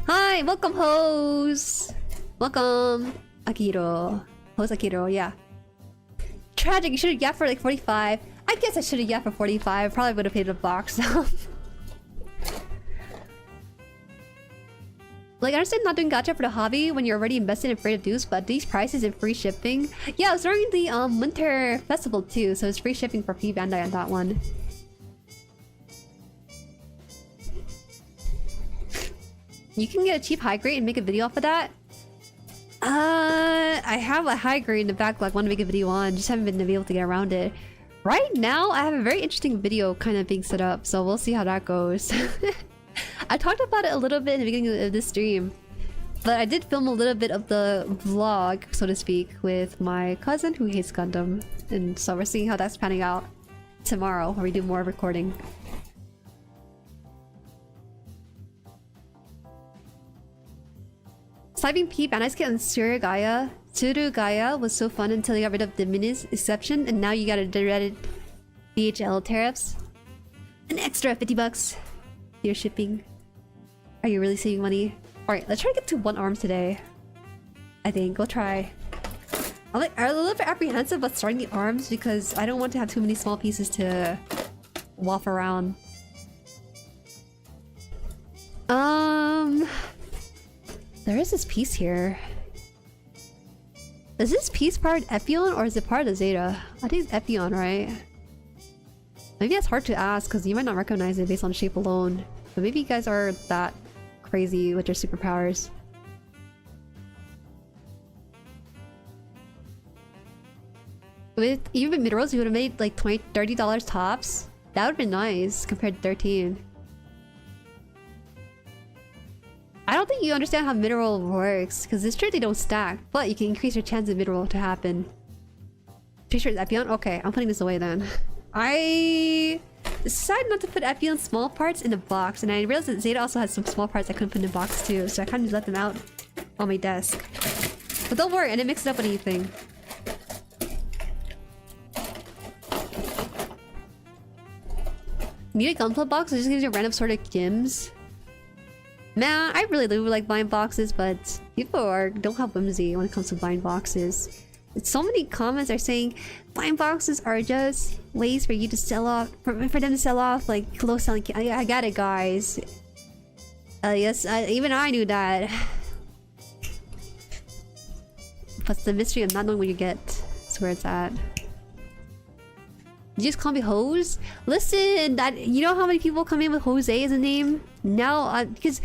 Hi, welcome hoes. Welcome Akiro. Host Akiro, yeah. Tragic, you should have yapped for like 45. I guess I should have yapped for 45. Probably would have paid a box. Like, I understand not doing gacha for the hobby when you're already invested in free to dues, but these prices and free shipping. Yeah, it's during the winter festival too, so it's free shipping for P Bandai on that one. You can get a cheap high grade and make a video off of that. I have a high grade in the backlog. Want to make a video on, just haven't been able to get around it. Right now, I have a very interesting video kind of being set up, so we'll see how that goes. I talked about it a little bit in the beginning of this stream, but I did film a little bit of the vlog, so to speak, with my cousin who hates Gundam, and so we're seeing how that's panning out tomorrow, where we do more recording. Typing P Bandai's kit on Tsurugaya was so fun until they got rid of the Minis exception, and now you got a dreaded DHL tariffs. An extra 50 bucks. You're shipping. Are you really saving money? Alright, let's try to get to 1 arm today. I think. We'll try. I'm a little bit apprehensive about starting the arms because I don't want to have too many small pieces to waft around. There is this piece here. Is this piece part Epion or is it part of Zeta? I think it's Epion, right? Maybe it's hard to ask because you might not recognize it based on shape alone. But maybe you guys are that crazy with your superpowers. With even mid-rolls, you would have made like $30 tops. That would have been nice compared to 13. I don't think you understand how mid-roll works because it's true they don't stack, but you can increase your chance of mid-roll to happen. Pretty sure it's Epion? Okay, I'm putting this away then. I decided not to put Epion small parts in the box, and I realized that Zeta also has some small parts I couldn't put in the box too, so I kind of just left them out on my desk. But don't worry, I didn't mix it up with anything. Need a GUNPLA box? It just gives you random sort of gems. Man, I really do like buying boxes, but people don't have whimsy when it comes to buying boxes. So many comments are saying buying boxes are just ways for you to sell off, for them to sell off like low selling. I got it, guys. Yes, even I knew that. But the mystery of not knowing what you get is where it's at. You just call me Hose? Listen, you know how many people come in with Jose as a name? Now, because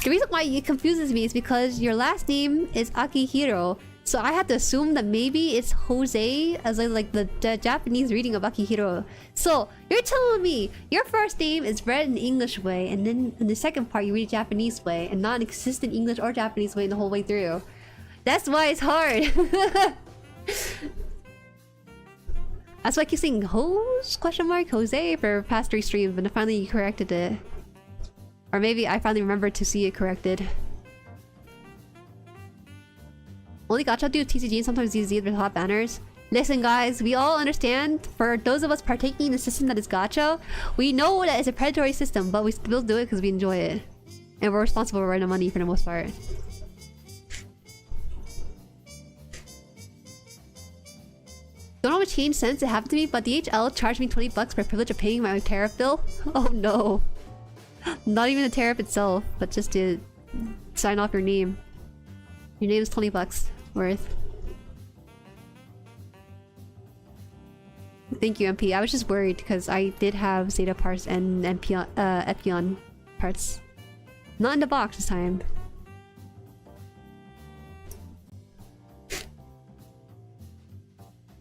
the reason why it confuses me is because your last name is Akihiro. So I have to assume that maybe it's Jose as like the Japanese reading of Akihiro. So you're telling me your first name is read in the English way, and then in the second part you read Japanese way, and not an consistent English or Japanese way the whole way through. That's why it's hard. That's why I keep saying Hose? Question mark Jose for past 3 streams, but finally you corrected it. Or maybe I finally remembered to see it corrected. Only gacha do TCG and sometimes use the top banners. Listen guys, we all understand, for those of us partaking in the system that is gacha, we know that it's a predatory system, but we still do it because we enjoy it. And we're responsible for running money for the most part. Don't know what change since it happened to me, but DHL charged me 20 bucks for the privilege of paying my tariff bill. Oh no. Not even the tariff itself, but just to sign off your name. Your name is 20 bucks worth. Thank you, MP. I was just worried because I did have Zeta parts and Epion parts. Not in the box this time.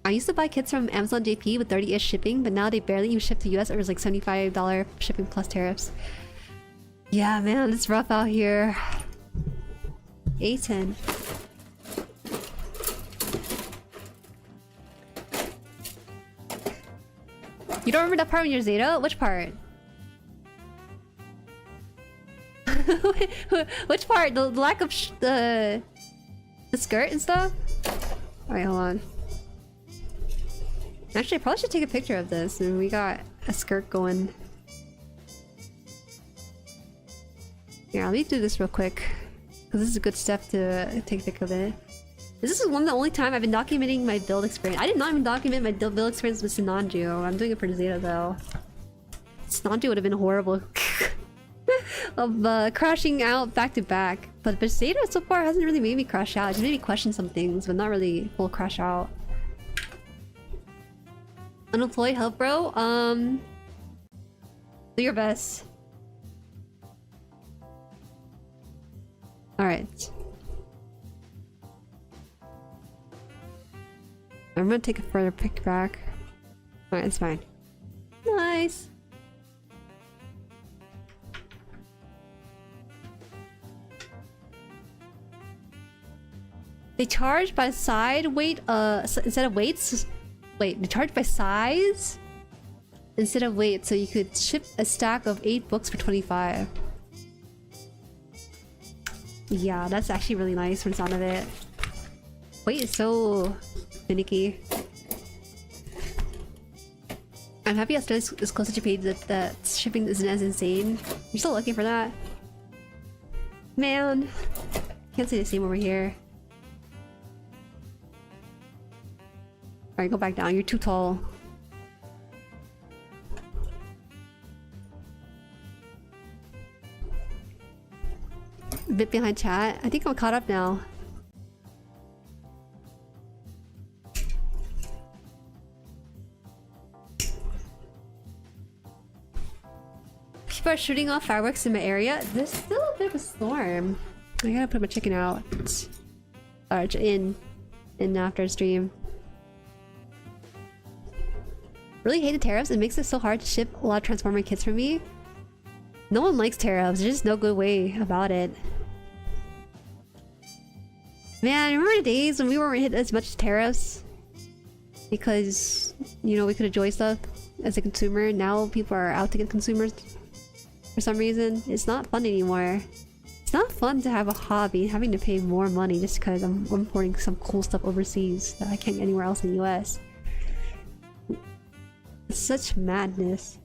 I used to buy kits from Amazon JP with 30-ish shipping, but now they barely even ship to US, or it's like $75 shipping plus tariffs. Yeah, man, it's rough out here. A10. You don't remember that part when you're Zeta? Which part? Which part? The lack of the skirt and stuff? Alright, hold on. Actually, I probably should take a picture of this, and we got a skirt going. Yeah, let me do this real quick, because this is a good step to take a pic of it. This is one of the only time I've been documenting my build experience. I did not even document my build experience with Sinanju. I'm doing it for Zeta though. Sinanju would have been horrible. Of crashing out back to back. But Zeta so far hasn't really made me crash out. It just made me question some things, but not really full crash out. Unemployed help, bro? Do your best. Alright. I'm gonna take a further pick back. Alright, it's fine. Nice! They charge by side weight, instead of weights? Wait, they charge by size? Instead of weight, so you could ship a stack of 8 books for 25. Yeah, that's actually really nice from the sound of it. Weight is so finicky. I'm happy Australia is closer to Japan, that shipping isn't as insane. You're still looking for that? Man, can't say the same over here. Alright, go back down. You're too tall. A bit behind chat. I think I'm caught up now. People are shooting off fireworks in my area. There's still a bit of a storm. I gotta put my chicken out. Or in after stream. Really hate the tariffs. It makes it so hard to ship a lot of Transformer kits for me. No one likes tariffs. There's just no good way about it. Man, remember the days when we weren't hit as much tariffs? Because, you know, we could enjoy stuff as a consumer. Now people are out to get consumers for some reason. It's not fun anymore. It's not fun to have a hobby having to pay more money just because I'm importing some cool stuff overseas that I can't get anywhere else in the US. It's such madness.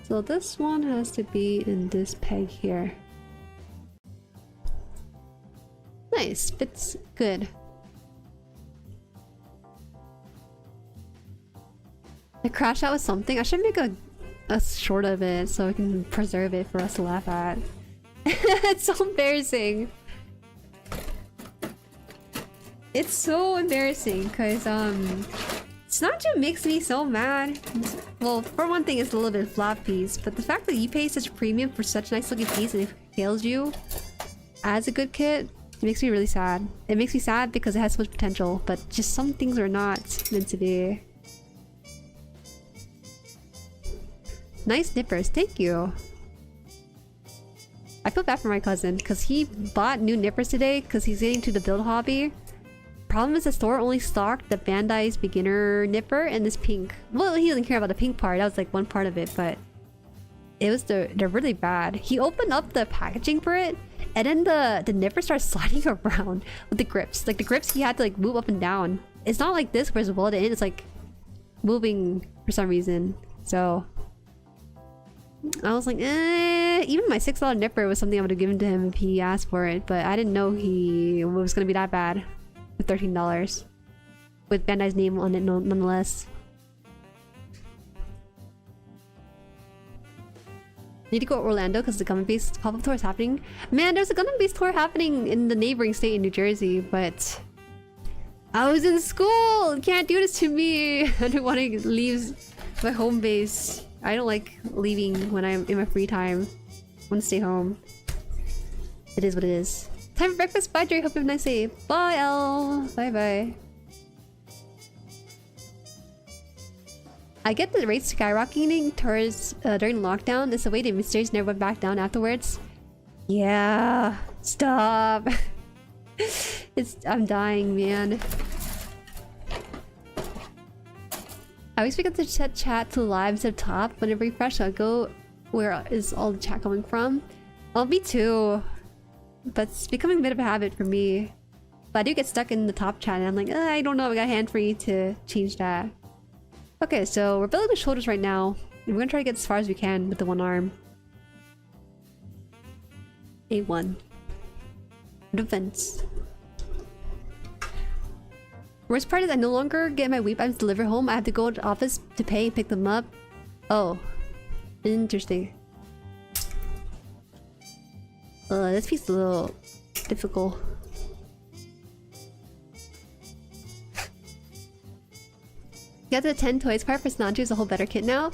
So this one has to be in this peg here. Nice, fits good. I crashed out with something. I should make a short of it so I can preserve it for us to laugh at. It's so embarrassing. It's so embarrassing because Snapchat makes me so mad. Well, for one thing, it's a little bit flop piece, but the fact that you pay such a premium for such a nice looking piece and it fails you as a good kit, it makes me really sad. It makes me sad because it has so much potential, but just some things are not meant to be. Nice nippers, thank you. I feel bad for my cousin because he bought new nippers today because he's getting to the build hobby. Problem is the store only stocked the Bandai's beginner nipper and this pink. Well, he doesn't care about the pink part. That was like one part of it, but it was they're really bad. He opened up the packaging for it, and then the nipper starts sliding around with the grips. Like the grips, he had to like move up and down. It's not like this where it's welded in. It's like moving for some reason. So I was like, even my $6 nipper was something I would have given to him if he asked for it, but I didn't know he was gonna be that bad. For $13 with Bandai's name on it nonetheless. Need to go to Orlando because the Gundam Base pop-up tour is happening. Man, there's a Gundam Base tour happening in the neighboring state in New Jersey, but I was in school! You can't do this to me! I don't want to leave my home base. I don't like leaving when I'm in my free time. I want to stay home. It is what it is. Time for breakfast. Bye, Jueri. Hope you have a nice day. Bye, Elle. Bye bye. I get the rates skyrocketing towards during lockdown. It's the way the mysteriously never went back down afterwards. Yeah. Stop. I'm dying, man. I always forget to set chat to live instead of top. When I refresh, I'll go where is all the chat coming from. Oh, me too. But it's becoming a bit of a habit for me. But I do get stuck in the top chat and I'm like, I don't know, I got hand free to change that. Okay, so we're building the shoulders right now. And we're gonna try to get as far as we can with the one arm. A1. Defense. Worst part is I no longer get my weep items delivered home. I have to go to the office to pay and pick them up. Oh. Interesting. This piece is a little difficult. Got the 10 toys part for Sinanju is a whole better kit now.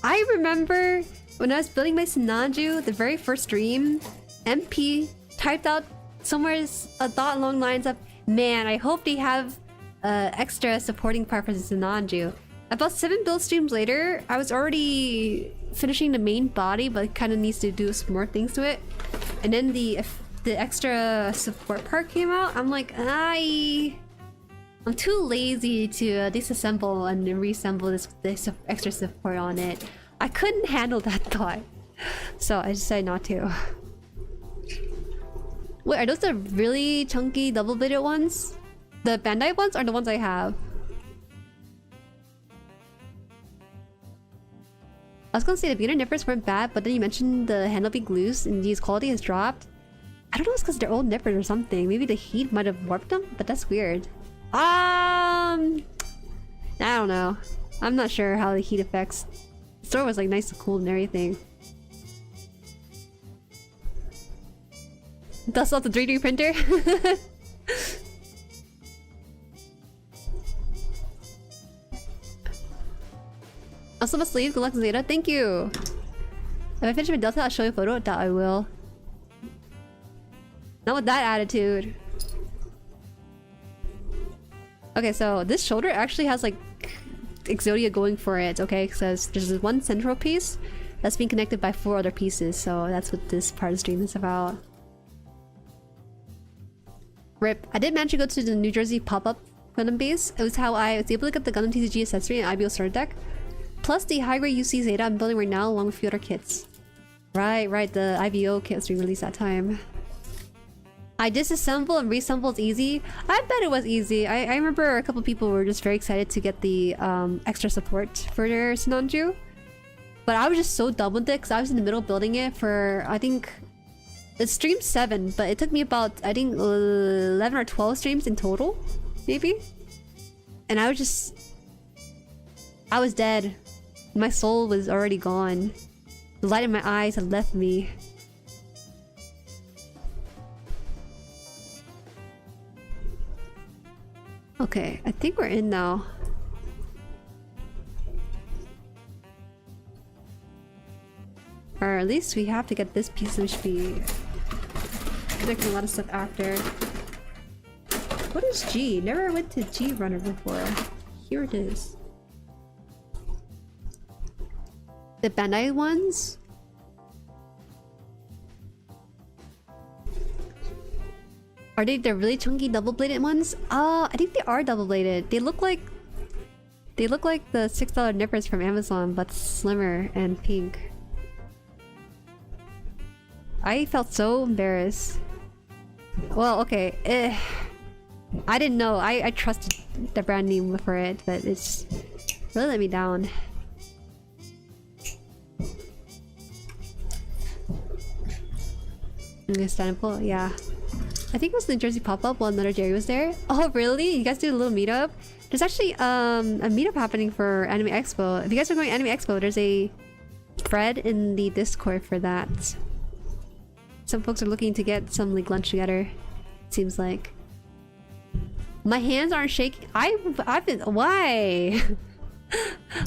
I remember when I was building my Sinanju, the very first stream, MP typed out somewhere a thought along the lines of, man, I hope they have extra supporting part for the Sinanju. About 7 build streams later, I was already finishing the main body, but it kind of needs to do some more things to it. And then the extra support part came out. I'm like, I'm too lazy to disassemble and reassemble this extra support on it. I couldn't handle that thought, so I decided not to. Wait, are those the really chunky double-bladed ones? The Bandai ones are the ones I have. I was gonna say the beginner nippers weren't bad, but then you mentioned the handle being loose and these quality has dropped. I don't know if it's because they're old nippers or something. Maybe the heat might have warped them, but that's weird. I don't know. I'm not sure how the heat affects. The store was like nice and cool and everything. Dust off the 3D printer? Also, a sleeve. Good luck, Zeta. Thank you. If I finish my Delta, I'll show you a photo. That I will. Not with that attitude. Okay, so this shoulder actually has like Exodia going for it, okay? Because there's this one central piece that's being connected by 4 other pieces, so that's what this part of the stream is about. RIP. I did manage to go to the New Jersey pop-up Gundam base. It was how I was able to get the Gundam TCG accessory and IBO starter deck. Plus the high-grade UC Zeta I'm building right now along with a few other kits. Right, the IBO kit was released that time. I disassemble and reassemble is easy. I bet it was easy. I remember a couple people were just very excited to get the extra support for their Sinanju. But I was just so dumb with it because I was in the middle building it for, I think... It's stream 7, but it took me about, I think, 11 or 12 streams in total, maybe? And I was just... I was dead. My soul was already gone. The light in my eyes had left me. Okay, I think we're in now. Or at least we have to get this piece, and we should be connecting a lot of stuff after. What is G? Never went to G Runner before. Here it is. The Bandai ones? Are they the really chunky double-bladed ones? I think they are double-bladed. They look like the $6 nippers from Amazon, but slimmer and pink. I felt so embarrassed. Well, okay. I didn't know. I trusted the brand name for it, but it's really let me down. Understandable, yeah. I think it was the New Jersey pop-up while another Jueri was there. Oh, really? You guys did a little meetup? There's actually a meetup happening for Anime Expo. If you guys are going to Anime Expo, there's a thread in the Discord for that. Some folks are looking to get some like lunch together. It seems like. My hands aren't shaking. I've been. Why?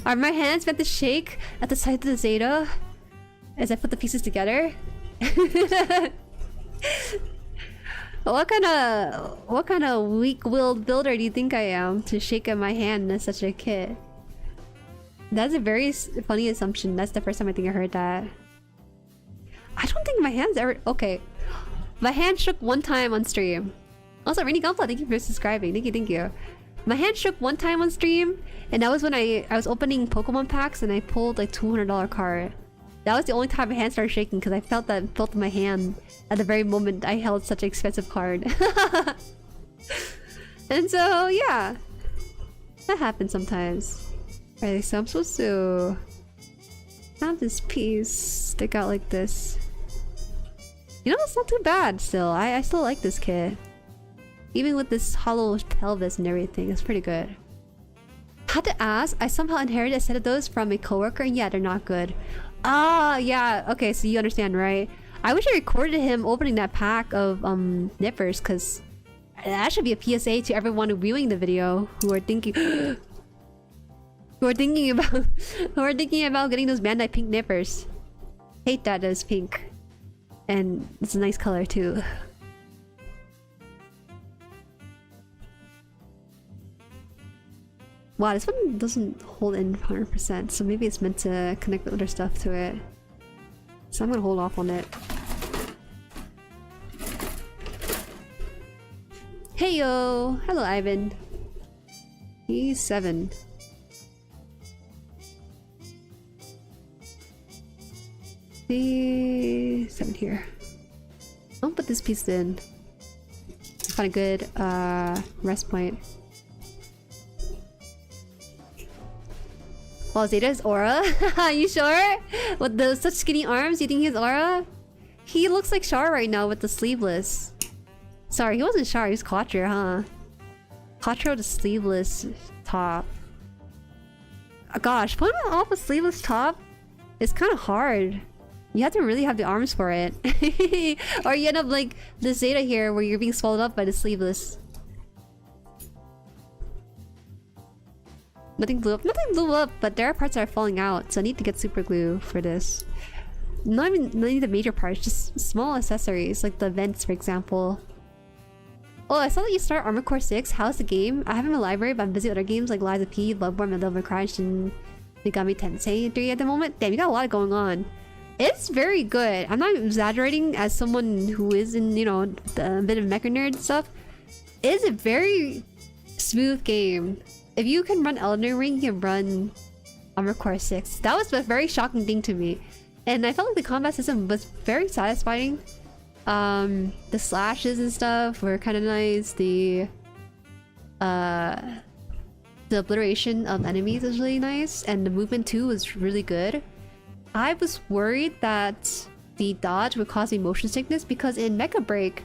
Are my hands meant to shake at the sight of the Zeta as I put the pieces together? What kind of weak-willed builder do you think I am to shake at my hand in such a kit? That's a very funny assumption. That's the first time I think I heard that. I don't think my hands ever... Okay. My hand shook one time on stream. Also, Rainy GUNPLA, thank you for subscribing. Thank you. My hand shook one time on stream, and that was when I was opening Pokemon packs and I pulled like $200 card. That was the only time my hand started shaking because I felt that felt in my hand at the very moment I held such an expensive card. And so, yeah. That happens sometimes. Alright, so I'm supposed to have this piece stick out like this. You know, it's not too bad still. I still like this kit. Even with this hollow pelvis and everything, it's pretty good. Had to ask, I somehow inherited a set of those from a coworker, and yeah, they're not good. Ah, yeah, okay, so you understand, right? I wish I recorded him opening that pack of nippers, because that should be a PSA to everyone viewing the video who are thinking who are thinking about getting those Bandai pink nippers. Hate that it's pink. And it's a nice color too. Wow, this one doesn't hold in 100%, so maybe it's meant to connect with other stuff to it. So I'm gonna hold off on it. Hey yo! Hello Ivan. He's 7. The 7 here. I'll put this piece in. Find a good rest point. Well, Zeta's aura? You sure? With those such skinny arms, you think he has aura? He looks like Char right now with the sleeveless. Sorry, he wasn't Char, he was Quattro, huh? Quattro the sleeveless top. Gosh, putting off a sleeveless top is kind of hard. You have to really have the arms for it. Or you end up like the Zeta here where you're being swallowed up by the sleeveless. Nothing blew up. Nothing blew up, but there are parts that are falling out, so I need to get super glue for this. Not even the major parts, just small accessories, like the vents, for example. Oh, I saw that you start Armored Core 6. How's the game? I have it in my library, but I'm busy with other games like Lies of P, Bloodborne, Devil May Cry, and Megami Tensei 3 at the moment. Damn, you got a lot going on. It's very good. I'm not exaggerating as someone who is in, you know, a bit of mecha nerd stuff. It's a very smooth game. If you can run Elden Ring, you can run Armored Core 6. That was a very shocking thing to me. And I felt like the combat system was very satisfying. The slashes and stuff were kind of nice. The obliteration of enemies was really nice. And the movement too was really good. I was worried that the dodge would cause me motion sickness because in Mecha Break,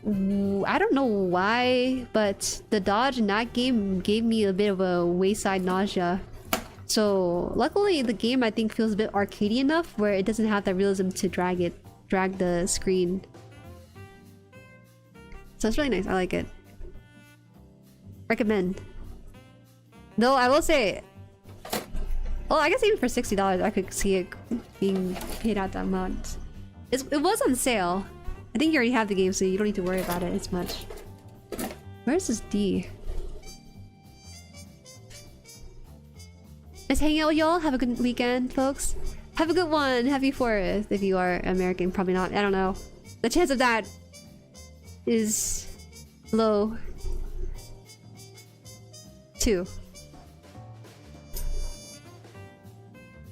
I don't know why, but the dodge in that game gave me a bit of a wayside nausea. So luckily the game I think feels a bit arcadey enough where it doesn't have that realism to drag the screen. So it's really nice, I like it. Recommend. Though I will say, well, I guess even for $60 I could see it being paid out that amount. It was on sale. I think you already have the game, so you don't need to worry about it as much. Where's this D? Nice hanging out with y'all. Have a good weekend, folks. Have a good one. Happy 4th. If you are American, probably not. I don't know. The chance of that is low. 2.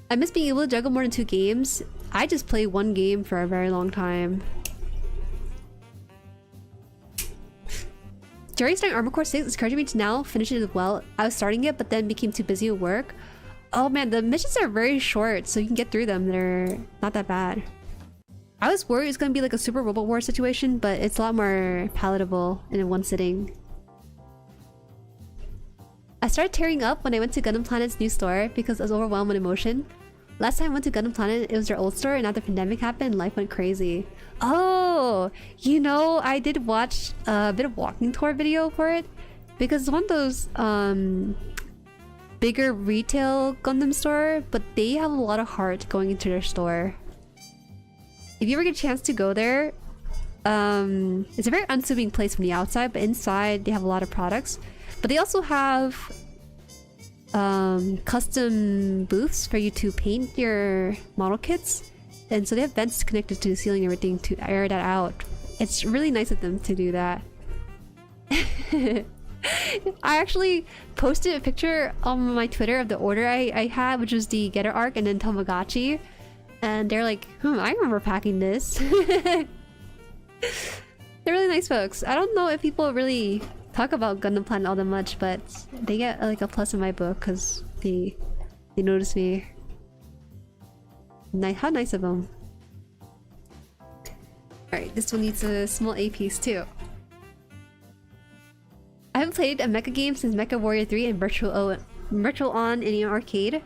I miss being able to juggle more than 2 games. I just play 1 game for a very long time. Jueri starting Armored Core 6 is encouraging me to now finish it as well. I was starting it, but then became too busy with work. Oh man, the missions are very short, so you can get through them. They're not that bad. I was worried it was going to be like a super Robot War situation, but it's a lot more palatable in one sitting. I started tearing up when I went to Gundam Planet's new store because I was overwhelmed with emotion. Last time I went to Gundam Planet, it was their old store, and now the pandemic happened and life went crazy. Oh, you know, I did watch a bit of walking tour video for it because it's one of those bigger retail Gundam store, but they have a lot of heart going into their store. If you ever get a chance to go there, it's a very unassuming place from the outside, but inside they have a lot of products. But they also have custom booths for you to paint your model kits, and so they have vents connected to the ceiling and everything to air that out. It's really nice of them to do that. I actually posted a picture on my Twitter of the order I had, which was the Getter Arc and then Tamagotchi, and they're like, I remember packing this. They're really nice folks. I don't know if people really talk about Gundam Planet all that much, but they get like a plus in my book because they notice me. How nice of them. Alright, this one needs a small A piece too. I haven't played a mecha game since Mecha Warrior 3 and Virtual On in an arcade.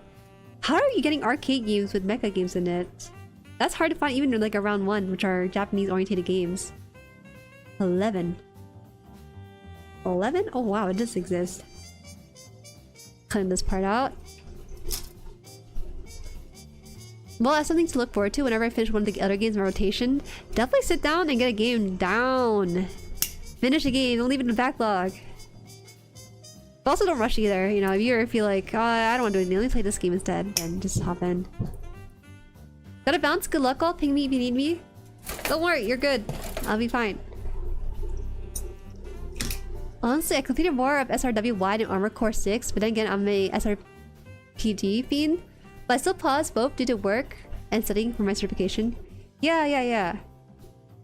How are you getting arcade games with mecha games in it? That's hard to find even in like around 1, which are Japanese oriented games. 11. 11? Oh wow, it does exist. Cutting this part out. Well, that's something to look forward to whenever I finish one of the other games in my rotation. Definitely sit down and get a game down. Finish a game, don't leave it in the backlog. But also don't rush either, you know, if you ever feel like, oh, I don't want to do anything, let me play this game instead, then just hop in. Gotta bounce, good luck all, ping me if you need me. Don't worry, you're good. I'll be fine. Honestly, I completed more of SRW Wide and Armored Core 6, but then again, I'm a SRPG fiend. But I still paused both due to work and studying for my certification. Yeah.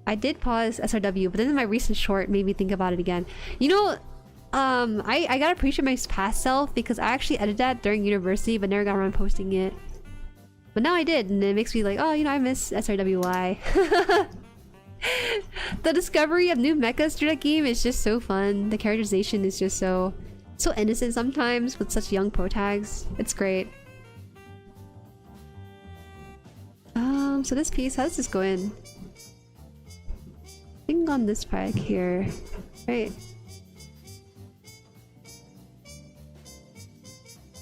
I did pause SRW, but then my recent short made me think about it again. You know, I gotta appreciate my past self because I actually edited that during university but never got around posting it. But now I did, and it makes me like, oh, you know, I miss SRWY. The discovery of new mechas through that game is just so fun. The characterization is just so innocent sometimes with such young pro tags. It's great. So this piece, how does this go in? I think on this pack here, right?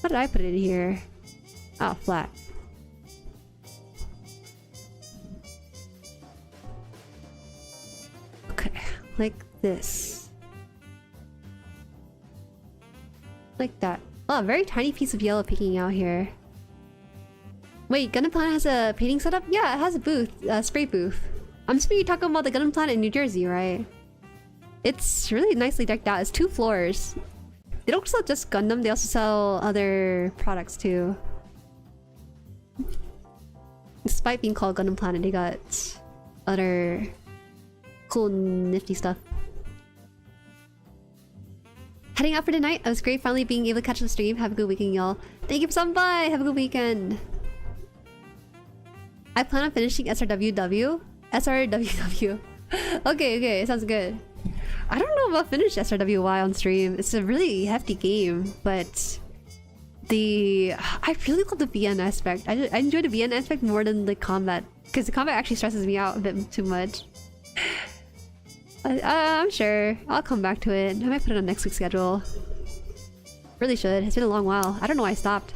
How did I put it in here? Oh, flat. Okay, like this. Like that. Oh, a very tiny piece of yellow peeking out here. Wait, GUNPLA has a painting setup? Yeah, it has a booth, a spray booth. I'm assuming you're talking about the GUNPLA in New Jersey, right? It's really nicely decked out. It's 2 floors. They don't sell just Gundam, they also sell other products too. Despite being called Gundam Planet, they got other cool, nifty stuff. Heading out for tonight. It was great finally being able to catch the stream. Have a good weekend, y'all. Thank you for stopping by. Have a good weekend. I plan on finishing SRWW. SRWW. Okay, sounds good. I don't know about finish SRWY on stream. It's a really hefty game, but I really love the VN aspect. I enjoy the VN aspect more than the combat, because the combat actually stresses me out a bit too much. I'm sure I'll come back to it. I might put it on next week's schedule. Really should. It's been a long while. I don't know why I stopped.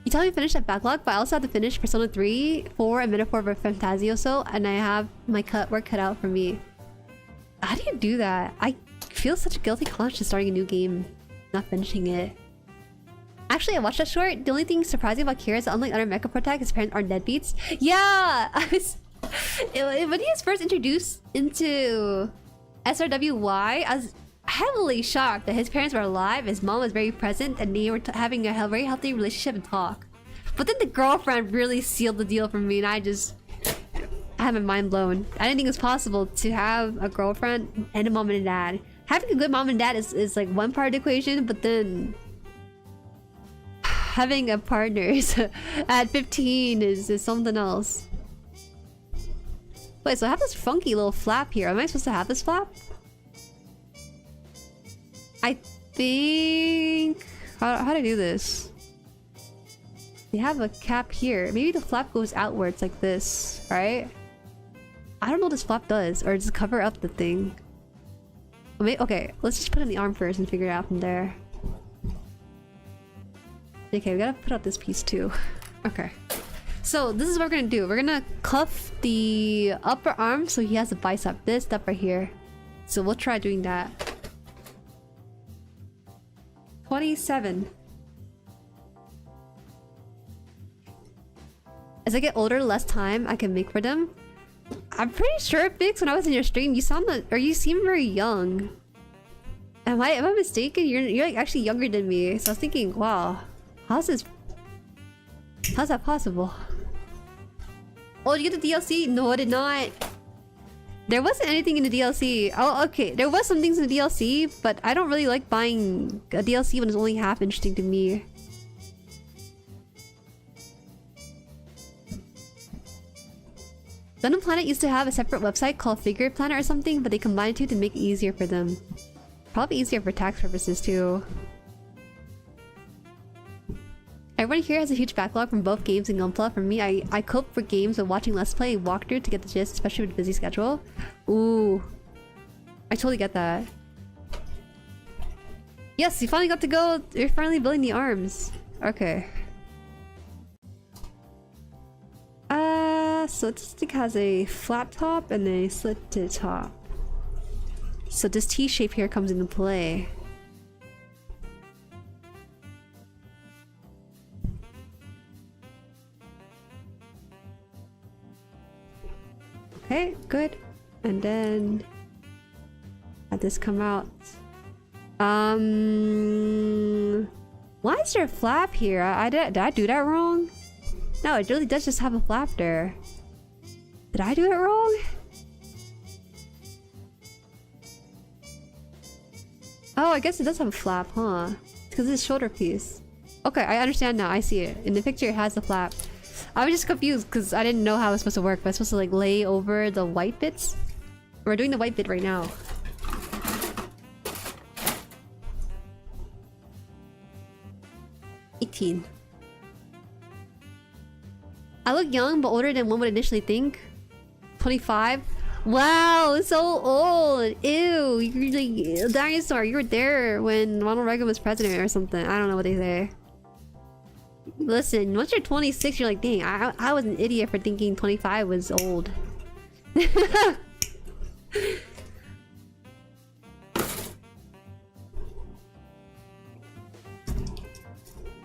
You tell me to finish that backlog, but I also have to finish Persona 3, 4, and Metaphor of Fantasioso, and I have my work cut out for me. How do you do that? I feel such a guilty conscience starting a new game, not finishing it. Actually, I watched that short. The only thing surprising about Kira is that unlike other mecha protag, his parents aren't deadbeats. Yeah! When he was first introduced into SRWY, I was heavily shocked that his parents were alive, his mom was very present, and they were having a very healthy relationship and talk. But then the girlfriend really sealed the deal for me, and I had my mind blown. I didn't think it was possible to have a girlfriend and a mom and a dad. Having a good mom and dad is like one part of the equation, but then having a partner at 15 is something else. Wait, so I have this funky little flap here. Am I supposed to have this flap? I think... How do I do this? They have a cap here. Maybe the flap goes outwards like this, right? I don't know what this flap does, or just cover up the thing. Okay, let's just put it in the arm first and figure it out from there. Okay, we gotta put out this piece too. Okay. So this is what we're gonna do. We're gonna cuff the upper arm so he has a bicep. This stuff right here. So we'll try doing that. 27. As I get older, the less time I can make for them. I'm pretty sure, Bix, when I was in your stream, you seem very young. Am I mistaken? You're like actually younger than me. So I was thinking, wow, how's that possible? Oh, did you get the DLC? No, I did not. There wasn't anything in the DLC. Oh, okay. There was some things in the DLC, but I don't really like buying a DLC when it's only half interesting to me. Gundam Planet used to have a separate website called Figure Planet or something, but they combined the two to make it easier for them. Probably easier for tax purposes too. Everyone here has a huge backlog from both games and GUNPLA. For me, I cope for games with watching Let's Play walkthrough to get the gist, especially with a busy schedule. Ooh. I totally get that. Yes, you finally got to go. You're finally building the arms. Okay. So this thing has a flat top and a slit to the top. So this T shape here comes into play. Okay, good. And then have this come out. Why is there a flap here? Did I do that wrong? No, it really does just have a flap there. Did I do it wrong? Oh, I guess it does have a flap, huh? Because it's a shoulder piece. Okay, I understand now. I see it. In the picture, it has the flap. I was just confused because I didn't know how it was supposed to work. But it's supposed to like lay over the white bits. We're doing the white bit right now. $18. I look young but older than one would initially think. 25. Wow, so old. Ew, you're like a dinosaur. You were there when Ronald Reagan was president or something. I don't know what they say. Listen, once you're 26, you're like, dang, I was an idiot for thinking 25 was old.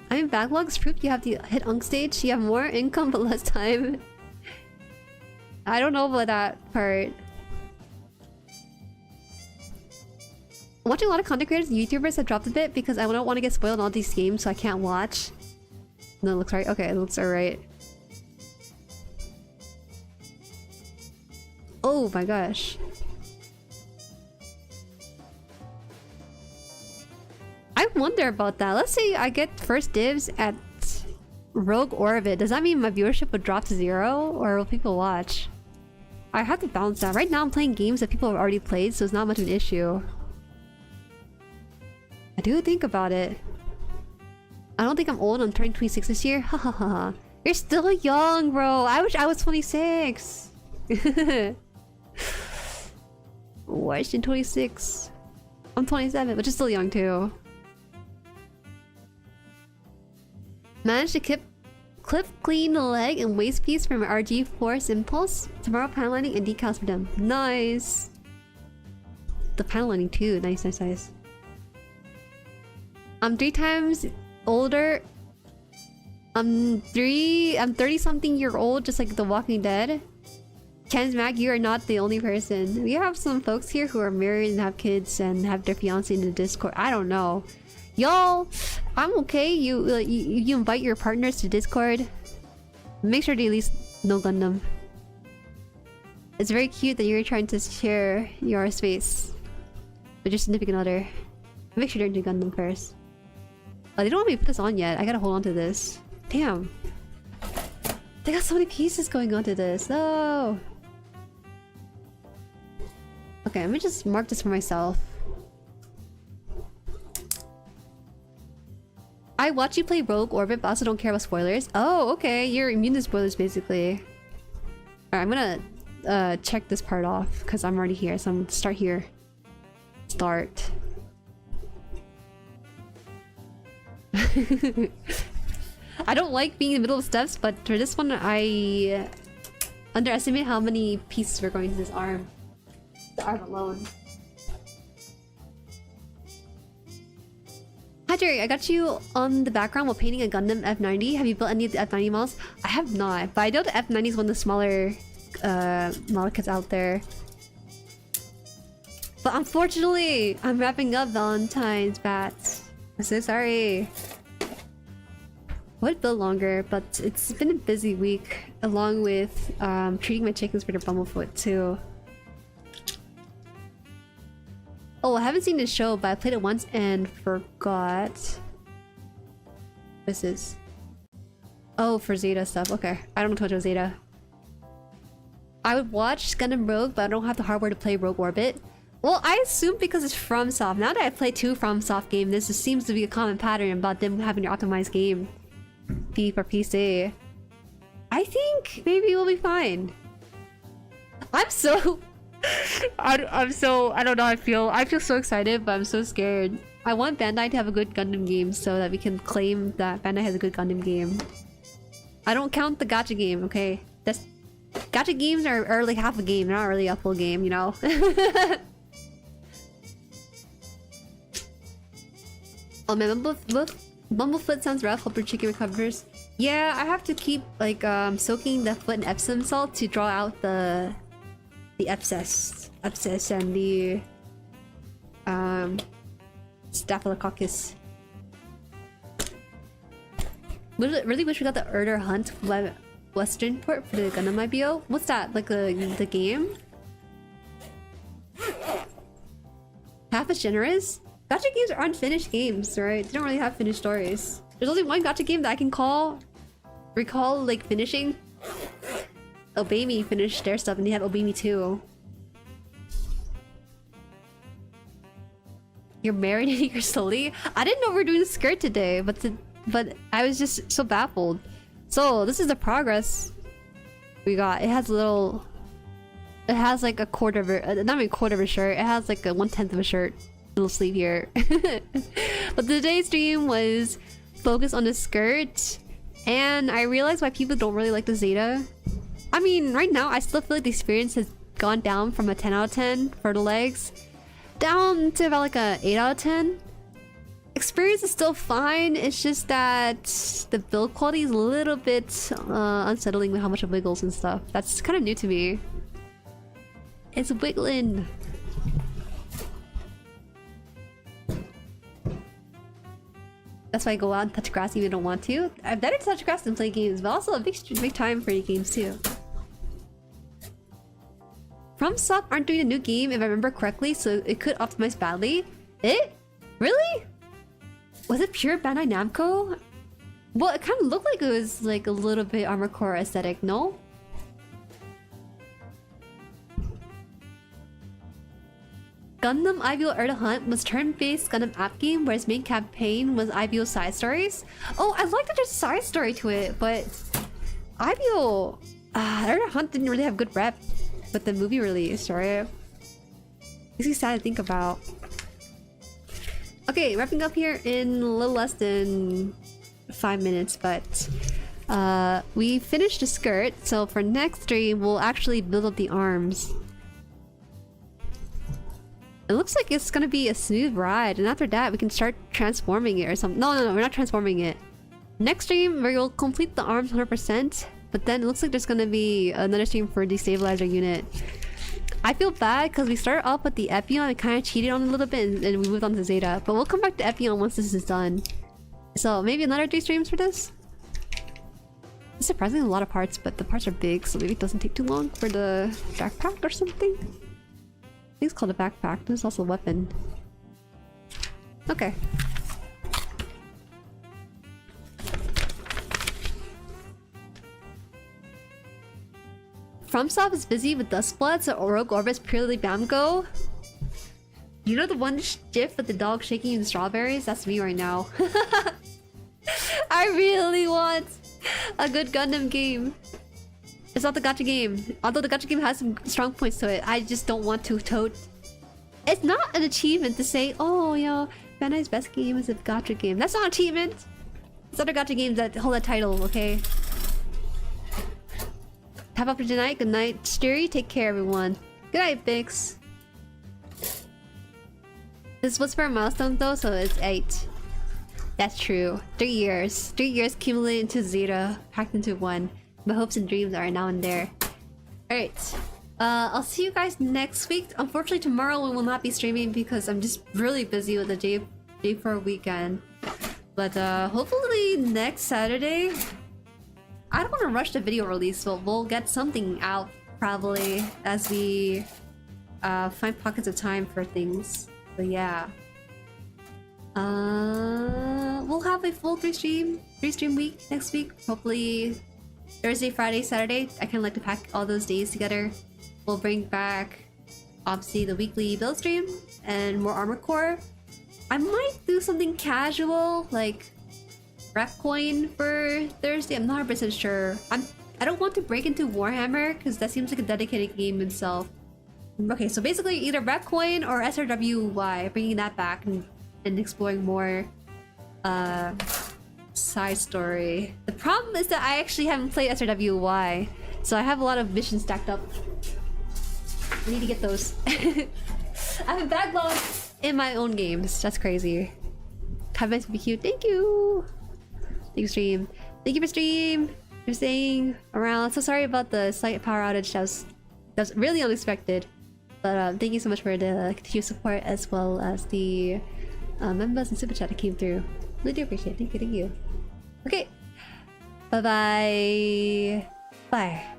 I mean, backlogs proof you have to hit Unk stage. You have more income but less time. I don't know about that part. Watching a lot of content creators and YouTubers have dropped a bit because I don't want to get spoiled on all these games, so I can't watch. No, it looks right. Okay, it looks alright. Oh my gosh. I wonder about that. Let's say I get first dibs at Rogue Orbit. Does that mean my viewership would drop to 0? Or will people watch? I have to balance that. Right now I'm playing games that people have already played, so it's not much of an issue. I do think about it. I don't think I'm old. I'm turning 26 this year. Ha ha ha. You're still young, bro. I wish I was 26. Why is she 26? I'm 27, which is still young too. Managed to clip clean the leg and waist piece from my RG Force Impulse. Tomorrow panel lining and decals for them. Nice. The panel lining too. Nice, nice, nice. I'm 3 times older. I'm 30 something year old, just like The Walking Dead. Ken's Mac, you are not the only person. We have some folks here who are married and have kids and have their fiance in the Discord. I don't know. Y'all, I'm okay. You invite your partners to Discord. Make sure they at least know Gundam. It's very cute that you're trying to share your space with your significant other. Make sure they're into Gundam first. Oh, they don't want me to put this on yet. I gotta hold on to this. Damn. They got so many pieces going on to this. No. Okay, let me just mark this for myself. I watch you play Rogue Orbit, but also don't care about spoilers. Oh, okay. You're immune to spoilers, basically. Alright, I'm gonna check this part off, because I'm already here. So I'm gonna start here. Start. I don't like being in the middle of steps, but for this one, I underestimate how many pieces we're going to this arm. The arm alone. Hi Jueri, I got you on the background while painting a Gundam F90. Have you built any of the F90 models? I have not, but I know the F90 is one of the smaller model kits out there. But unfortunately, I'm wrapping up Valentine's bats. I'm so sorry. I would build longer, but it's been a busy week, along with treating my chickens for their bumblefoot too. Oh, I haven't seen this show, but I played it once and forgot. This is... Oh, for Zeta stuff. Okay. I don't know too much about Zeta. I would watch Gundam Rogue, but I don't have the hardware to play Rogue Orbit. Well, I assume because it's FromSoft. Now that I played 2 FromSoft games, this just seems to be a common pattern about them having an optimized game. P for PC. I think maybe we'll be fine. I'm so... I don't know how I feel. I feel so excited, but I'm so scared. I want Bandai to have a good Gundam game so that we can claim that Bandai has a good Gundam game. I don't count the gacha game, okay? That's... Gacha games are like half a game, not really a full game, you know? Oh man, Bumblefoot sounds rough. Hope your chicken recovers. Yeah, I have to keep like soaking the foot in Epsom salt to draw out the abscess and the staphylococcus. Really wish we got the Erder Hunt Western port for the Gundam IBO. What's that? Like the game? Half as generous? Gacha games are unfinished games, right? They don't really have finished stories. There's only one gacha game that I can recall like finishing. Obey Me finished their stuff, and they have Obey Me too. You're marinating your slowly? I didn't know we were doing the skirt today, but I was just so baffled. So this is the progress we got. It has a little. It has like a quarter of a, not even a quarter of a shirt. It has like a 1/10 of a shirt, little sleeve here. But today's stream was focused on the skirt, and I realized why people don't really like the Zeta. I mean, right now I still feel like the experience has gone down from a 10 out of 10 for the legs down to about like a 8 out of 10. Experience is still fine, it's just that the build quality is a little bit unsettling with how much it wiggles and stuff. That's kind of new to me. It's wiggling. That's why I go out and touch grass even if I don't want to. I've better to touch grass than play games, but also a big time for games too. FromSoft aren't doing a new game if I remember correctly, so it could optimize badly. It? Really? Was it pure Bandai Namco? Well, it kind of looked like it was like a little bit Armored Core aesthetic, no? Gundam IBO Earth Hunt was turn-based Gundam app game, where its main campaign was IBO side stories. Oh, I like that there's a side story to it, but IBO Earth Hunt didn't really have good rep with the movie release, right? Makes me sad to think about. Okay, wrapping up here in a little less than 5 minutes, but we finished the skirt, so for next stream we'll actually build up the arms. It looks like it's gonna be a smooth ride, and after that we can start transforming it or something. No, we're not transforming it. Next stream we will complete the arms 100%, but then it looks like there's gonna be another stream for destabilizer unit. I feel bad because we started off with the Epion and kind of cheated on it a little bit, and we moved on to Zeta, but we'll come back to Epion once this is done. So maybe another 3 streams for this? It's surprisingly a lot of parts, but the parts are big, so maybe it doesn't take too long for the backpack or something. I think it's called a backpack. There's also a weapon. Okay. FromSoft is busy with Dustblood, so Rogue Orbis purely Bamgo. You know the one gif with the dog shaking the strawberries? That's me right now. I really want a good Gundam game. It's not the gacha game. Although the gacha game has some strong points to it, I just don't want to tote. It's not an achievement to say, oh, you know, Bandai's best game is a gacha game. That's not an achievement. It's other gacha games that hold that title, okay? Tap up for tonight. Good night, Jueri. Take care, everyone. Good night, Bix. This was for a milestone though, so it's 8. That's true. 3 years. 3 years accumulated into Zeta, packed into 1. My hopes and dreams are now in there. Alright. I'll see you guys next week. Unfortunately, tomorrow we will not be streaming because I'm just really busy with the J4 weekend. But hopefully next Saturday... I don't want to rush the video release, but we'll get something out probably as we find pockets of time for things. But yeah. We'll have a full 3 stream week next week. Hopefully Thursday, Friday, Saturday. I kind of like to pack all those days together. We'll bring back obviously the weekly build stream and more Armored Core. I might do something casual like rep coin for Thursday. I'm not 100% sure. I don't want to break into Warhammer because that seems like a dedicated game itself. Okay, so basically either rep coin or SRWY, bringing that back and exploring more side story. The problem is that I actually haven't played SRWY, so I have a lot of missions stacked up. I need to get those. I have a backlog in my own games. That's crazy. Comments would be cute. Thank you. Thank you, stream. Thank you for stream. For staying around. So sorry about the slight power outage. That was really unexpected. But thank you so much for the continued support as well as the members and super chat that came through. Really do appreciate it. Thank you. Thank you. Okay. Bye bye. Bye.